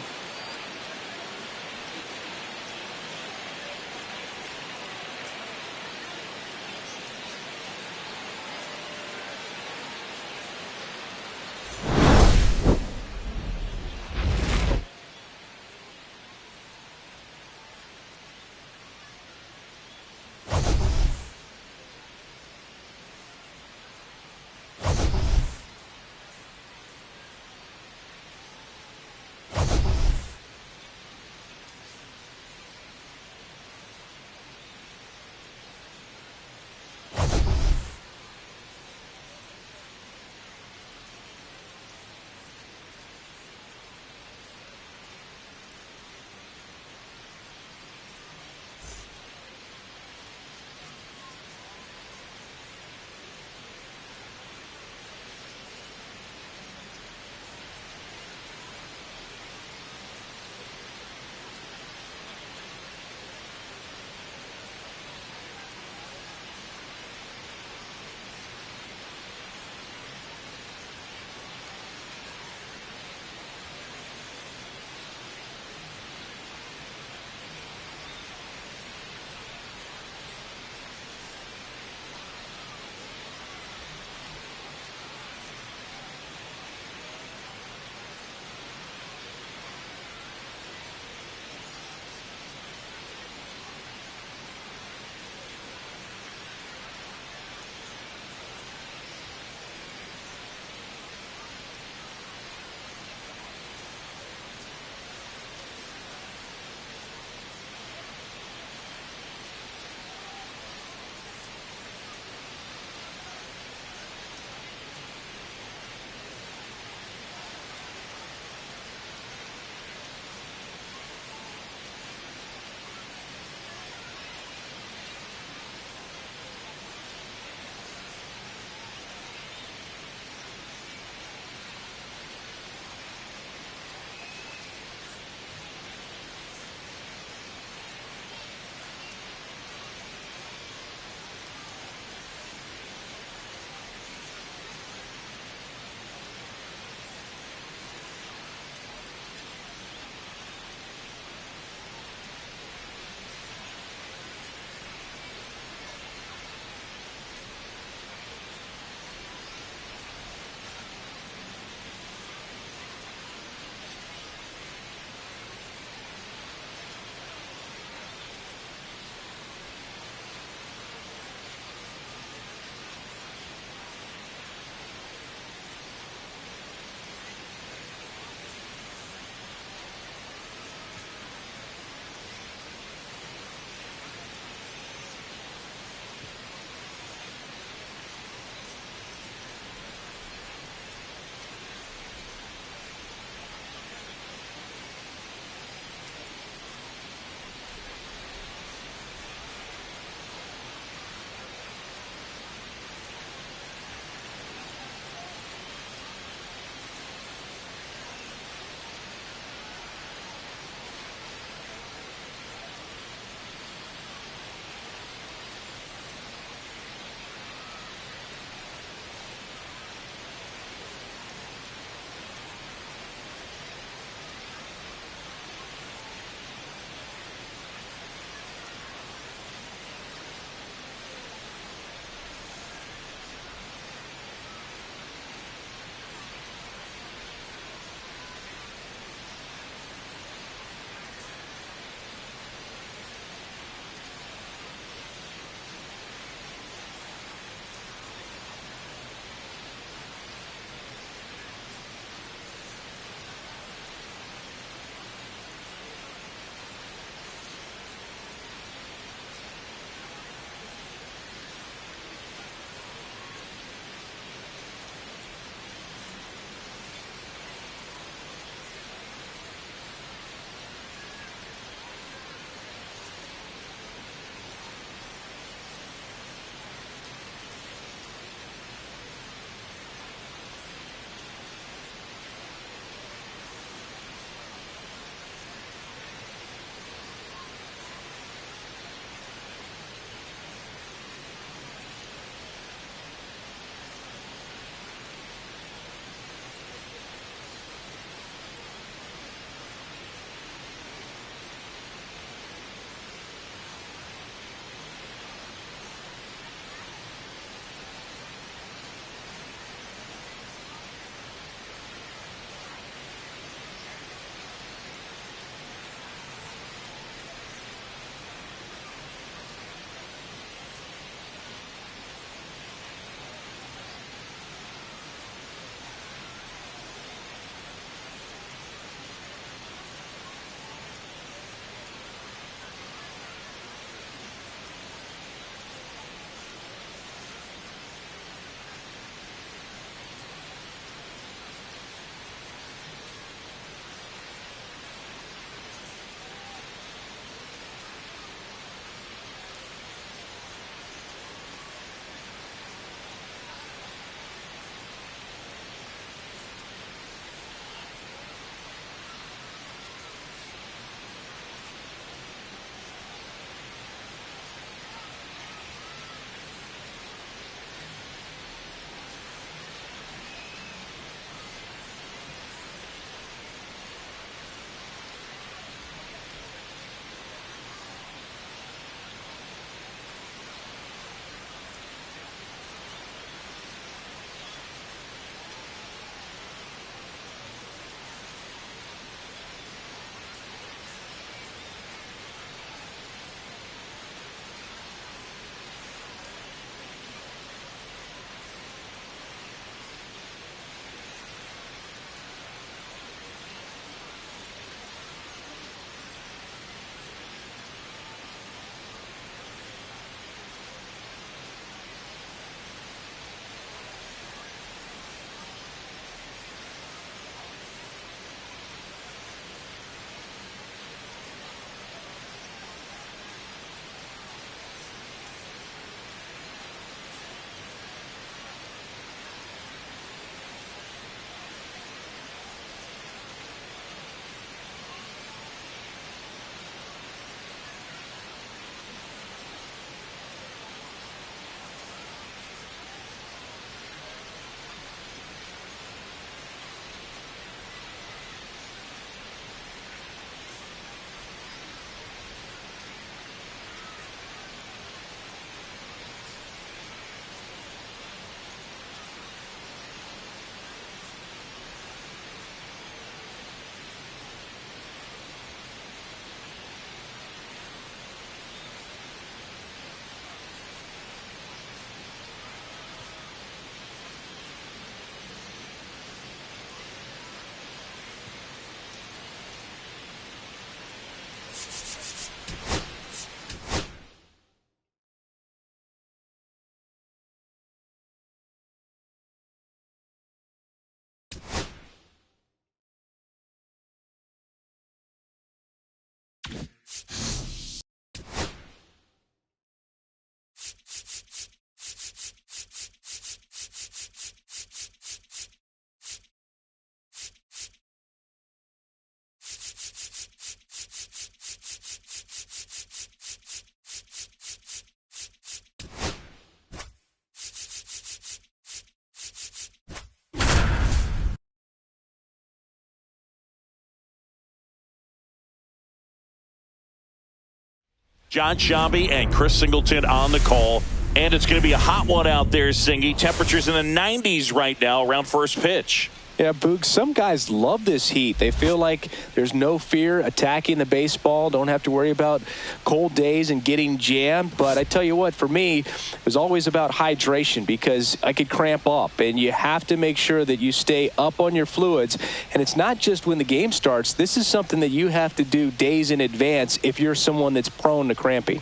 John Shambi and Chris Singleton on the call. And it's going to be a hot one out there, Singy. Temperatures in the 90s right now around first pitch. Yeah, Boog, some guys love this heat. They feel like there's no fear attacking the baseball. Don't have to worry about cold days and getting jammed. But I tell you what, for me, it was always about hydration because I could cramp up. And you have to make sure that you stay up on your fluids. And it's not just when the game starts. This is something that you have to do days in advance if you're someone that's prone to cramping.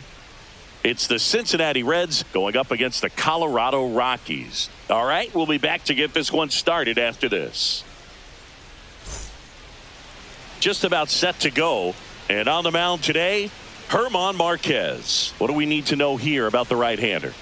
It's the Cincinnati Reds going up against the Colorado Rockies. All right, we'll be back to get this one started after this. Just about set to go. And on the mound today, German Marquez. What do we need to know here about the right-hander?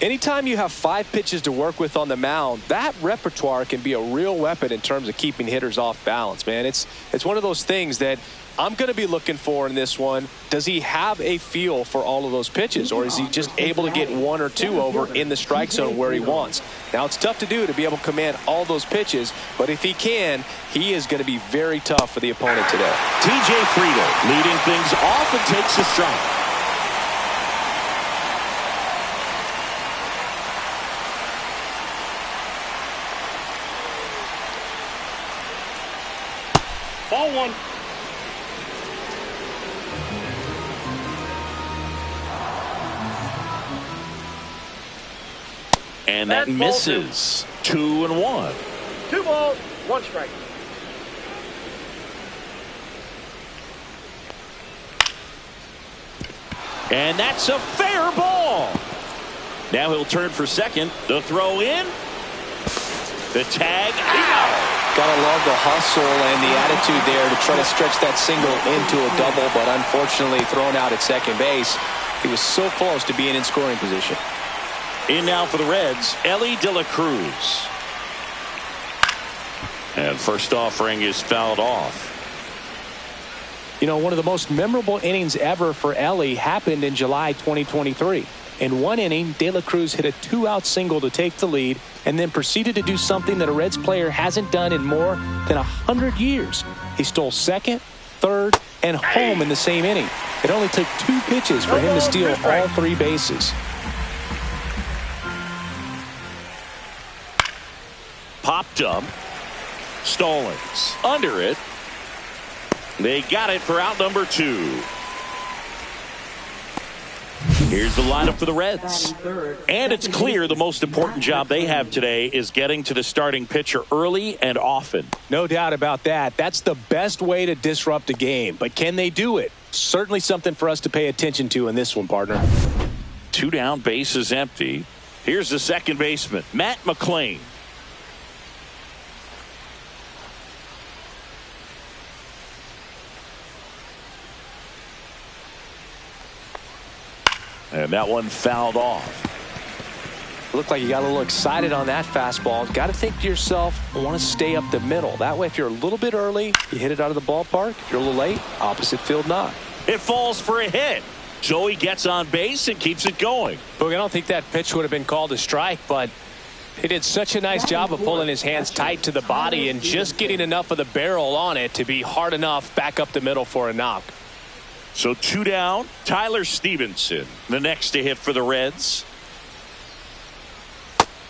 Anytime you have 5 pitches to work with on the mound, that repertoire can be a real weapon in terms of keeping hitters off balance, man. It's one of those things that I'm going to be looking for in this one. Does he have a feel for all of those pitches, or is he just able to get 1 or 2 over in the strike zone where he wants? Now, it's tough to do to be able to command all those pitches, but if he can, he is going to be very tough for the opponent today. TJ Friedl leading things off and takes a strike. Ball 1. And that misses. 2-1. 2 balls, 1 strike. And that's a fair ball. Now he'll turn for second. The throw in. The tag out. Gotta love the hustle and the attitude there to try to stretch that single into a double, but unfortunately thrown out at second base. He was so close to being in scoring position. In now for the Reds, Elly De La Cruz. And first offering is fouled off. You know, one of the most memorable innings ever for Elly happened in July 2023. In one inning, De La Cruz hit a 2-out single to take the lead and then proceeded to do something that a Reds player hasn't done in more than 100 years. He stole second, third, and home in the same inning. It only took 2 pitches for him to steal all 3 bases. Popped up. Stallings under it. They got it for out number 2. Here's the lineup for the Reds. And it's clear the most important job they have today is getting to the starting pitcher early and often. No doubt about that. That's the best way to disrupt a game. But can they do it? Certainly something for us to pay attention to in this one, partner. 2 down, bases empty. Here's the second baseman, Matt McLain. And that one fouled off. Looked like you got a little excited on that fastball. Got to think to yourself, I want to stay up the middle. That way, if you're a little bit early, you hit it out of the ballpark. If you're a little late, opposite field knock. It falls for a hit. So he gets on base and keeps it going. Boog, I don't think that pitch would have been called a strike, but he did such a nice job of pulling his hands tight to the body and just getting enough of the barrel on it to be hard enough back up the middle for a knock. So 2 down. Tyler Stevenson, the next to hit for the Reds.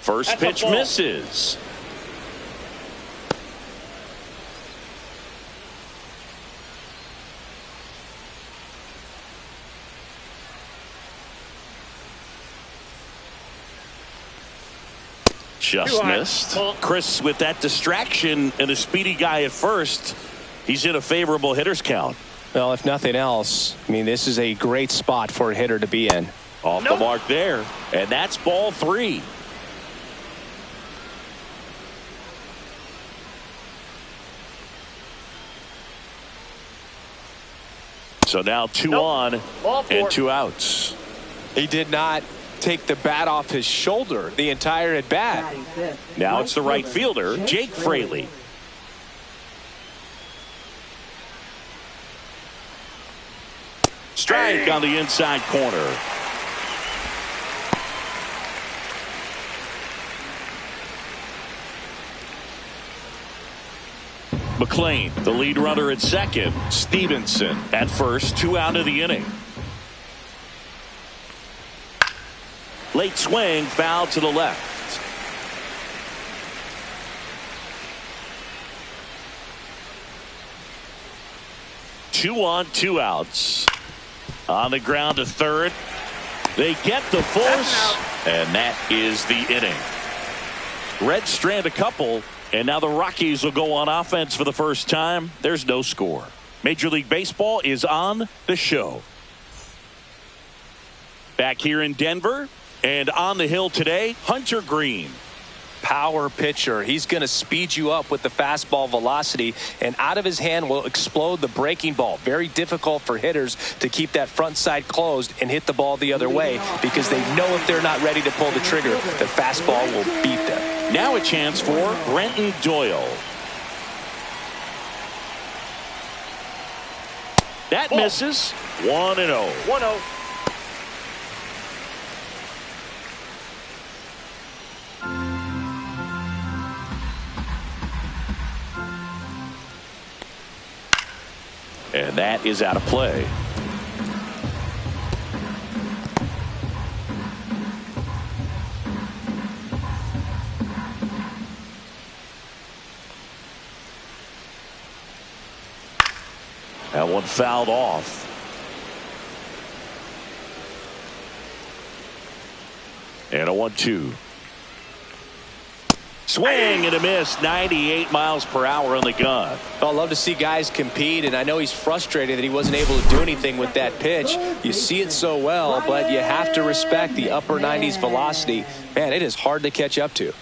First pitch misses. Just missed. Chris, with that distraction and a speedy guy at first, he's in a favorable hitter's count. Well, if nothing else, I mean, this is a great spot for a hitter to be in. Off the mark there. And that's ball 3. So now 2 on and 2 outs. He did not take the bat off his shoulder the entire at bat. Now it's the right fielder, Jake Fraley. Strike on the inside corner. McLain, the lead runner at second. Stevenson at first, 2 out of the inning. Late swing, foul to the left. 2 on, 2 outs. On the ground to third. They get the force, and that is the inning. Reds strand a couple, and now the Rockies will go on offense for the first time. There's no score. Major League Baseball is on the show. Back here in Denver, and on the hill today, Hunter Green. Power pitcher. He's going to speed you up with the fastball velocity, and out of his hand will explode the breaking ball. Very difficult for hitters to keep that front side closed and hit the ball the other way, because they know if they're not ready to pull the trigger, the fastball will beat them. Now a chance for Brenton Doyle. That misses. 1-0. 1-0. And that is out of play. That one fouled off. And a 1-2. Swing and a miss. 98 miles per hour on the gun. Well, I love to see guys compete, and I know he's frustrated that he wasn't able to do anything with that pitch. You see it so well, but you have to respect the upper 90s velocity. Man, it is hard to catch up to.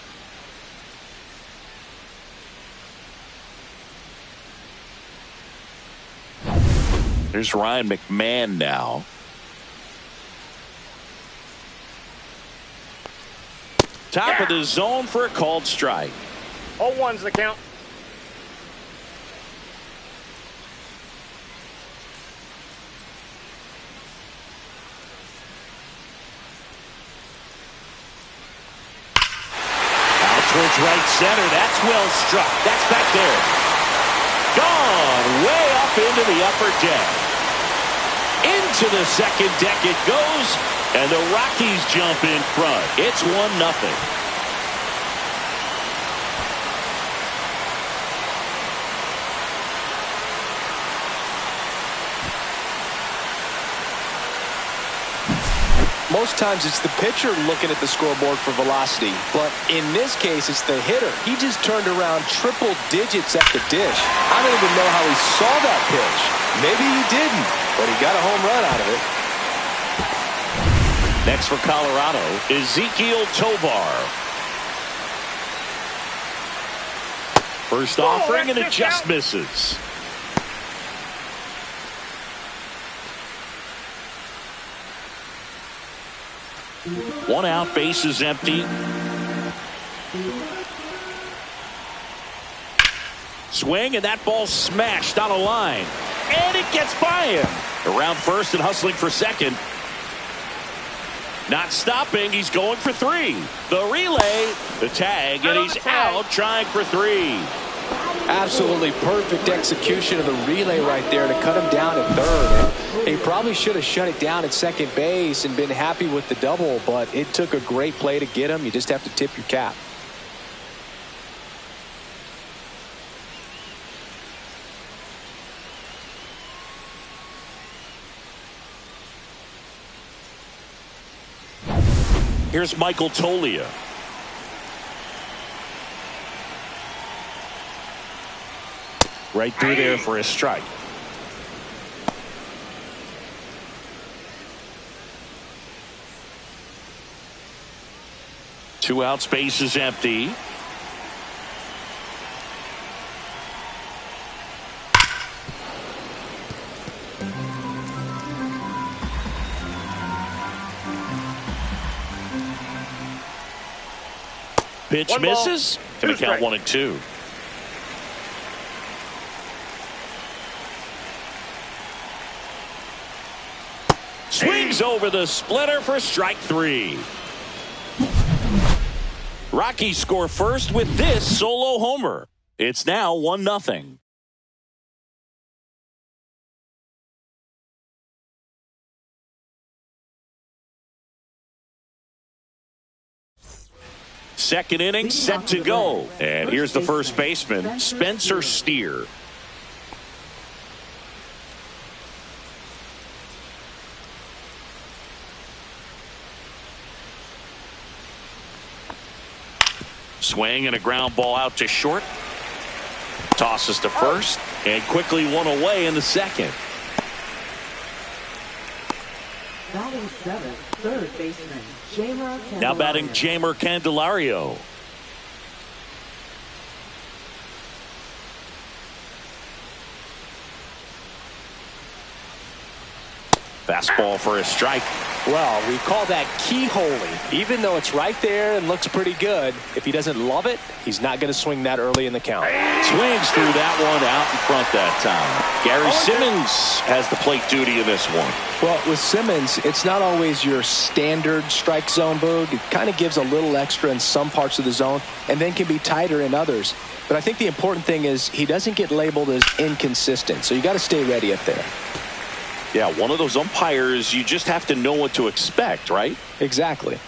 There's Ryan McMahon now. Top of the zone for a called strike. 0-1's the count. Out towards right center. That's well struck. That's back there. Gone way up into the upper deck. Into the second deck it goes. And the Rockies jump in front. It's 1-0. Most times it's the pitcher looking at the scoreboard for velocity, but in this case it's the hitter. He just turned around triple digits at the dish. I don't even know how he saw that pitch. Maybe he didn't, but he got a home run out of it. Next for Colorado, Ezequiel Tovar. First offering, and it just misses. One out, base is empty. Swing, and that ball smashed on a line. And it gets by him. Around first and hustling for second. Not stopping, he's going for 3. The relay, the tag, and he's out trying for 3. Absolutely perfect execution of the relay right there to cut him down at third. He probably should have shut it down at second base and been happy with the double, but it took a great play to get him. You just have to tip your cap. Here's Michael Tolia. Right through there for a strike. Two out, space is empty. Pitch misses. Going to count 1-2. Swings over the splitter for strike 3. Rockies score first with this solo homer. It's now 1-0. Second inning set to go. And here's the first baseman, Spencer Steer. Swing and a ground ball out to short. Tosses to first and quickly one away in the second. Batting seventh, third baseman, Jamer Candelario. Now batting Jamer Candelario. Fastball for a strike. Well, we call that keyholing. Even though it's right there and looks pretty good, if he doesn't love it, he's not going to swing that early in the count. Swings through that one out in front that time. Gary Simmons has the plate duty in this one. Well, with Simmons, it's not always your standard strike zone, Boog. It kind of gives a little extra in some parts of the zone and then can be tighter in others. But I think the important thing is he doesn't get labeled as inconsistent, so you got to stay ready up there. Yeah, one of those umpires, you just have to know what to expect, right? Exactly.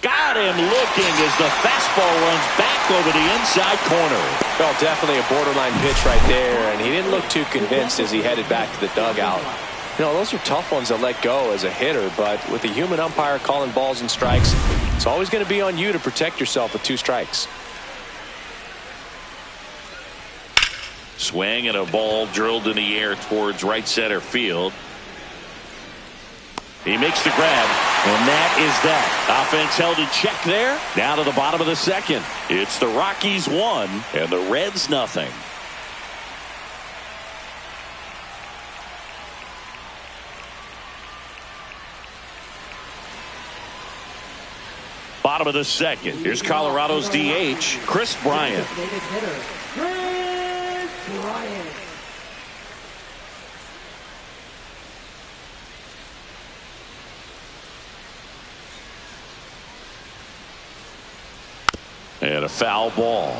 Got him looking as the fastball runs back over the inside corner. Well, definitely a borderline pitch right there, and he didn't look too convinced as he headed back to the dugout. You know, those are tough ones to let go as a hitter, but with a human umpire calling balls and strikes, it's always going to be on you to protect yourself with 2 strikes. Swing and a ball drilled in the air towards right center field. He makes the grab, and that is that. Offense held in check there. Down to the bottom of the second. It's the Rockies 1 and the Reds nothing. Bottom of the second. Here's Colorado's DH, Chris Bryant. And a foul ball.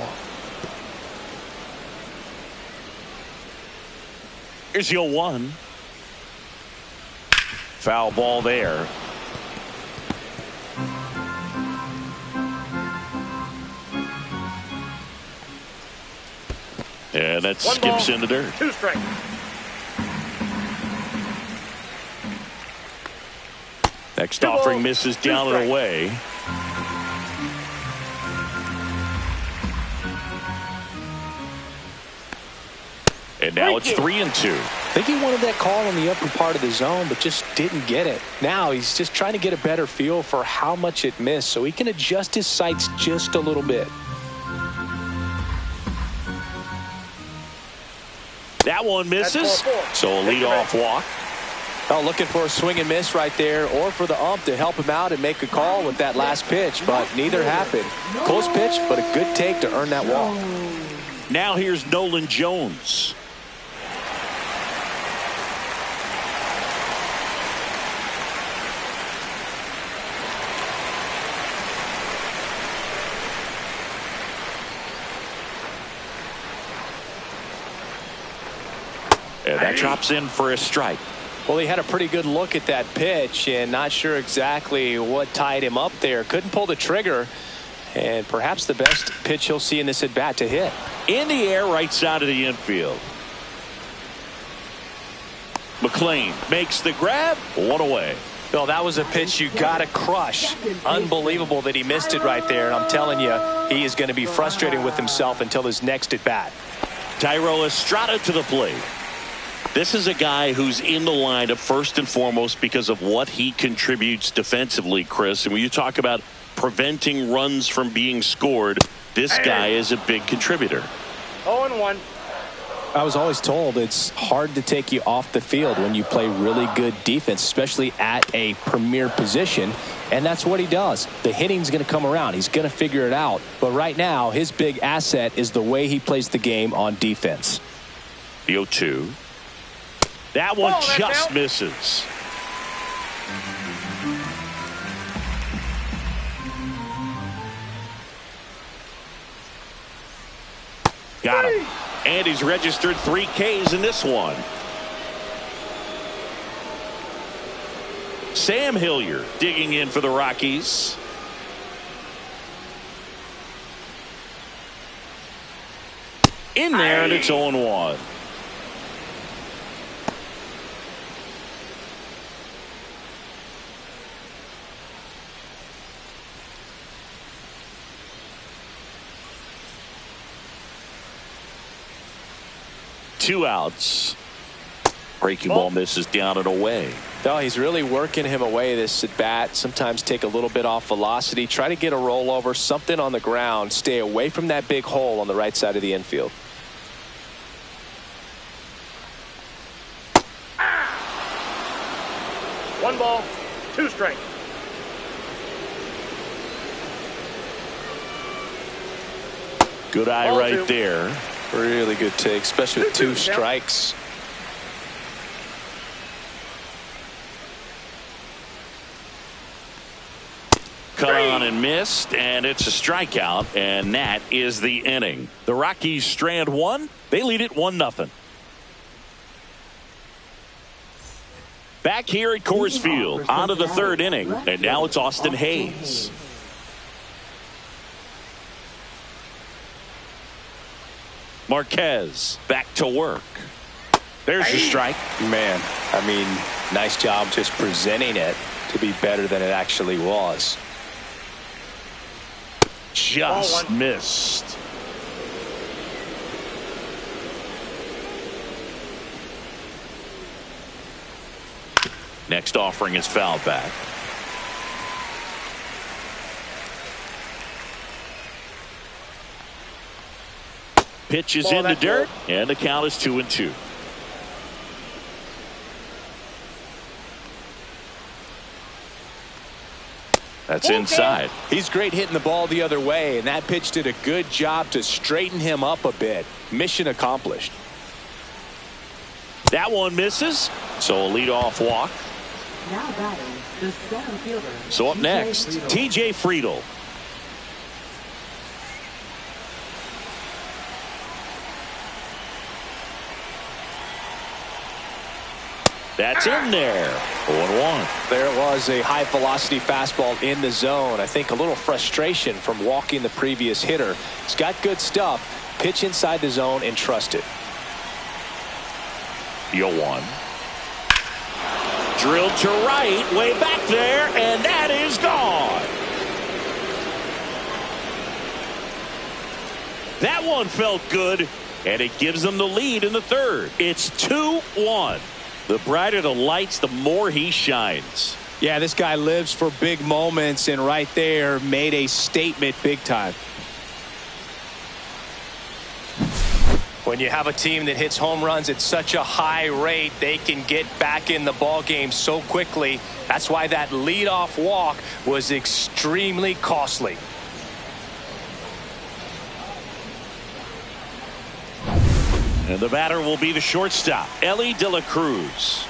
Here's your 1. Foul ball there. And that skips in the dirt. 2 strikes. Next offering misses down and away. And now it's 3-2. I think he wanted that call on the upper part of the zone, but just didn't get it. Now he's just trying to get a better feel for how much it missed so he can adjust his sights just a little bit. That one misses. So a leadoff walk. Well, looking for a swing and miss right there, or for the ump to help him out and make a call with that last pitch, but neither happened. Close pitch, but a good take to earn that walk. Now here's Nolan Jones. And that drops in for a strike. Well, he had a pretty good look at that pitch and not sure exactly what tied him up there. Couldn't pull the trigger, and perhaps the best pitch he'll see in this at bat to hit. In the air, right side of the infield. McLean makes the grab. 1 away. Well, that was a pitch you got to crush. Unbelievable that he missed it right there. And I'm telling you, he is going to be frustrated with himself until his next at bat. Thairo Estrada to the plate. This is a guy who's in the lineup first and foremost because of what he contributes defensively, Chris. And when you talk about preventing runs from being scored, this guy is a big contributor. 0-1. I was always told it's hard to take you off the field when you play really good defense, especially at a premier position. And that's what he does. The hitting's going to come around. He's going to figure it out. But right now, his big asset is the way he plays the game on defense. The 0-2. That one just misses. Got him. And he's registered 3 Ks in this one. Sam Hilliard digging in for the Rockies. in there, and it's 0-1. Two outs. Breaking ball misses down and away. No, he's really working him away this at bat. Sometimes take a little bit off velocity. Try to get a rollover, something on the ground. Stay away from that big hole on the right side of the infield. One ball, two strikes. Good eye Ball right two. there. Really good take, especially with two strikes. Cut on and missed, and it's a strikeout, and that is the inning. The Rockies strand one. They lead it 1-0. Back here at Coors Field, on to the third inning, and now it's Austin Hayes. Marquez back to work. There's your strike. Man, I mean, nice job just presenting it to be better than it actually was. Just missed. Next offering is foul back. Pitch is in the dirt, and the count is 2-2. That's inside. He's great hitting the ball the other way, and that pitch did a good job to straighten him up a bit. Mission accomplished. That one misses, so a leadoff walk. Now batting the center fielder. So up next, TJ Friedl. That's in there. 0-1. There it was, a high velocity fastball in the zone. I think a little frustration from walking the previous hitter. He's got good stuff. Pitch inside the zone and trust it. 0-1. Drilled to right, way back there, and that is gone. That one felt good, and it gives them the lead in the third. It's 2-1. The brighter the lights, the more he shines. Yeah, this guy lives for big moments, and right there made a statement big time. When you have a team that hits home runs at such a high rate, they can get back in the ball game so quickly. That's why that leadoff walk was extremely costly. And the batter will be the shortstop, Elly De La Cruz.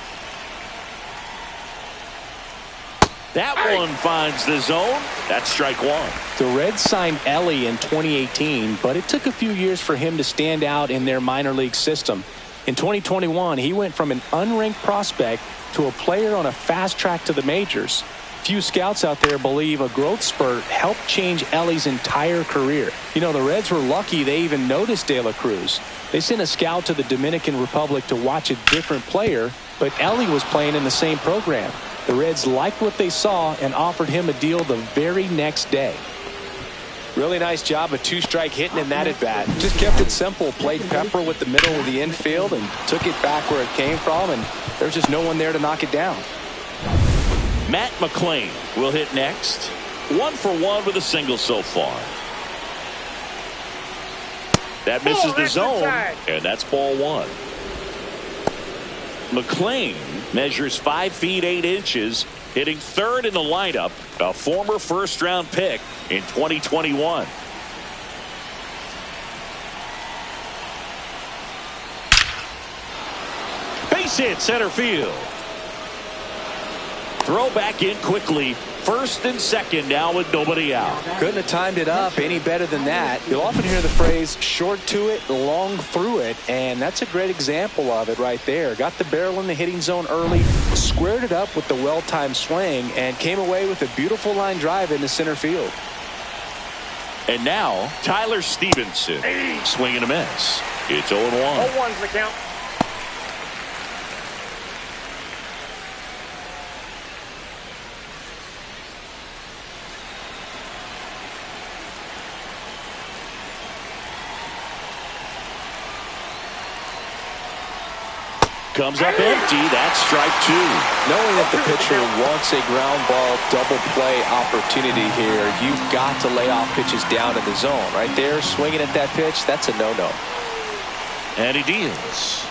That one finds the zone. That's strike one. The Reds signed Elly in 2018, but it took a few years for him to stand out in their minor league system. In 2021, he went from an unranked prospect to a player on a fast track to the majors. Few scouts out there believe a growth spurt helped change Elly's entire career. You know, the Reds were lucky they even noticed De La Cruz. They sent a scout to the Dominican Republic to watch a different player, but Elly was playing in the same program. The Reds liked what they saw and offered him a deal the very next day. Really nice job of two-strike hitting in that at-bat. Just kept it simple, played pepper with the middle of the infield and took it back where it came from, and there's just no one there to knock it down. Matt McClain will hit next. 1 for 1 with a single so far. That misses the zone, and that's ball one. McClain measures 5 feet 8 inches, hitting third in the lineup, a former first-round pick in 2021. Base hit center field. Throw back in quickly. First and second now with nobody out. Couldn't have timed it up any better than that. You'll often hear the phrase short to it, long through it, and that's a great example of it right there. Got the barrel in the hitting zone early, squared it up with the well-timed swing, and came away with a beautiful line drive into center field. And now Tyler Stevenson. Swing and a miss. It's 0-1. 0-1's the count. Comes up empty. That's strike 2. Knowing that the pitcher wants a ground ball double play opportunity here, you've got to lay off pitches down in the zone. Right there, swinging at that pitch, that's a no-no. And he deals.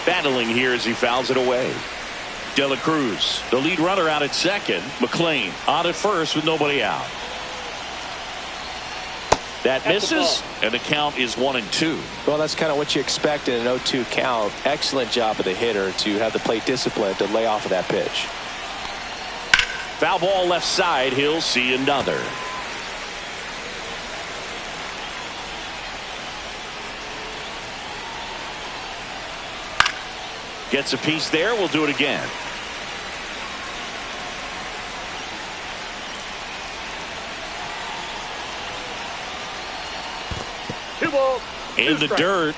Battling here as he fouls it away. De La Cruz, the lead runner, out at second. McLean on at first with nobody out. That misses, and the count is 1-2. Well, that's kind of what you expect in an 0-2 count. Excellent job of the hitter to have the plate discipline to lay off of that pitch. Foul ball left side. He'll see another. Gets a piece there. We'll do it again. In the dirt.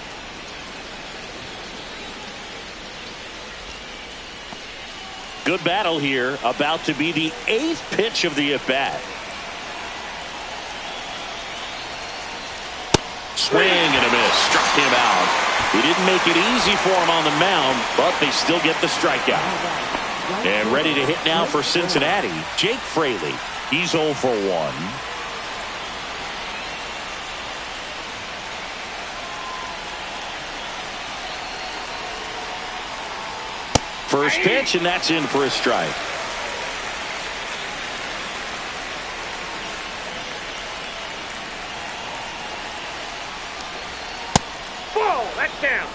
Good battle here. About to be the 8th pitch of the at-bat. Swing and a miss. Struck him out. He didn't make it easy for him on the mound, but they still get the strikeout. And ready to hit now for Cincinnati, Jake Fraley. He's 0 for 1. First pitch, and that's in for a strike. Ball, that's down.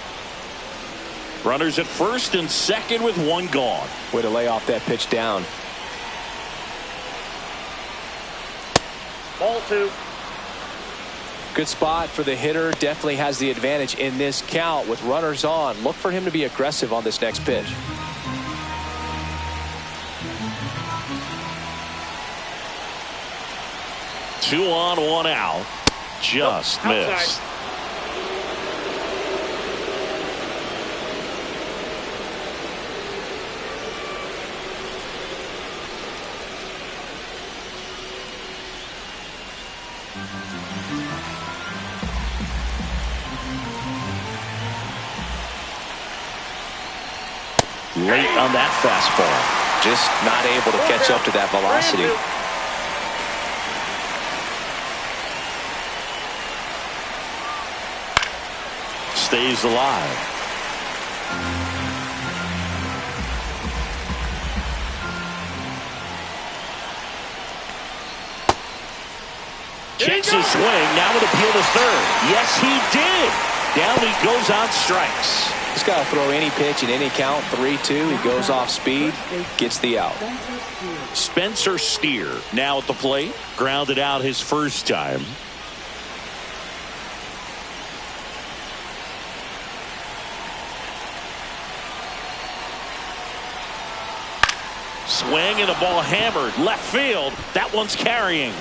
Runners at first and second with 1 gone. Way to lay off that pitch down. Ball 2. Good spot for the hitter. Definitely has the advantage in this count with runners on. Look for him to be aggressive on this next pitch. Two on, 1 out. Just missed. Late on that fastball. Just not able to catch up to that velocity. Stays alive. Checks his swing. Now with appeal to third. Yes, he did. Down he goes on strikes. He's got to throw any pitch in any count. 3-2. He goes off speed. Gets the out. Spencer Steer now at the plate. Grounded out his first time. Swing and the ball hammered left field. That one's carrying.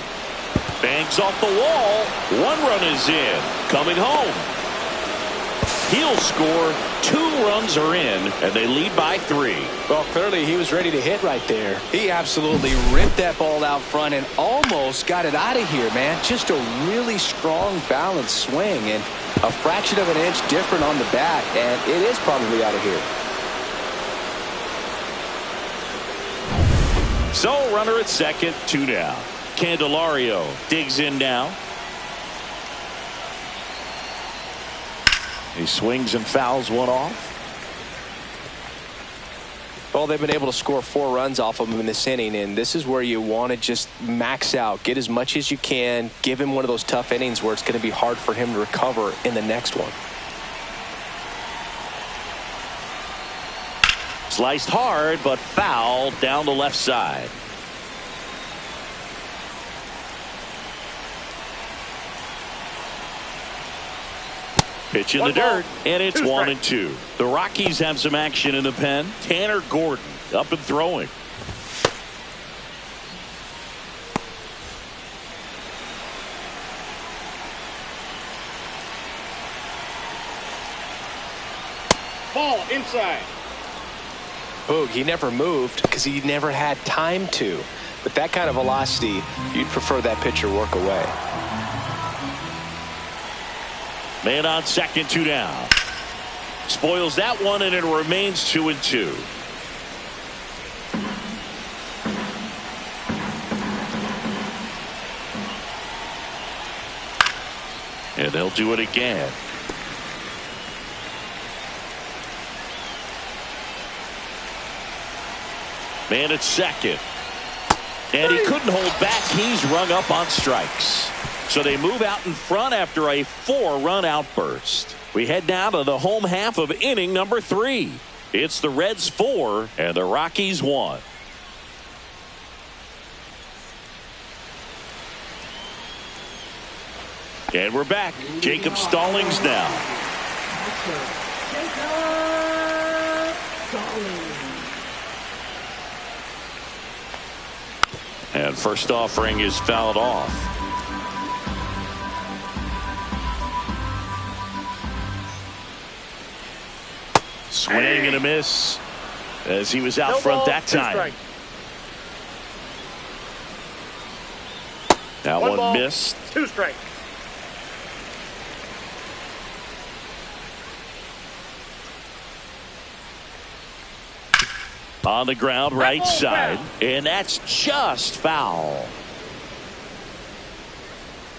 Bangs off the wall. 1 run is in. Coming home. He'll score. 2 runs are in, and they lead by 3. Well, clearly he was ready to hit right there. He absolutely ripped that ball out front and almost got it out of here, man. Just a really strong, balanced swing, and a fraction of an inch different on the bat, and it is probably out of here. So, runner at second, 2 down. Candelario digs in now. He swings and fouls one off. Well, they've been able to score 4 runs off of him in this inning, and this is where you want to just max out, get as much as you can, give him one of those tough innings where it's going to be hard for him to recover in the next one. Sliced hard, but foul down the left side. Pitch in the dirt, and it's 1-2. The Rockies have some action in the pen. Tanner Gordon up and throwing. Ball inside. Boog, he never moved because he never had time to. With that kind of velocity, you'd prefer that pitcher work away. Man on second, 2 down. Spoils that one, and it remains 2-2. And they'll do it again. Man at second. And he couldn't hold back. He's rung up on strikes. So they move out in front after a 4-run outburst. We head now to the home half of inning number 3. It's the Reds 4 and the Rockies 1. And we're back. Jacob Stallings now. And first offering is fouled off. Swing and a miss as he was out front that time. That one missed. 2 strikes. On the ground, right side, and that's just foul.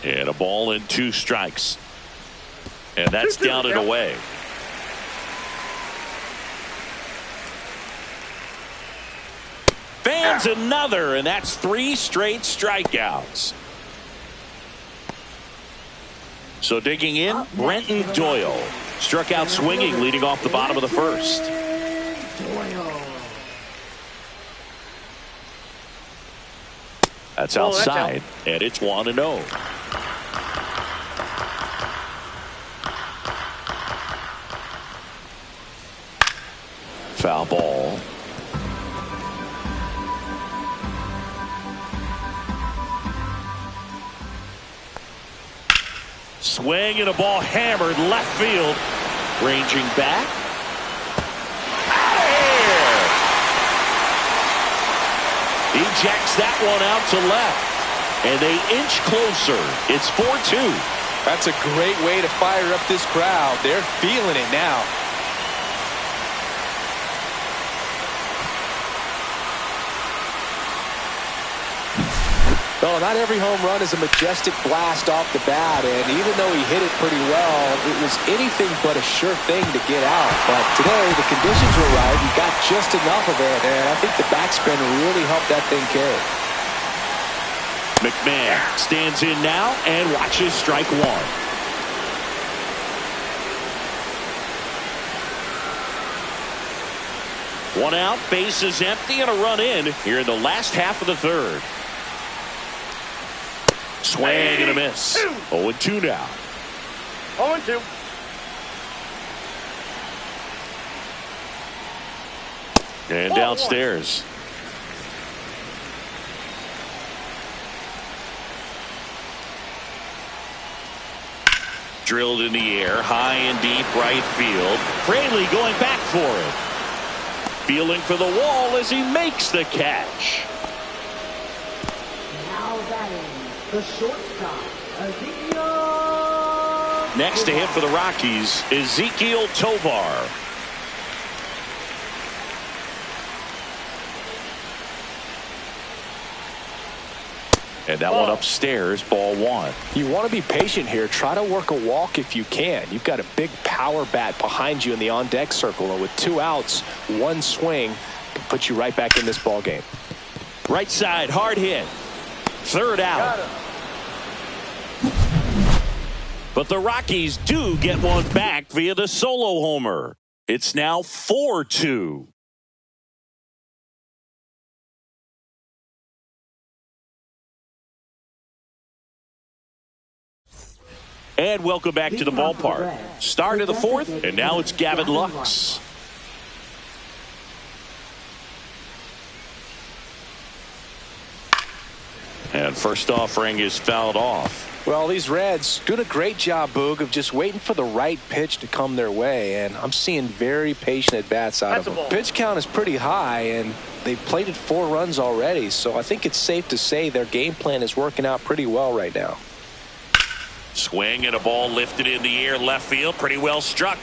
And a ball and 2 strikes. And that's down and away. Fans another, and that's 3 straight strikeouts. So digging in, Brenton Doyle. Struck out swinging, leading off the bottom of the first. That's outside, and it's 1-0. Foul ball. Swing and a ball hammered left field. Ranging back. Out of here. He jacks that one out to left. And they inch closer. It's 4-2. That's a great way to fire up this crowd. They're feeling it now. Well, not every home run is a majestic blast off the bat, and even though he hit it pretty well, it was anything but a sure thing to get out. But today, the conditions were right. He got just enough of it, and I think the backspin really helped that thing carry. McMahon stands in now and watches strike 1. One out, base is empty, and a run in here in the last half of the third. Swing and a miss. 0-2 now. 0-2. And downstairs. Drilled in the air, high and deep right field. Fraley going back for it. Feeling for the wall as he makes the catch. Now batting, the shortstop, Ezekiel. Next to hit for the Rockies, Ezekiel Tovar. And that one upstairs, ball 1. You want to be patient here. Try to work a walk if you can. You've got a big power bat behind you in the on-deck circle, and with 2 outs, 1 swing can put you right back in this ball game. Right side, hard hit. 3rd out. But the Rockies do get one back via the solo homer. It's now 4-2. And welcome back to the ballpark. Start of the 4th, and now it's Gavin Lux. And first offering is fouled off. Well, these Reds doing a great job, Boog, of just waiting for the right pitch to come their way, and I'm seeing very patient at-bats out of them. Pitch count is pretty high, and they've plated 4 runs already, so I think it's safe to say their game plan is working out pretty well right now. Swing and a ball lifted in the air, left field, pretty well struck.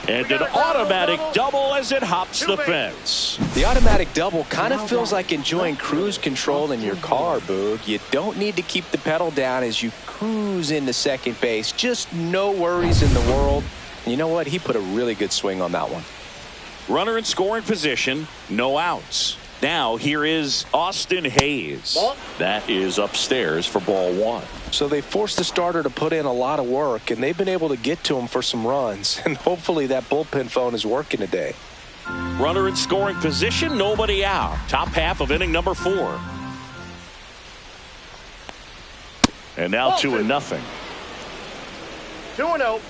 And an automatic double as it hops the fence. The automatic double kind of feels like enjoying cruise control in your car, Boog. You don't need to keep the pedal down as you cruise into second base. Just no worries in the world. And you know what? He put a really good swing on that one. Runner in scoring position, no outs. Now here is Austin Hayes. That is upstairs for ball 1. So they forced the starter to put in a lot of work, and they've been able to get to him for some runs. And hopefully that bullpen phone is working today. Runner in scoring position, nobody out. Top half of inning number 4. And now 2-0. 2-0.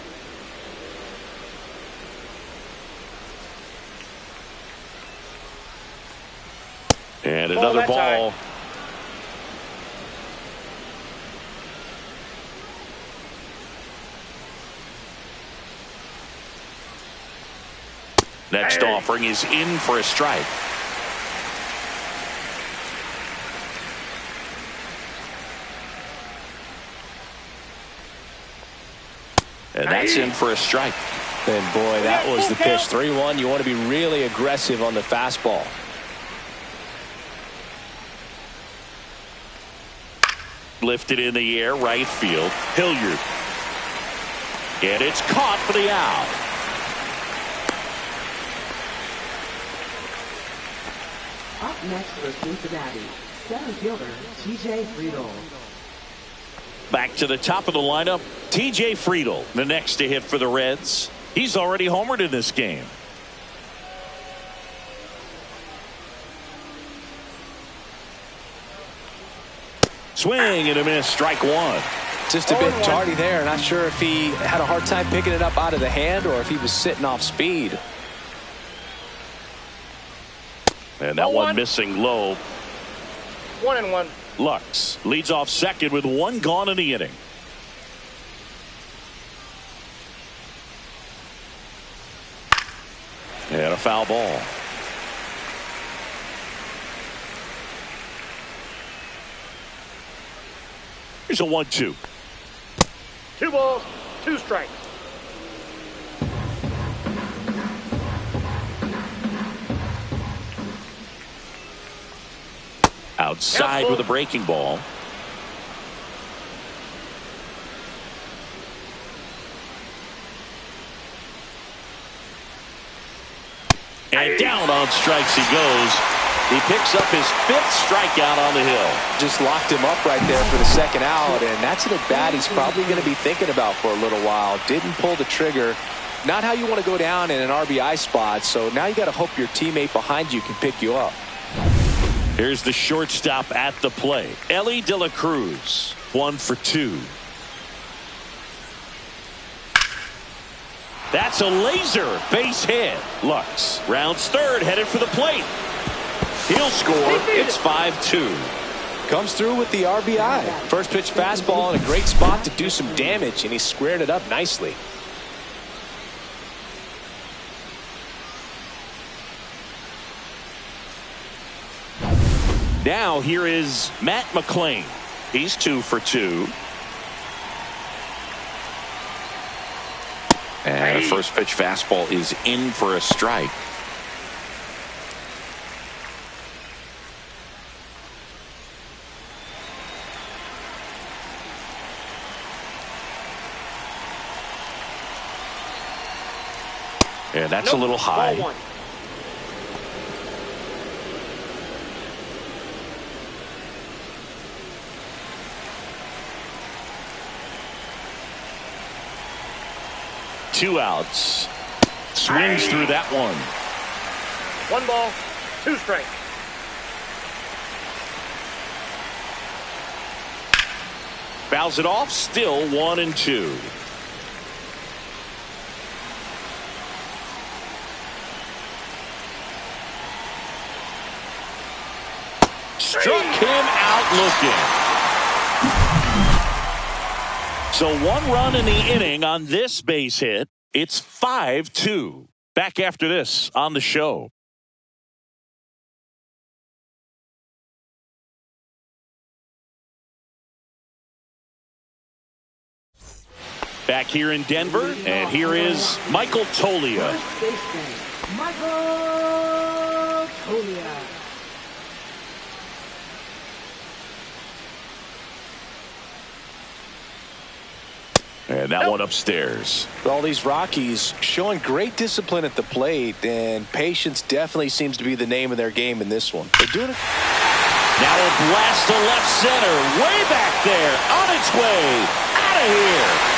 And another ball. Next offering is in for a strike. And that's in for a strike. And boy, that was the pitch. 3-1. You want to be really aggressive on the fastball. Lifted in the air, right field. Hilliard. And it's caught for the out. Up next for Cincinnati, center fielder T.J. Friedl. Back to the top of the lineup, T.J. Friedl, the next to hit for the Reds. He's already homered in this game. Swing and a miss, strike 1. Just a bit tardy there. Not sure if he had a hard time picking it up out of the hand or if he was sitting off speed. And that one missing low. 1-1. Lux leads off second with 1 gone in the inning. And a foul ball. Here's a 1-2. 2 balls, 2 strikes. Outside with a breaking ball. And down on strikes he goes. He picks up his 5th strikeout on the hill. Just locked him up right there for the second out, and that's an at-bat he's probably going to be thinking about for a little while. Didn't pull the trigger. Not how you want to go down in an RBI spot, so now you got to hope your teammate behind you can pick you up. Here's the shortstop at the plate. Ellie De La Cruz, 1 for 2. That's a laser base hit. Lux rounds third, headed for the plate. He'll score. It's 5-2. Comes through with the RBI. First pitch fastball in a great spot to do some damage, and he squared it up nicely. Now here is Matt McClain. He's 2 for 2. And a first pitch fastball is in for a strike. And that's a little high. Ball 1. Two outs. Swings through that one. 1 ball, 2 strikes. Fouls it off. Still 1-2. Struck him out looking. So 1 run in the inning on this base hit. It's 5-2. Back after this on the show. Back here in Denver, and here is Michael Toglia. First baseman, Michael Toglia. And that one upstairs. All these Rockies showing great discipline at the plate, and patience definitely seems to be the name of their game in this one. They're doing it. Now a blast to left center, way back there, on its way, out of here.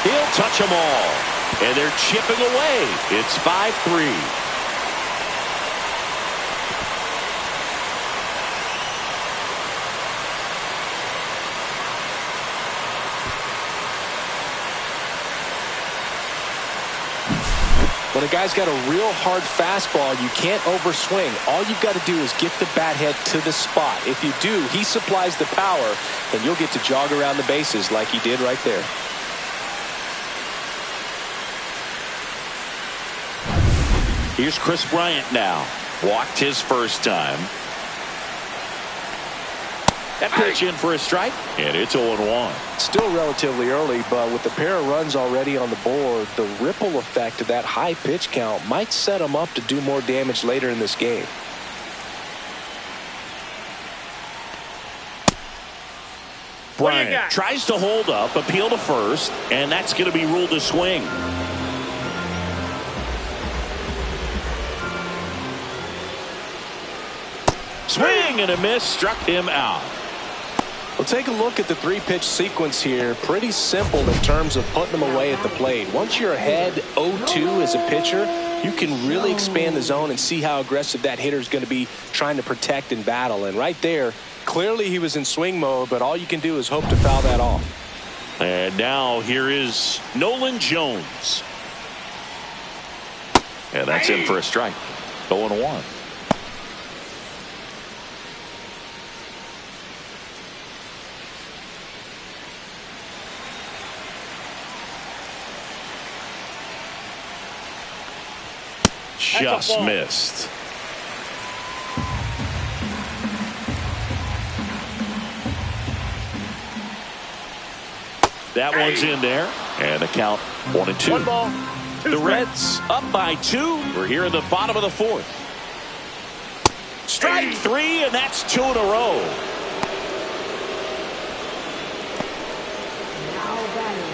He'll touch them all, and they're chipping away. It's 5-3. When a guy's got a real hard fastball, you can't overswing. All you've got to do is get the bat head to the spot. If you do, he supplies the power, and you'll get to jog around the bases like he did right there. Here's Chris Bryant now. Walked his first time. That pitch in for a strike, and it's 0-1. Still relatively early, but with the pair of runs already on the board, the ripple effect of that high pitch count might set him up to do more damage later in this game. Bryant tries to hold up, appeal to first, and that's going to be ruled a swing. Swing and a miss, struck him out. Well, take a look at the 3-pitch sequence here. Pretty simple in terms of putting them away at the plate. Once you're ahead 0-2 as a pitcher, you can really expand the zone and see how aggressive that hitter is going to be trying to protect and battle. And right there, clearly he was in swing mode, but all you can do is hope to foul that off. And now here is Nolan Jones. And that's in for a strike. 0-1. Just missed. That one's in there, and the count 1-2. 1 ball, 2 The strikes. Reds up by 2. We're here in the bottom of the 4th. Strike 3, and that's 2 in a row.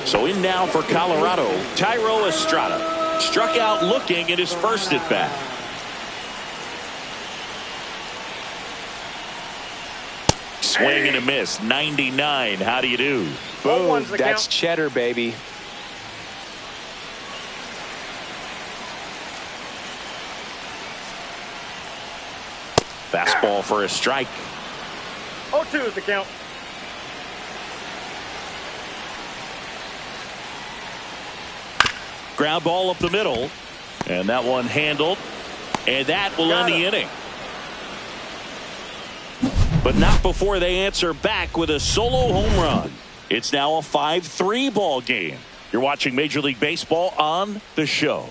So in now for Colorado, Thairo Estrada. Struck out looking at his first at bat. Swing and a miss. 99. How do you do? Boom. That's cheddar, baby. Fastball for a strike. 0-2 is the count. Ground ball up the middle, and that one handled, and that will end the inning. But not before they answer back with a solo home run. It's now a 5-3 ball game. You're watching Major League Baseball on the show.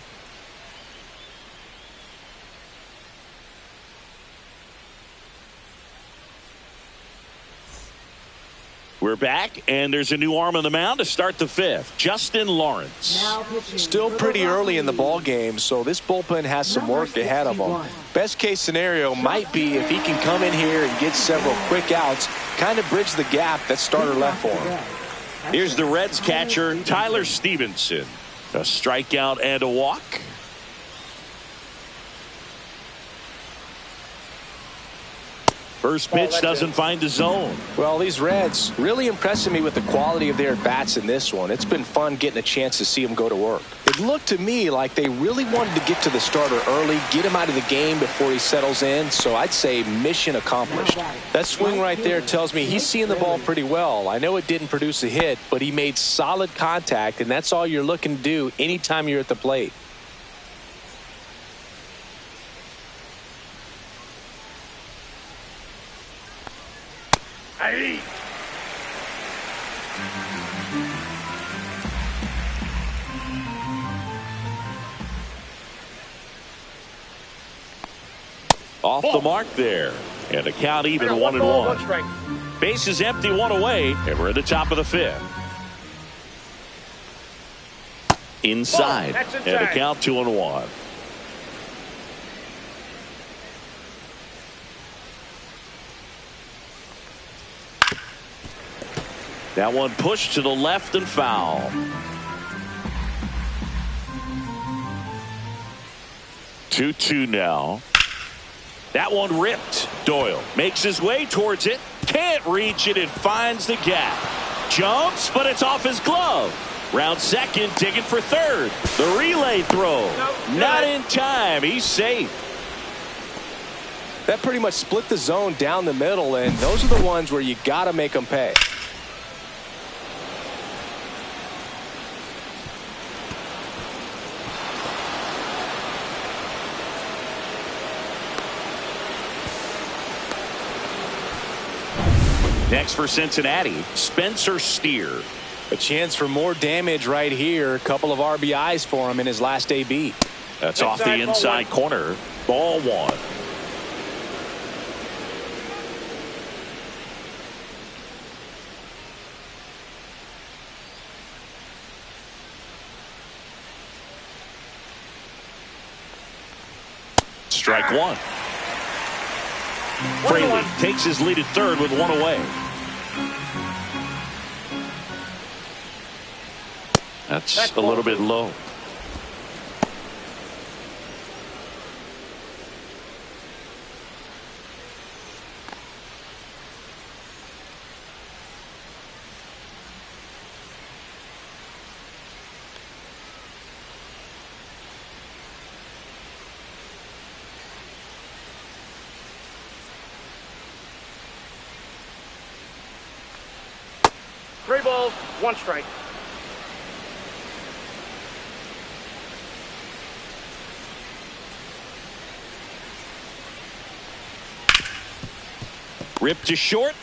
We're back, and there's a new arm on the mound to start the 5th. Justin Lawrence. Still pretty early in the ball game, so this bullpen has some work ahead of them. Best case scenario might be if he can come in here and get several quick outs, kind of bridge the gap that starter left for him. Here's the Reds catcher, Tyler Stevenson. A strikeout and a walk. First pitch doesn't find the zone. Well, these Reds really impressing me with the quality of their bats in this one. It's been fun getting a chance to see them go to work. It looked to me like they really wanted to get to the starter early, get him out of the game before he settles in, so I'd say mission accomplished. That swing right there tells me he's seeing the ball pretty well. I know it didn't produce a hit, but he made solid contact, and that's all you're looking to do anytime you're at the plate. Off the mark there. And a count even 1-1. Base is empty, 1 away, and we're at the top of the 5th. Inside, and a count 2-1. That one pushed to the left and foul. 2-2 now. That one ripped. Doyle makes his way towards it. Can't reach it. It finds the gap. Jumps, but it's off his glove. Round second, digging for third. The relay throw. Not in time. He's safe. That pretty much split the zone down the middle, and those are the ones where you got to make them pay. Next for Cincinnati, Spencer Steer. A chance for more damage right here. A couple of RBIs for him in his last AB. That's off the inside corner. Ball 1. Strike 1. Fraley takes his lead at third with 1 away. That's a little bit low. Three balls, 1 strike. Ripped to short.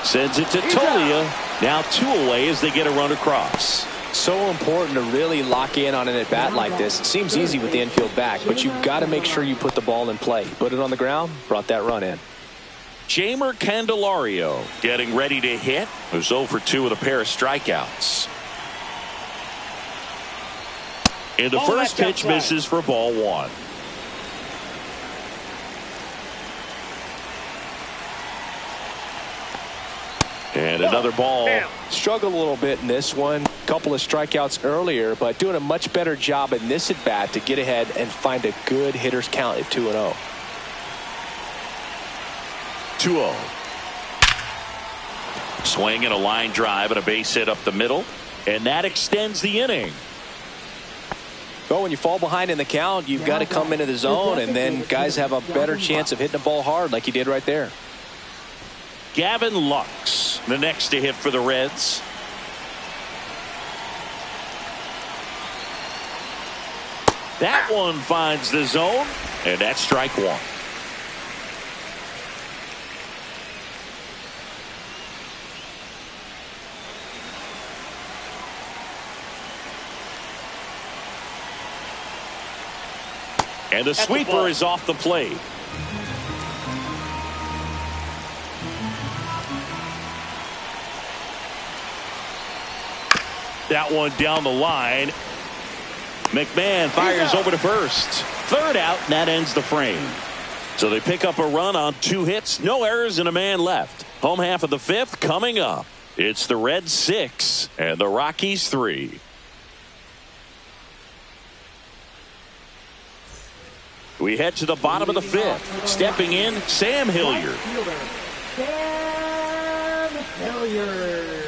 Sends it to Tolia. Now 2 away as they get a run across. So important to really lock in on an at-bat like this. It seems easy with the infield back, but you've got to make sure you put the ball in play. Put it on the ground, brought that run in. Jamer Candelario getting ready to hit. Was 0 for 2 with a pair of strikeouts. And the first pitch misses for ball 1. And another ball. Struggled a little bit in this one. Couple of strikeouts earlier, but doing a much better job in this at bat to get ahead and find a good hitter's count at 2-0. 2-0. Swing and a line drive and a base hit up the middle, and that extends the inning. Well, when you fall behind in the count, you've got to come into the zone, and then guys have a better chance of hitting the ball hard like he did right there. Gavin Lux, the next to hit for the Reds. That one finds the zone, and that's strike 1. And the sweeper is off the plate. That one down the line. McMahon fires over to first. Third out, and that ends the frame. So they pick up a run on 2 hits, no errors, and a man left. Home half of the 5th coming up. It's the Reds 6 and the Rockies 3. We head to the bottom of the 5th. Stepping in, Sam Hilliard. Sam Hilliard.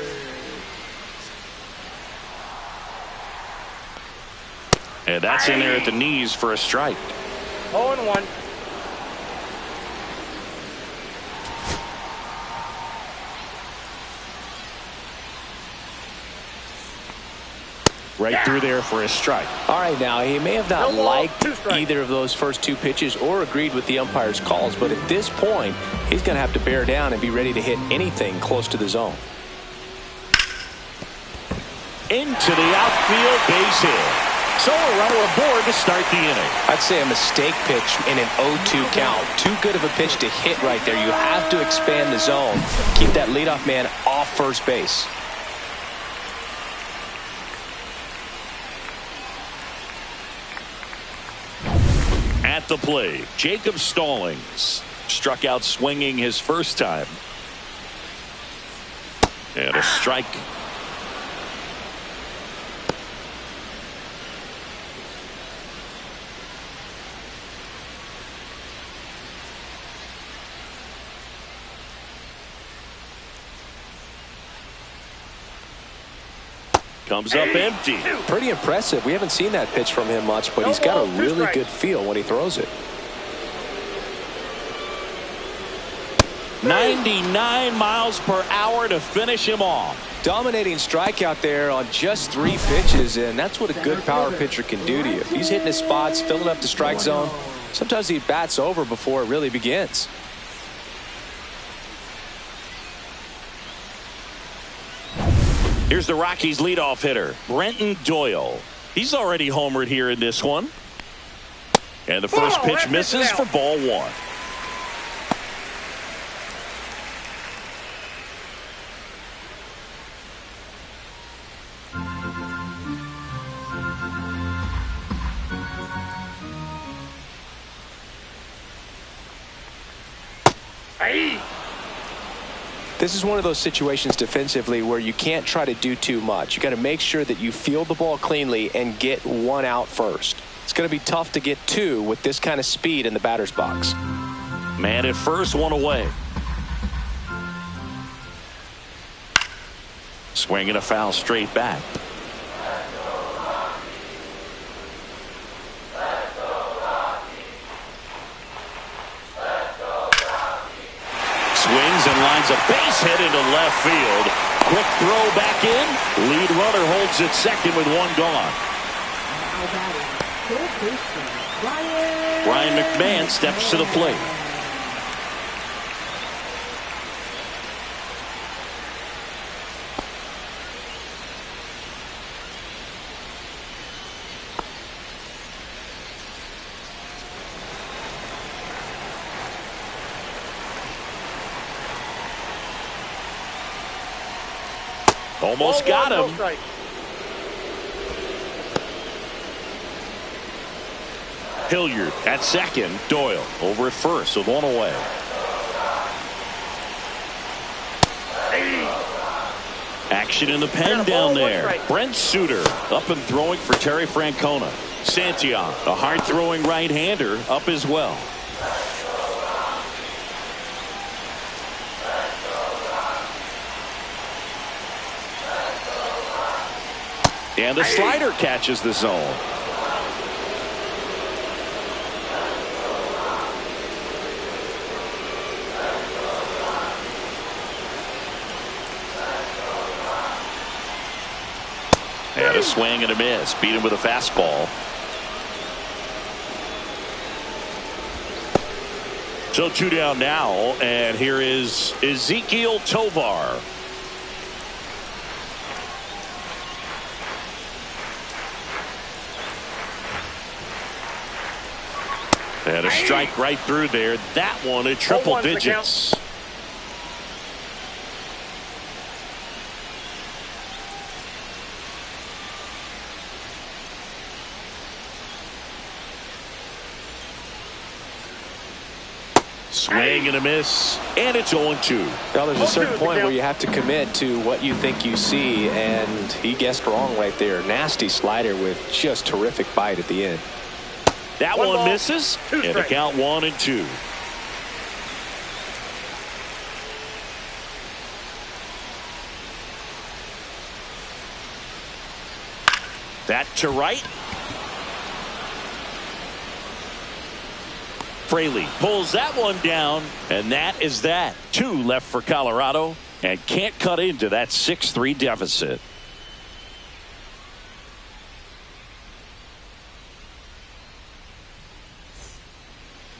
And that's in there at the knees for a strike. 0-1. Right through there for a strike. All right, now he may have not liked either of those first 2 pitches or agreed with the umpire's calls, but at this point, he's going to have to bear down and be ready to hit anything close to the zone. into the outfield, base hit. So a runner aboard to start the inning. I'd say a mistake pitch in an 0-2 count. Too good of a pitch to hit right there. You have to expand the zone. Keep that leadoff man off first base. At the plate, Jacob Stallings struck out swinging his first time. And a strike. Comes up empty. Pretty impressive. We haven't seen that pitch from him much, but he's got a really good feel when he throws it. 99 miles per hour to finish him off. Dominating strikeout there on just 3 pitches, and that's what a good power pitcher can do to you. If he's hitting his spots, filling up the strike zone, sometimes he bats over before it really begins. Here's the Rockies leadoff hitter, Brenton Doyle. He's already homered here in this one. And the first pitch misses for ball 1. This is one of those situations defensively where you can't try to do too much. You got to make sure that you field the ball cleanly and get 1 out first. It's going to be tough to get 2 with this kind of speed in the batter's box. Man at first, 1 away. Swinging a foul straight back. Swings and lines a base hit into left field. Quick throw back in. Lead runner holds it second with 1 gone. Now batting, third baseman, Brian McMahon steps to the plate. Almost got him. Hilliard at second. Doyle over at first with 1 away. Action in the pen down there. Brent Suter up and throwing for Terry Francona. Santillan, a hard-throwing right-hander, up as well. And the slider catches the zone. And a swing and a miss. Beat him with a fastball. So 2 down now, and here is Ezequiel Tovar. And a strike right through there. That one at triple digits. Swing and a miss, and it's 0-2. Well, there's a certain point where you have to commit to what you think you see, and he guessed wrong right there. Nasty slider with just terrific bite at the end. That one misses, and the count 1-2. That to right. Fraley pulls that one down, and that is that. 2 left for Colorado, and can't cut into that 6-3 deficit.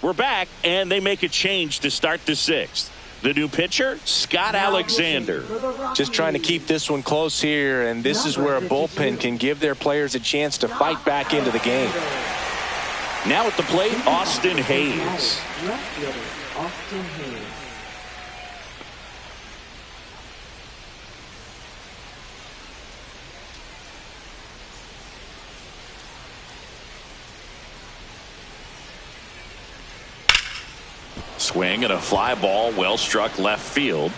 We're back, and they make a change to start the 6th. The new pitcher, Scott Alexander. Just trying to keep this one close here, and this is where a bullpen can give their players a chance to fight back into the game. Now at the plate, Austin Hayes. Left fielder, Austin Hayes. Swing and a fly ball, well struck left field,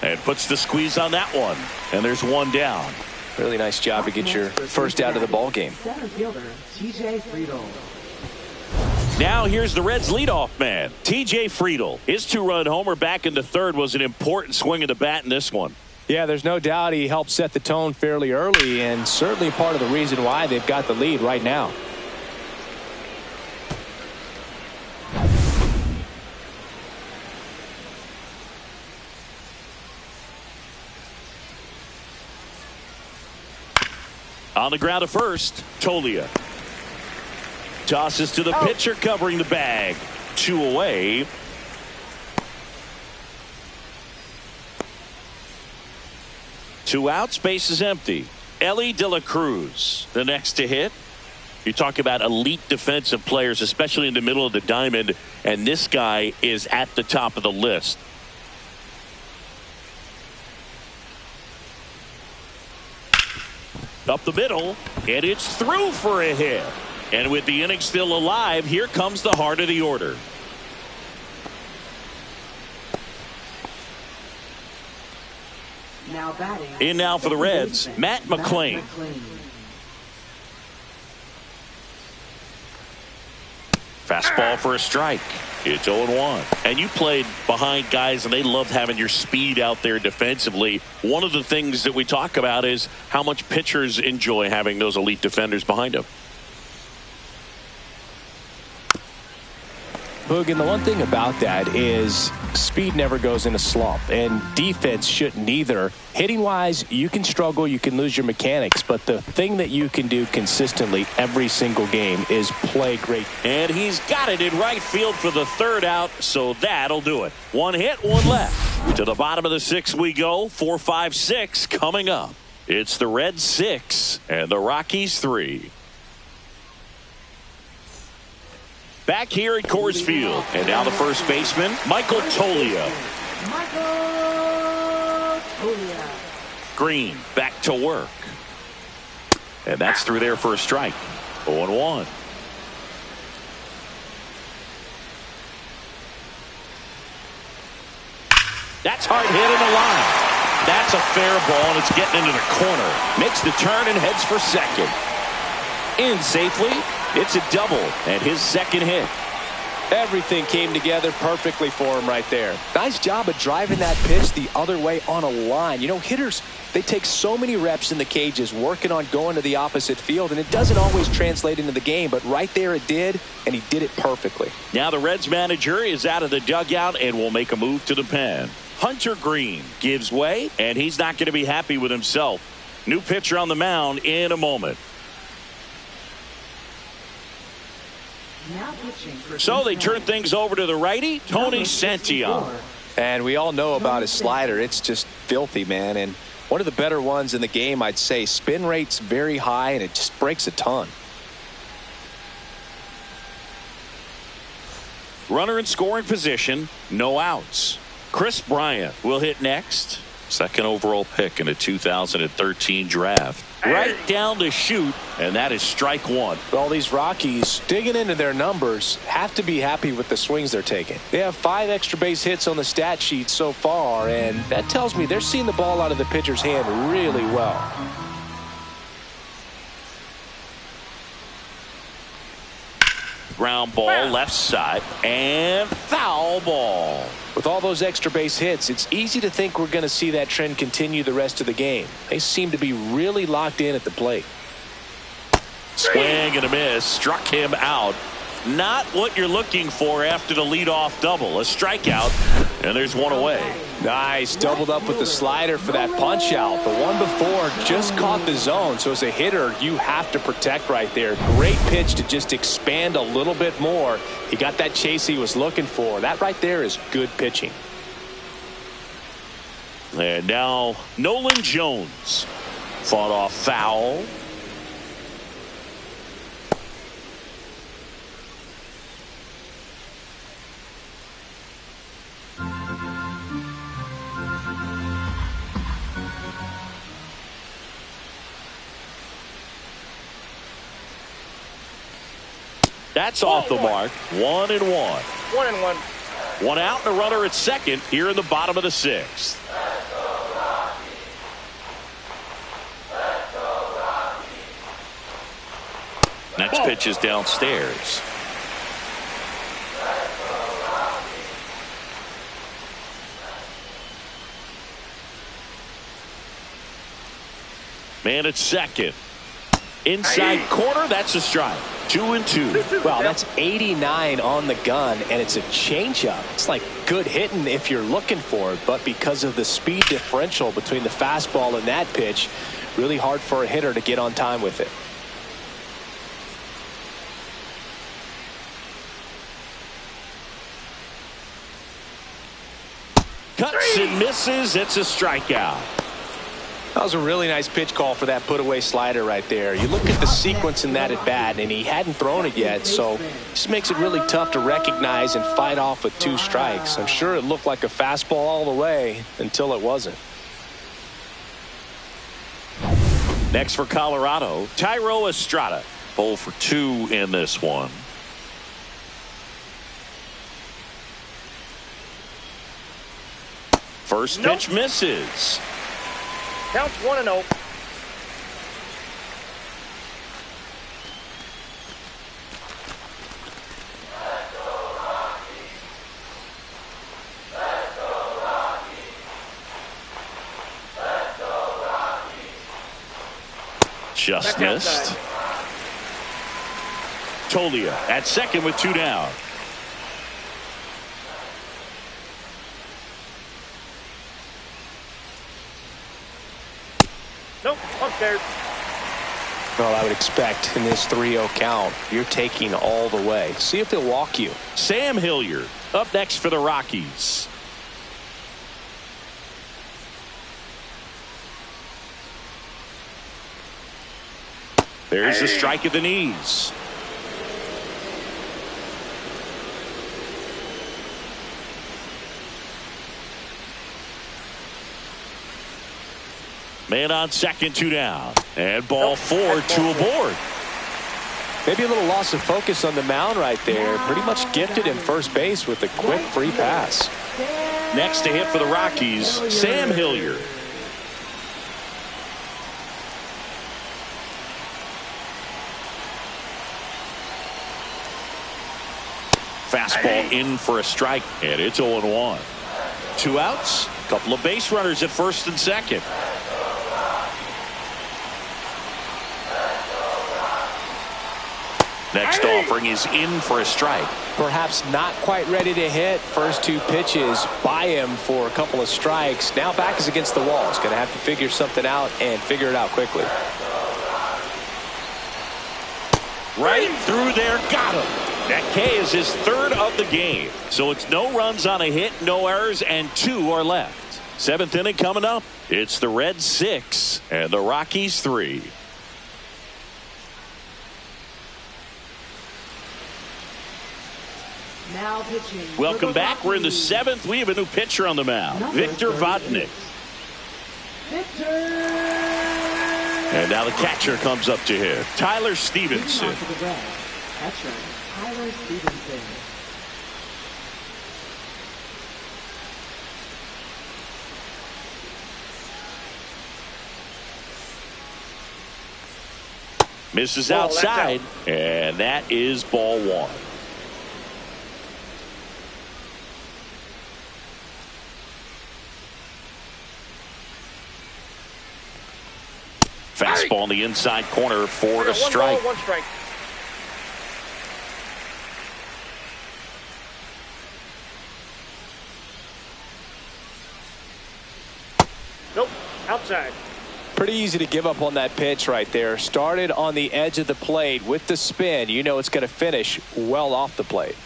and puts the squeeze on that one. And there's one down. Really nice job to get your first out of the ball game. Center fielder, TJ Friedl. Now here's the Reds' leadoff man, TJ Friedl. His 2-run homer back in the third was an important swing of the bat in this one. Yeah, there's no doubt he helped set the tone fairly early, and certainly part of the reason why they've got the lead right now. On the ground at first, Tolia. Tosses to the pitcher covering the bag. 2 away. Two outs, base is empty. Ellie De La Cruz, the next to hit. You talk about elite defensive players, especially in the middle of the diamond, and this guy is at the top of the list. Up the middle, and it's through for a hit. And with the inning still alive, here comes the heart of the order. Now batting. In now for the Reds, Matt McLean. Fastball for a strike. It's 0-1. And you played behind guys, and they loved having your speed out there defensively. One of the things that we talk about is how much pitchers enjoy having those elite defenders behind them. Boog, and the one thing about that is speed never goes in a slump, and defense shouldn't either. Hitting wise, you can struggle, you can lose your mechanics, but the thing that you can do consistently every single game is play great. And he's got it in right field for the third out, so that'll do it. One hit, one left. To the bottom of the 6th we go. 4, 5, 6 coming up. It's the Reds 6 and the Rockies 3. Back here at Coors Field, and now the first baseman, Michael Tolia. Green back to work. And that's through there for a strike. 0-1. That's hard hit in the line. That's a fair ball, and it's getting into the corner. Makes the turn and heads for second. In safely. It's a double and his second hit. Everything came together perfectly for him right there. Nice job of driving that pitch the other way on a line. You know, hitters, they take so many reps in the cages working on going to the opposite field, and it doesn't always translate into the game, but right there it did, and he did it perfectly. Now the Reds manager is out of the dugout and will make a move to the pen. Hunter Green gives way, and he's not going to be happy with himself. New pitcher on the mound in a moment. So they turn things over to the righty, Tony Santillan. And we all know about his slider. It's just filthy, man. And one of the better ones in the game, I'd say. Spin rate's very high, and it just breaks a ton. Runner in scoring position, no outs. Chris Bryant will hit next. Second overall pick in the 2013 draft. Right down to shoot, and that is strike one. All these Rockies digging into their numbers have to be happy with the swings they're taking. They have 5 extra base hits on the stat sheet so far, and that tells me they're seeing the ball out of the pitcher's hand really well. Ground ball left side and foul ball. With all those extra base hits, it's easy to think we're going to see that trend continue the rest of the game. They seem to be really locked in at the plate. Swing and a miss, struck him out. Not what you're looking for after the leadoff double. A strikeout, and there's one away. Nice, doubled up with the slider for that punch out. The one before just caught the zone, so as a hitter, you have to protect right there. Great pitch to just expand a little bit more. He got that chase he was looking for. That right there is good pitching. And now Nolan Jones fought off foul. That's off the mark. 1-1. 1-1. One out and a runner at second here in the bottom of the sixth. Next pitch is downstairs. Man at second. Inside corner, that's a strike. 2-2. Well, that's 89 on the gun, and it's a changeup. It's like good hitting if you're looking for it, but because of the speed differential between the fastball and that pitch, really hard for a hitter to get on time with it. Cuts and misses. It's a strikeout. That was a really nice pitch call for that put-away slider right there. You look at the sequence in that at bat, and he hadn't thrown it yet, so this makes it really tough to recognize and fight off with 2 strikes. I'm sure it looked like a fastball all the way until it wasn't. Next for Colorado, Thairo Estrada. 0 for 2 in this one. First pitch misses. Counts 1-0. Just missed. Tolia at second with 2 down. Nope, upstairs. Well, I would expect in this 3-0 count, you're taking all the way. See if he'll walk you. Sam Hilliard up next for the Rockies. There's the strike at the knees. Man on second, 2 down. And ball 4, 2 aboard. Maybe a little loss of focus on the mound right there. Pretty much gifted him first base with a quick free pass. Next to hit for the Rockies, Sam Hilliard. Fastball in for a strike, and it's 0-1. 2 outs, a couple of base runners at first and second. Next offering is in for a strike. Perhaps not quite ready to hit. First 2 pitches by him for a couple of strikes. Now back is against the wall. He's going to have to figure something out and figure it out quickly. Right through there, got him. That K is his 3rd of the game. So it's no runs on a hit, no errors, and 2 are left. 7th inning coming up. It's the Reds 6 and the Rockies 3. Now pitching. Welcome back. We're in the 7th. We have a new pitcher on the mound, Victor Vodnik. Victor! And now the catcher comes up to him, Tyler Stevenson. Moving on to the Reds. Catcher, Tyler Stevenson. Misses outside, and that is ball 1. Fastball on the inside corner for a strike. 1 strike. Nope, outside. Pretty easy to give up on that pitch right there. Started on the edge of the plate with the spin. You know it's going to finish well off the plate.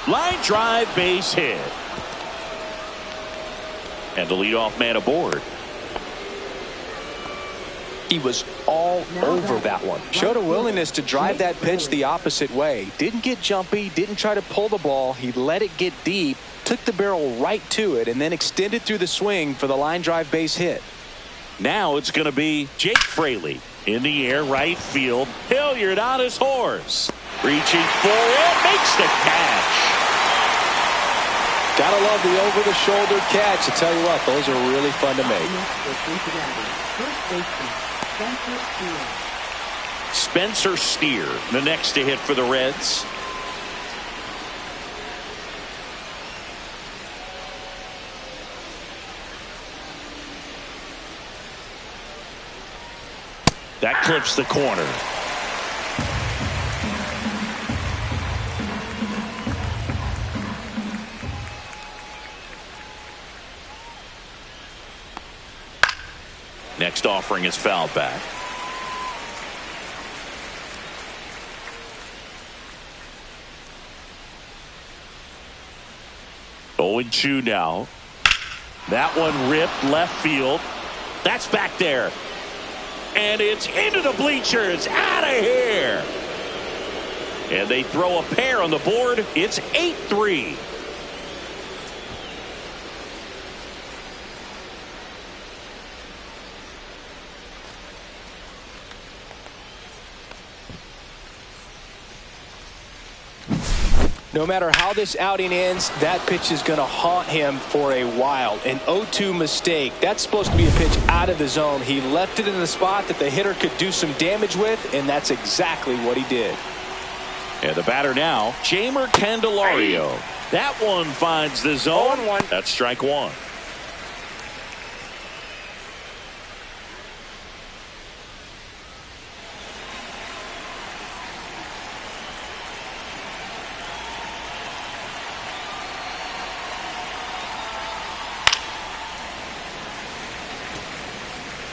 Line drive, base hit. And the leadoff man aboard. He was all over that one. Showed a willingness to drive that pitch the opposite way. Didn't get jumpy, didn't try to pull the ball. He let it get deep, took the barrel right to it, and then extended through the swing for the line drive base hit. Now it's going to be Jake Fraley in the air, right field. Hilliard on his horse. Reaching for it, makes the catch. Gotta love the over-the-shoulder catch. I tell you what, those are really fun to make. Spencer Steer, the next to hit for the Reds. That clips the corner. Next offering is fouled back. Oh, 0-2 now. That one ripped left field. That's back there. And it's into the bleachers. Out of here. And they throw a pair on the board. It's 8-3. No matter how this outing ends, that pitch is going to haunt him for a while. An 0-2 mistake. That's supposed to be a pitch out of the zone. He left it in the spot that the hitter could do some damage with, and that's exactly what he did. And the batter now, Jamer Candelario. That one finds the zone. 0-1. That's strike one.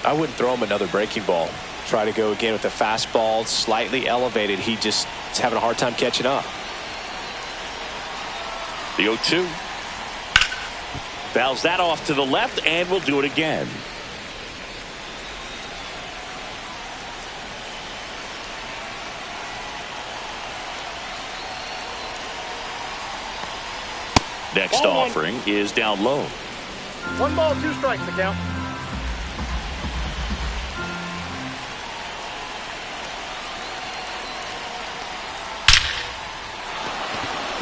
I wouldn't throw him another breaking ball. Try to go again with the fastball, slightly elevated. He just is having a hard time catching up. The 0-2. Fouls that off to the left, and we'll do it again. Next offering is down low. 1 ball, 2 strikes to count.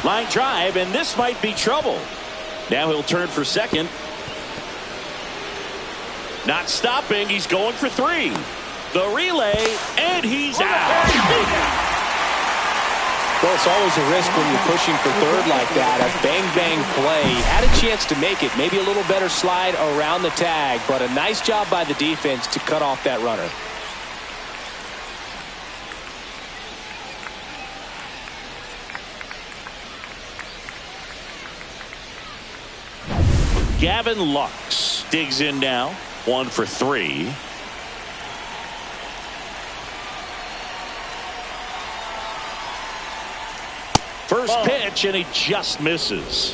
Line drive, and this might be trouble. Now he'll turn for second. Not stopping. He's going for 3. The relay, and he's out. Well, it's always a risk when you're pushing for third like that. A bang-bang play. Had a chance to make it. Maybe a little better slide around the tag, but a nice job by the defense to cut off that runner. Gavin Lux digs in now. 1 for 3. First pitch, and he just misses.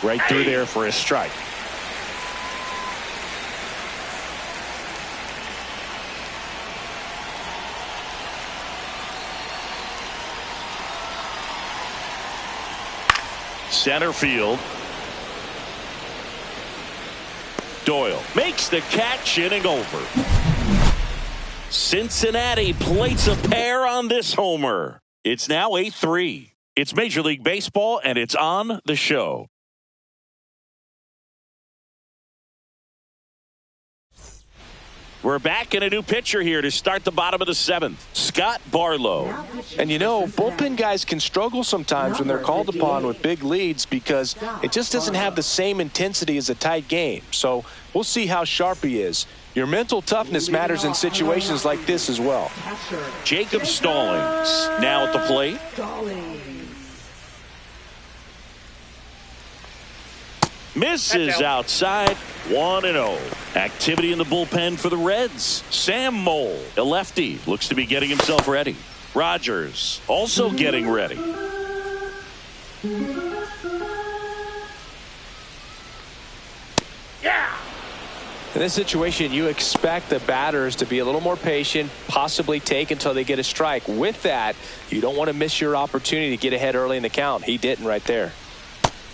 Right through there for a strike. Center field. Doyle makes the catch, inning over. Cincinnati plates a pair on this homer. It's now 8-3. It's Major League Baseball, and it's on the show. We're back in a new pitcher here to start the bottom of the 7th. Scott Barlow. And you know, bullpen guys can struggle sometimes when they're called upon with big leads because it just doesn't have the same intensity as a tight game. So we'll see how sharp he is. Your mental toughness matters in situations like this as well. Jacob Stallings now at the plate. Misses outside. 1-0. Activity in the bullpen for the Reds. Sam Mole, a lefty, looks to be getting himself ready. Rogers also getting ready. In this situation, you expect the batters to be a little more patient, possibly take until they get a strike. With that, you don't want to miss your opportunity to get ahead early in the count. He didn't right there.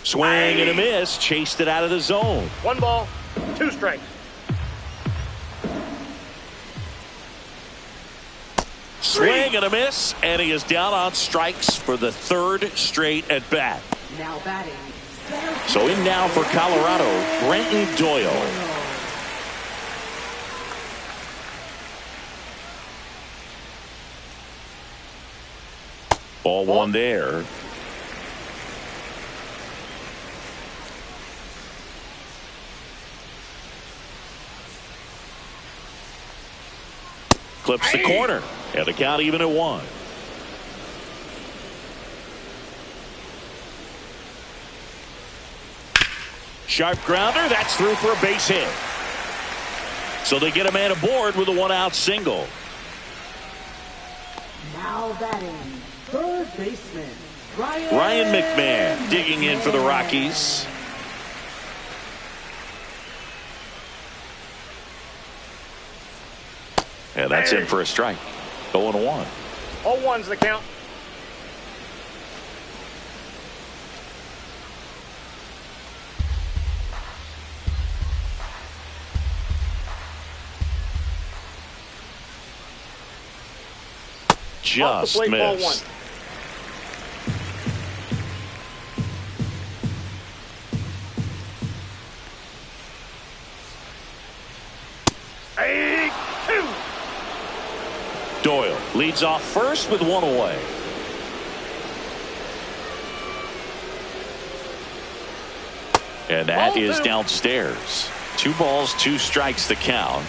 Swing and a miss. Chased it out of the zone. 1 ball, 2 strikes. Swing and a miss, and he is down on strikes for the 3rd straight at bat. Now batting. So in now for Colorado, Brenton Doyle. Ball 1 there. Clips the corner, and the count even at 1. Sharp grounder, that's through for a base hit. So they get a man aboard with a 1-out single. Now batting. 3rd baseman. Ryan McMahon digging in for the Rockies. And that's in for a strike. 0-1. All 1's the count. Just plate, missed. ball 1. Doyle leads off first with 1 away. And that Ball is 2. downstairs. 2 balls, 2 strikes the count.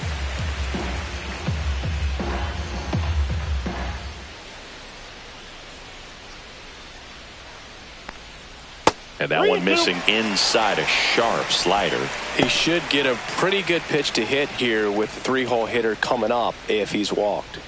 And that one missing inside, a sharp slider. He should get a pretty good pitch to hit here with the 3-hole hitter coming up if he's walked.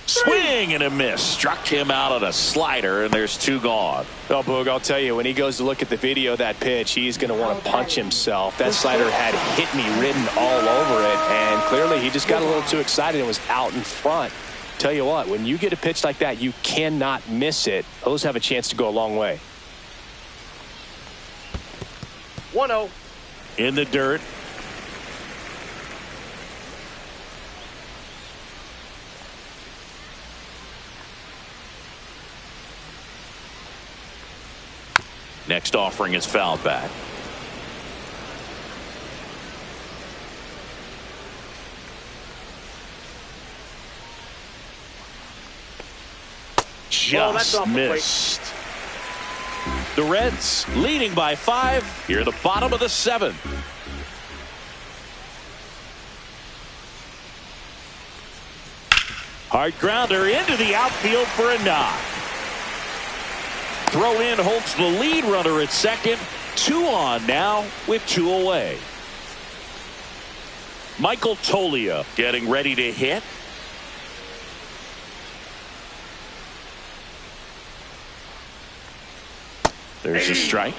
Swing and a miss. Struck him out on a slider, and there's 2 gone. Oh, Boog, I'll tell you, when he goes to look at the video of that pitch, he's going to want to punch himself. That slider had hit me written all over it, and clearly he just got a little too excited and was out in front. Tell you what, when you get a pitch like that, you cannot miss it. Those have a chance to go a long way. 1-0. In the dirt. Next offering is fouled back. Just missed. The Reds leading by 5 here at the bottom of the 7th. Hard grounder into the outfield for a knock. Throw in holds the lead runner at second. 2 on now with 2 away. Michael Toglia getting ready to hit. There's a strike.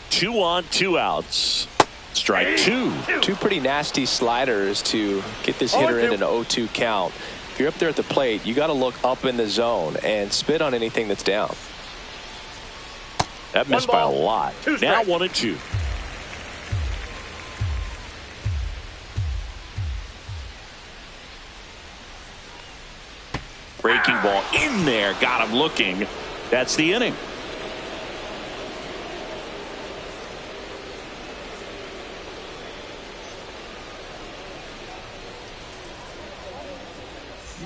Two on, 2 outs. Strike two. Two pretty nasty sliders to get this hitter in an 0-2 count. If you're up there at the plate, you got to look up in the zone and spit on anything that's down. That missed by a lot. Now 1-2. Breaking ball in there. Got him looking. That's the inning.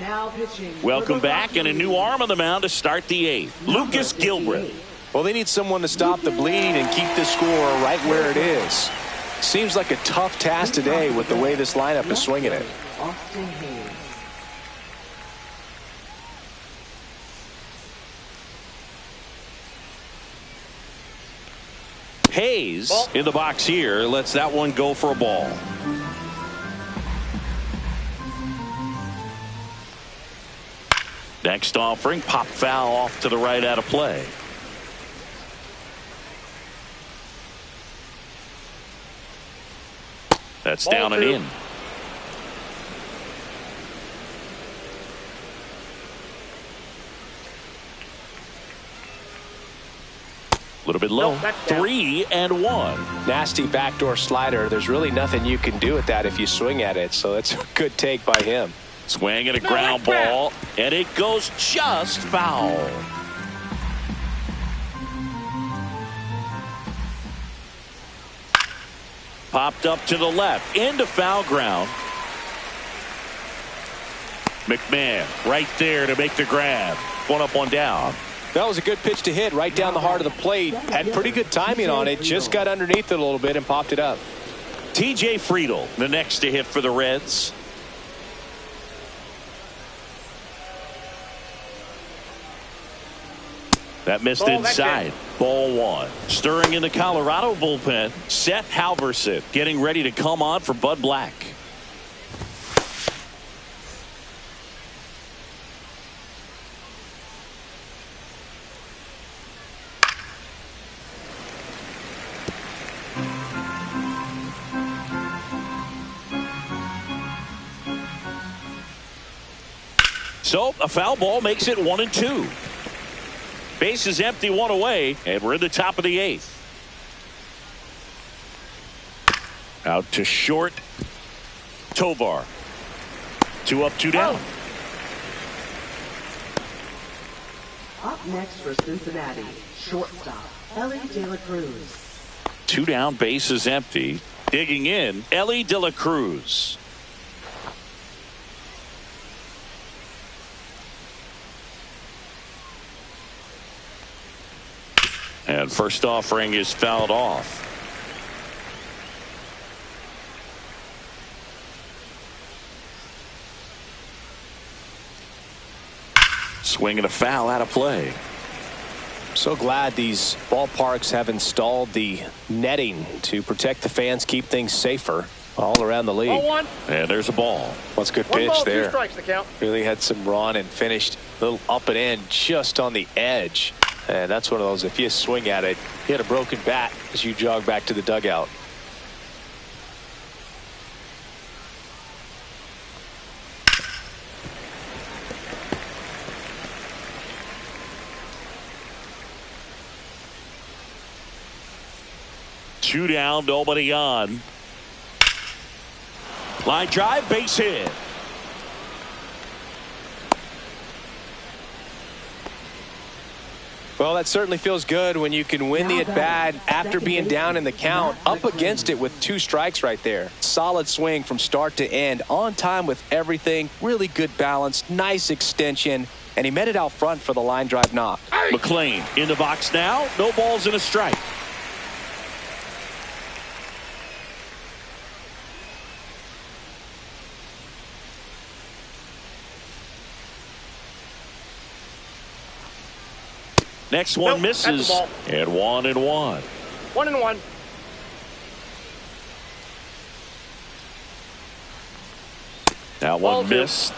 Now pitching. Welcome back, and a new arm on the mound to start the eighth. Lucas Gilbreth. Well, they need someone to stop the bleeding and keep the score right where it is. Seems like a tough task today with the way this lineup is swinging it. Austin Hayes. Hayes in the box here lets that one go for a ball. Next offering, pop foul off to the right out of play. That's down and in. A little bit low. 3-1. Nasty backdoor slider. There's really nothing you can do with that if you swing at it. So it's a good take by him. Swing and a ground ball, and it goes just foul. Popped up to the left into foul ground. McMahon right there to make the grab. One up, one down. That was a good pitch to hit right down the heart of the plate. Had pretty good timing on it. Just got underneath it a little bit and popped it up. TJ Friedl, the next to hit for the Reds. That missed inside. Ball one. Stirring in the Colorado bullpen, Seth Halverson getting ready to come on for Bud Black. So a foul ball makes it 1-2. Base is empty, one away, and we're in the top of the eighth. Out to short. Tovar. 2 up, 2 down. Up next for Cincinnati, shortstop Ellie De La Cruz. 2 down, base is empty. Digging in, Ellie De La Cruz. And first offering is fouled off. Swing and a foul out of play. So glad these ballparks have installed the netting to protect the fans, keep things safer all around the league. And there's a ball. That's a good pitch there. Really had some run and finished a little up and in just on the edge. And that's one of those, if you swing at it, you hit a broken bat as you jog back to the dugout. Two down, nobody on. Line drive, base hit. Well, that certainly feels good when you can win the at-bat after being down in the count, up against it with 2 strikes right there. Solid swing from start to end, on time with everything, really good balance, nice extension, and he met it out front for the line drive knock. McLean in the box now, no balls and a strike. Next one misses, and 1-1. 1-1. That one missed.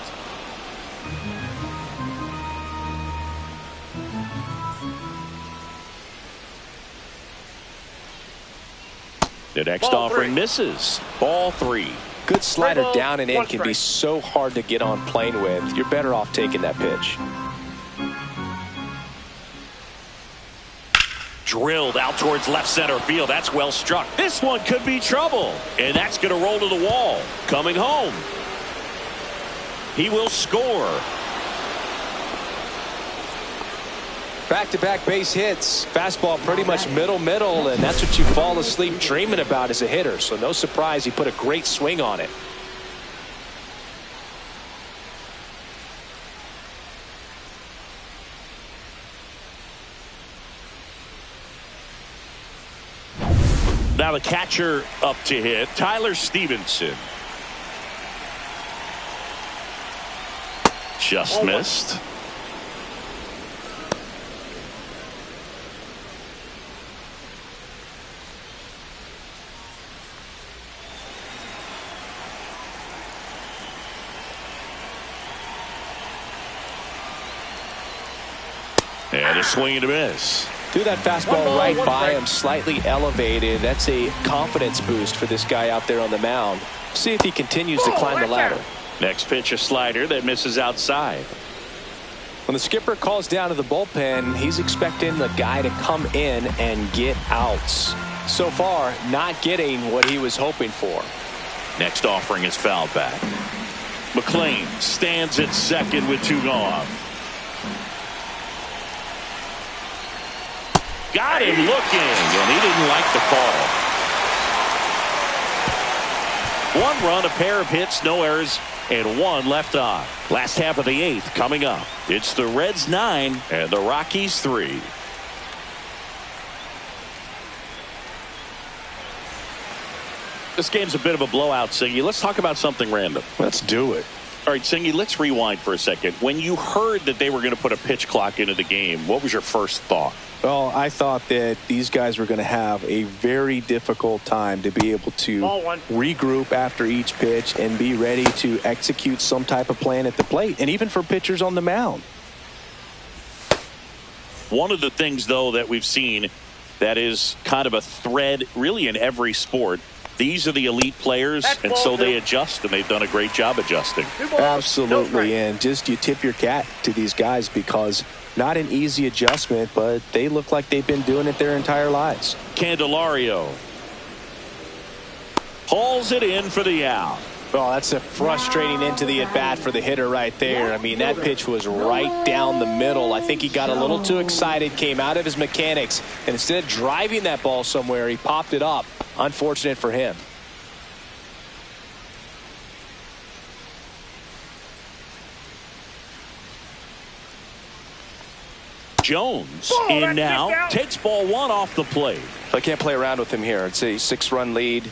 The next Ball offering three. misses. Ball 3. Good slider Ball, down and in one can be strike. so hard to get on plane with. You're better off taking that pitch. Drilled out towards left center field. That's well struck. This one could be trouble. And that's going to roll to the wall. Coming home. He will score. Back-to-back base hits. Fastball pretty much middle, and that's what you fall asleep dreaming about as a hitter. So no surprise he put a great swing on it. Now the catcher up to hit, Tyler Stevenson. Just missed. And a swing and a miss. Threw that fastball right by him, slightly elevated. That's a confidence boost for this guy out there on the mound. See if he continues to climb the ladder. Next pitch, a slider that misses outside. When the skipper calls down to the bullpen, he's expecting the guy to come in and get outs. So far, not getting what he was hoping for. Next offering is fouled back. McLean stands at second with 2 gone. Got him looking, and he didn't like the call. 1 run, a pair of hits, no errors, and 1 left on. Last half of the 8th coming up. It's the Reds 9 and the Rockies 3. This game's a bit of a blowout, Singy. Let's talk about something random. Let's do it. All right, Singy, let's rewind for a second. When you heard that they were going to put a pitch clock into the game, what was your first thought? Well, I thought that these guys were going to have a very difficult time to be able to regroup after each pitch and be ready to execute some type of plan at the plate, and even for pitchers on the mound. One of the things, though, that we've seen that is kind of a thread really in every sport, these are the elite players, and so they adjust, and they've done a great job adjusting. Absolutely, and just you tip your cap to these guys because not an easy adjustment, but they look like they've been doing it their entire lives. Candelario hauls it in for the out. Well, that's a frustrating end to the at-bat for the hitter right there. I mean, that pitch was right down the middle. I think he got a little too excited, came out of his mechanics, and instead of driving that ball somewhere, he popped it up. Unfortunate for him. Jones in now, takes ball 1 off the plate. I can't play around with him here. It's a 6-run lead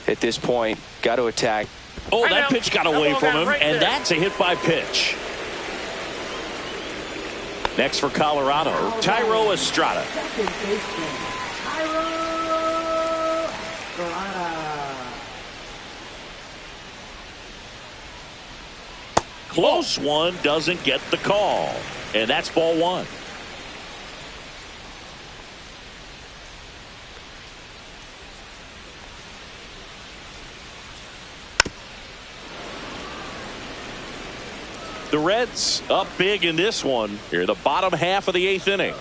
at this point. Got to attack. Oh, that pitch got away from him, and that's a hit by pitch. Next for Colorado, Tyro Estrada. Second baseman, Tyro Estrada. Close one, doesn't get the call, and that's ball 1. The Reds up big in this one. Here, the bottom half of the 8th inning.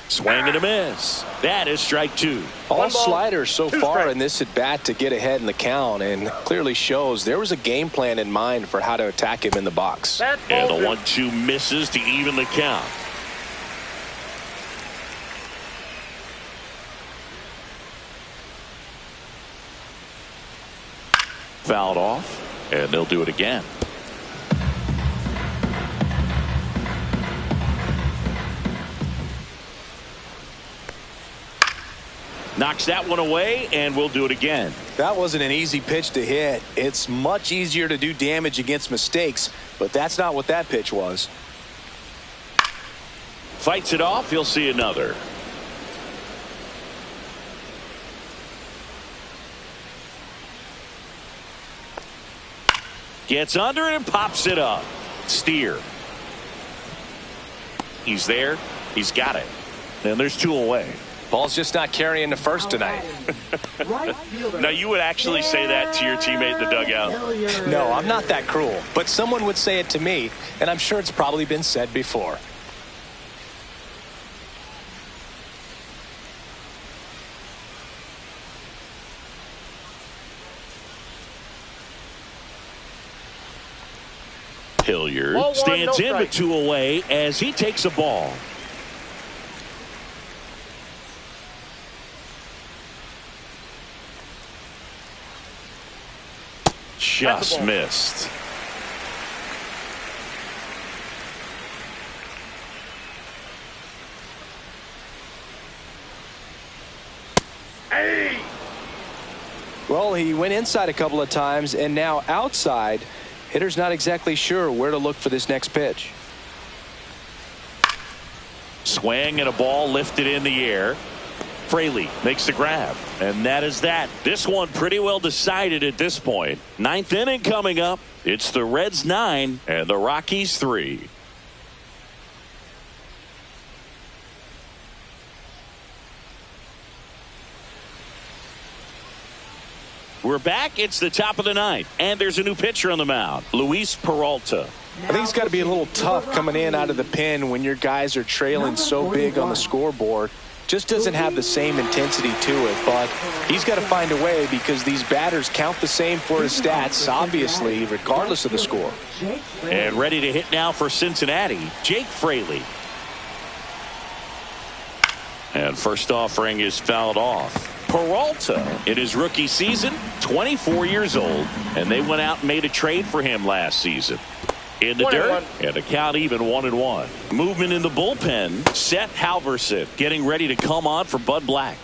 Swing and a miss. That is strike 2. All sliders so far in this at bat to get ahead in the count, and clearly shows there was a game plan in mind for how to attack him in the box. And the 1-2 misses to even the count. Fouled off, and they'll do it again. Knocks that one away, and we'll do it again. That wasn't an easy pitch to hit. It's much easier to do damage against mistakes, but that's not what that pitch was. Fights it off, he'll see another. Gets under it and pops it up. Steer. He's there. He's got it. And there's 2 away. Ball's just not carrying the first tonight. Now, you would actually say that to your teammate in the dugout? No, I'm not that cruel. But someone would say it to me, and I'm sure it's probably been said before. Hilliard stands in with 2 away as he takes a ball. Just missed. Hey! Well, he went inside a couple of times, and now outside. Hitter's not exactly sure where to look for this next pitch. Swing and a ball lifted in the air. Fraley makes the grab, and that is that. This one pretty well decided at this point. 9th inning coming up. It's the Reds 9 and the Rockies 3. We're back. It's the top of the 9th, and there's a new pitcher on the mound, Luis Peralta. I think it's got to be a little tough coming in out of the pen when your guys are trailing so big on the scoreboard. Just doesn't have the same intensity to it, but he's got to find a way because these batters count the same for his stats, obviously, regardless of the score. And ready to hit now for Cincinnati, Jake Fraley. And first offering is fouled off. Peralta, in his rookie season, 24 years old, and they went out and made a trade for him last season. In the dirt, and a count even 1-1. Movement in the bullpen. Seth Halverson getting ready to come on for Bud Black.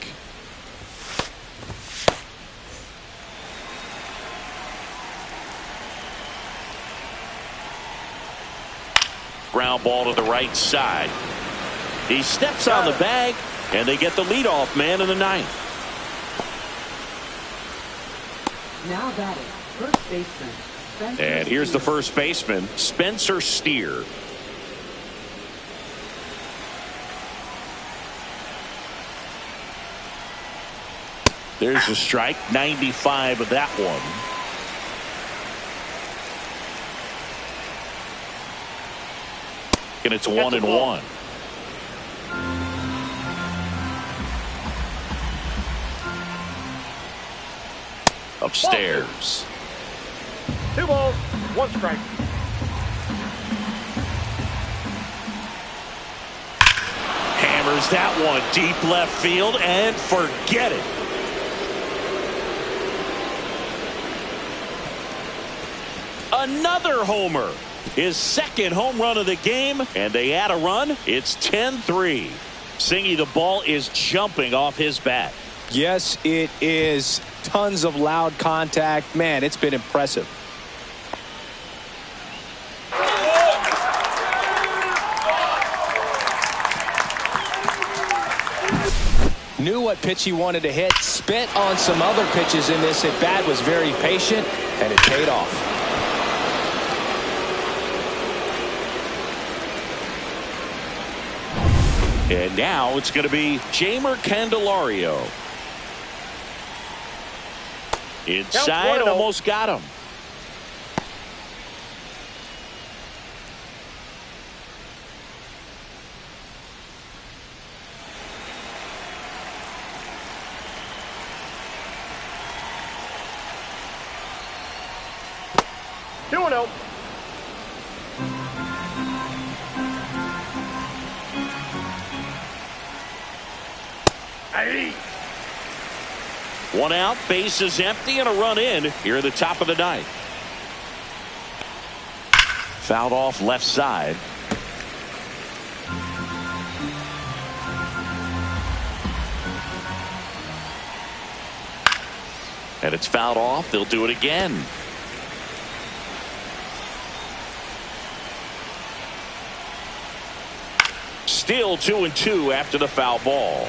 Ground ball to the right side. He steps on the bag, and they get the leadoff man in the 9th. Now batting, first baseman. And here's the first baseman, Spencer Steer. There's a strike, 95 of that one. And it's 1-1. Upstairs. 2 balls, 1 strike. Hammers that one deep left field and forget it. Another homer. His second home run of the game, and they add a run. It's 10-3. Singy, the ball is jumping off his bat. Yes, it is. Tons of loud contact. Man, it's been impressive. Knew what pitch he wanted to hit. Spent on some other pitches in this at bat. Was very patient, and it paid off. And now it's going to be Jamer Candelario. Inside, almost got him. One out, bases empty, and a run in here at the top of the 9th. Fouled off left side. And it's fouled off. They'll do it again. Still 2-2 after the foul ball.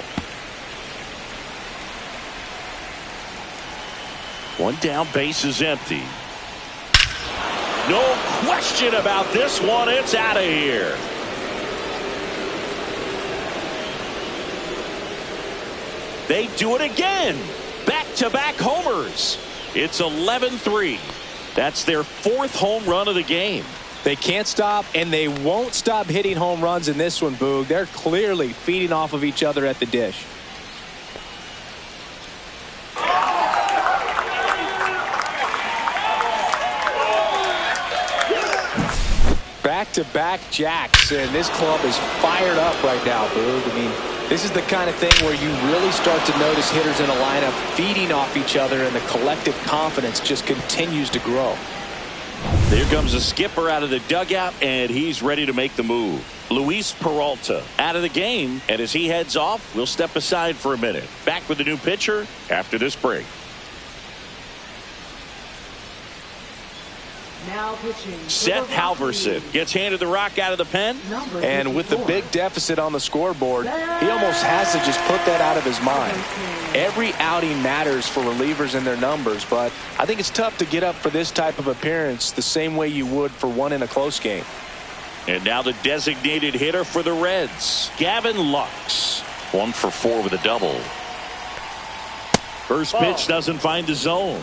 One down, base is empty. No question about this one. It's out of here. They do it again. Back-to-back homers. It's 11-3. That's their 4th home run of the game. They can't stop, and they won't stop hitting home runs in this one, Boog. They're clearly feeding off of each other at the dish. Back-to-back jacks, and this club is fired up right now, Boog. I mean, this is the kind of thing where you really start to notice hitters in a lineup feeding off each other, and the collective confidence just continues to grow. Here comes the skipper out of the dugout, and he's ready to make the move. Luis Peralta out of the game, and as he heads off, we'll step aside for a minute. Back with the new pitcher after this break. Now pitching. Seth Halverson gets handed the rock out of the pen. And with the big deficit on the scoreboard, he almost has to just put that out of his mind. Every outing matters for relievers and their numbers, but I think it's tough to get up for this type of appearance the same way you would for one in a close game. And now the designated hitter for the Reds, Gavin Lux. 1 for 4 with a double. First pitch doesn't find the zone.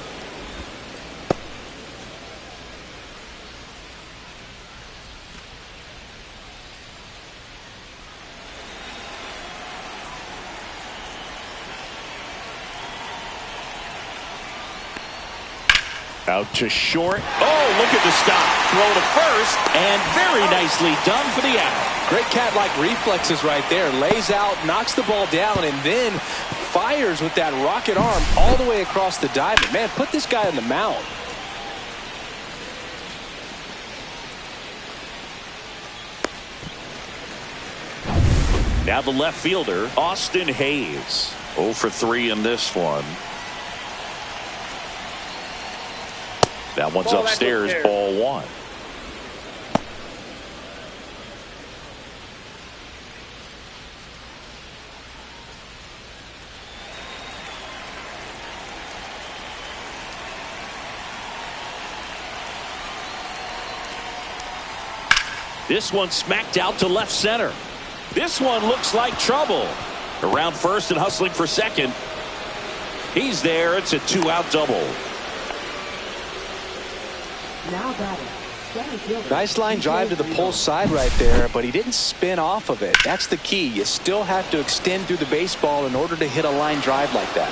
Out to short. Oh, look at the stop. Throw to first, and very nicely done for the out. Great cat-like reflexes right there. Lays out, knocks the ball down, and then fires with that rocket arm all the way across the diamond. Man, put this guy on the mound. Now the left fielder, Austin Hayes. 0 for 3 in this one. That one's upstairs, ball 1. This one smacked out to left center. This one looks like trouble. Around first and hustling for second. He's there. It's a 2-out double. Now batting. Nice line drive to the pull side right there, but he didn't spin off of it. That's the key. You still have to extend through the baseball in order to hit a line drive like that.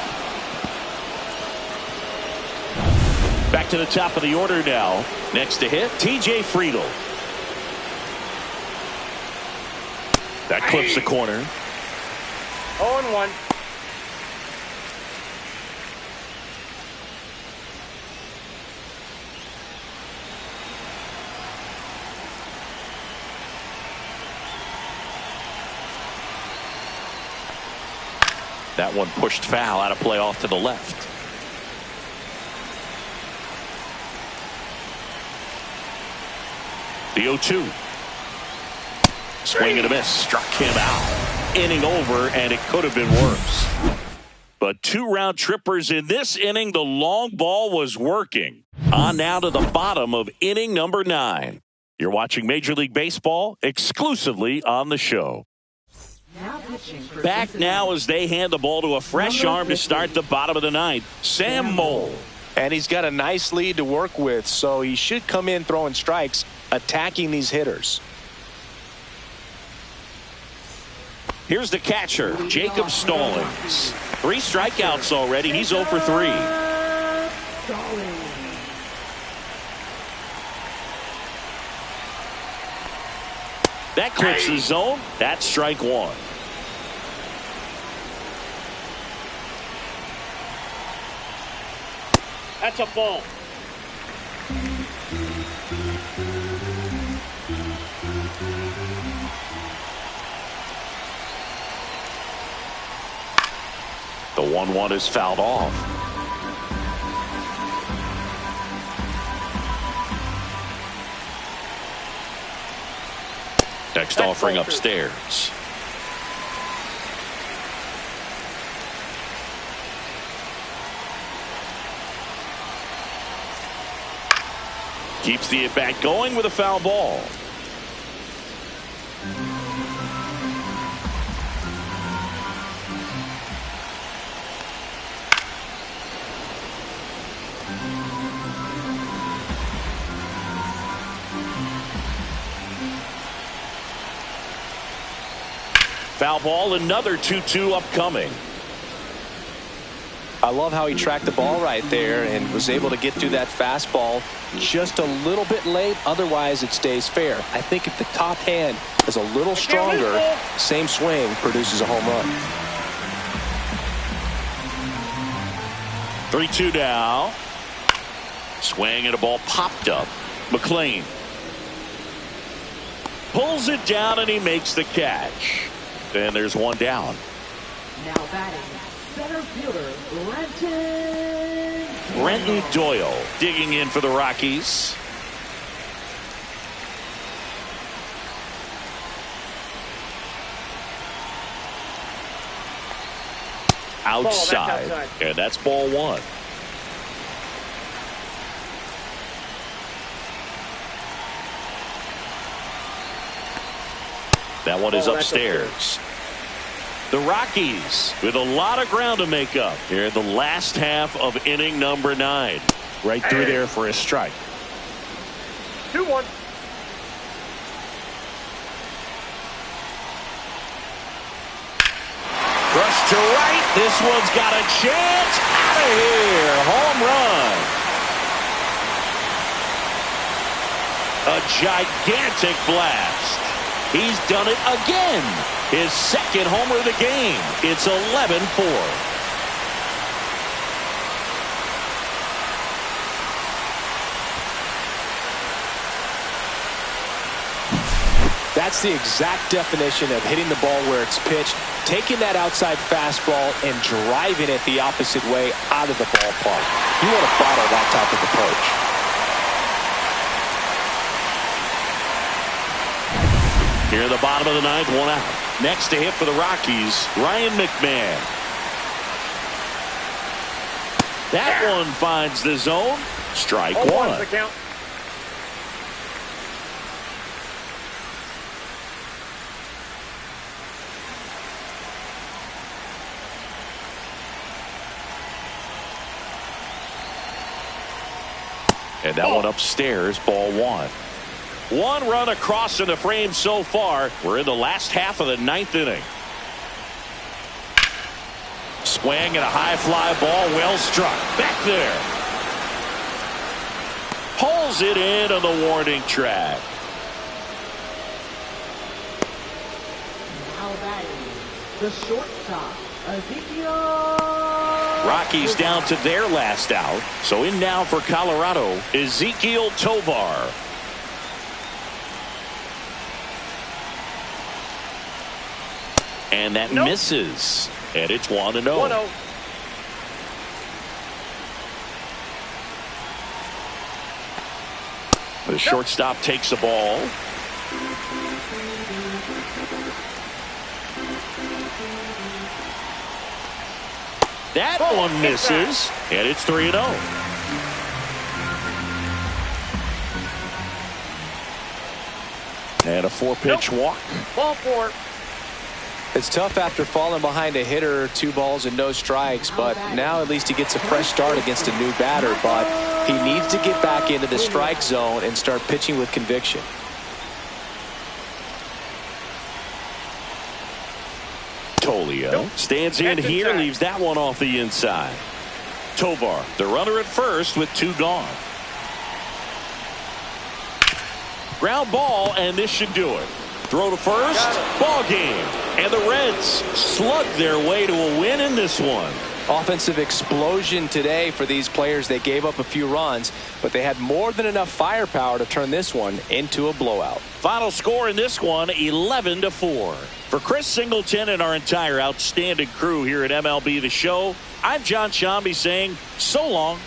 Back to the top of the order now. Next to hit, TJ Friedl. That clips the corner. 0-1. That one pushed foul, out of play off to the left. The 0-2. Swing and a miss. Struck him out. Inning over, and it could have been worse. But 2 round trippers in this inning. The long ball was working. On now to the bottom of inning number 9. You're watching Major League Baseball exclusively on the show. Back now as they hand the ball to a fresh arm to start the bottom of the 9th. Sam Moll. And he's got a nice lead to work with, so he should come in throwing strikes, attacking these hitters. Here's the catcher, Jacob Stallings. 3 strikeouts already. He's 0 for 3. That clips the zone. That's strike 1. That's a ball. The 1-1 is fouled off. Next offering upstairs. Keeps the at-bat going with a foul ball. Foul ball, another 2-2 upcoming. I love how he tracked the ball right there and was able to get through that fastball just a little bit late. Otherwise, it stays fair. I think if the top hand is a little stronger, same swing produces a home run. 3-2 now. Swing and a ball popped up. McLean pulls it down and he makes the catch. And there's one down. Now batting, center fielder, Brenton Doyle digging in for the Rockies. Outside. And that's ball one. That one is upstairs. The Rockies with a lot of ground to make up here in the last half of inning number 9. Right through there for a strike. 2-1. Rush to right. This one's got a chance. Out of here. Home run. A gigantic blast. He's done it again. His second homer of the game. It's 11-4. That's the exact definition of hitting the ball where it's pitched, taking that outside fastball and driving it the opposite way out of the ballpark. You want to bottle that type of approach. Here in the bottom of the 9th, 1 out. Next to hit for the Rockies, Ryan McMahon. That one finds the zone. Strike one. The count. And that one upstairs, ball one. 1 run across in the frame so far. We're in the last half of the 9th inning. Swing and a high fly ball, well struck. Back there. Pulls it in on the warning track. now batting, the shortstop, Ezekiel. Rockies down to their last out. So in now for Colorado, Ezekiel Tovar. And that misses. And it's 1-0. 1-0. The shortstop takes the ball. That one misses. And it's 3-0. And a 4-pitch walk. Ball 4. It's tough after falling behind a hitter, 2 balls and no strikes, but now at least he gets a fresh start against a new batter. But he needs to get back into the strike zone and start pitching with conviction. Tolio stands in here, leaves that one off the inside. Tovar, the runner at first with 2 gone. Ground ball, and this should do it. Throw to first, ball game. And the Reds slug their way to a win in this one. Offensive explosion today for these players. They gave up a few runs, but they had more than enough firepower to turn this one into a blowout. Final score in this one, 11-4. For Chris Singleton and our entire outstanding crew here at MLB The Show, I'm John Shambi saying so long.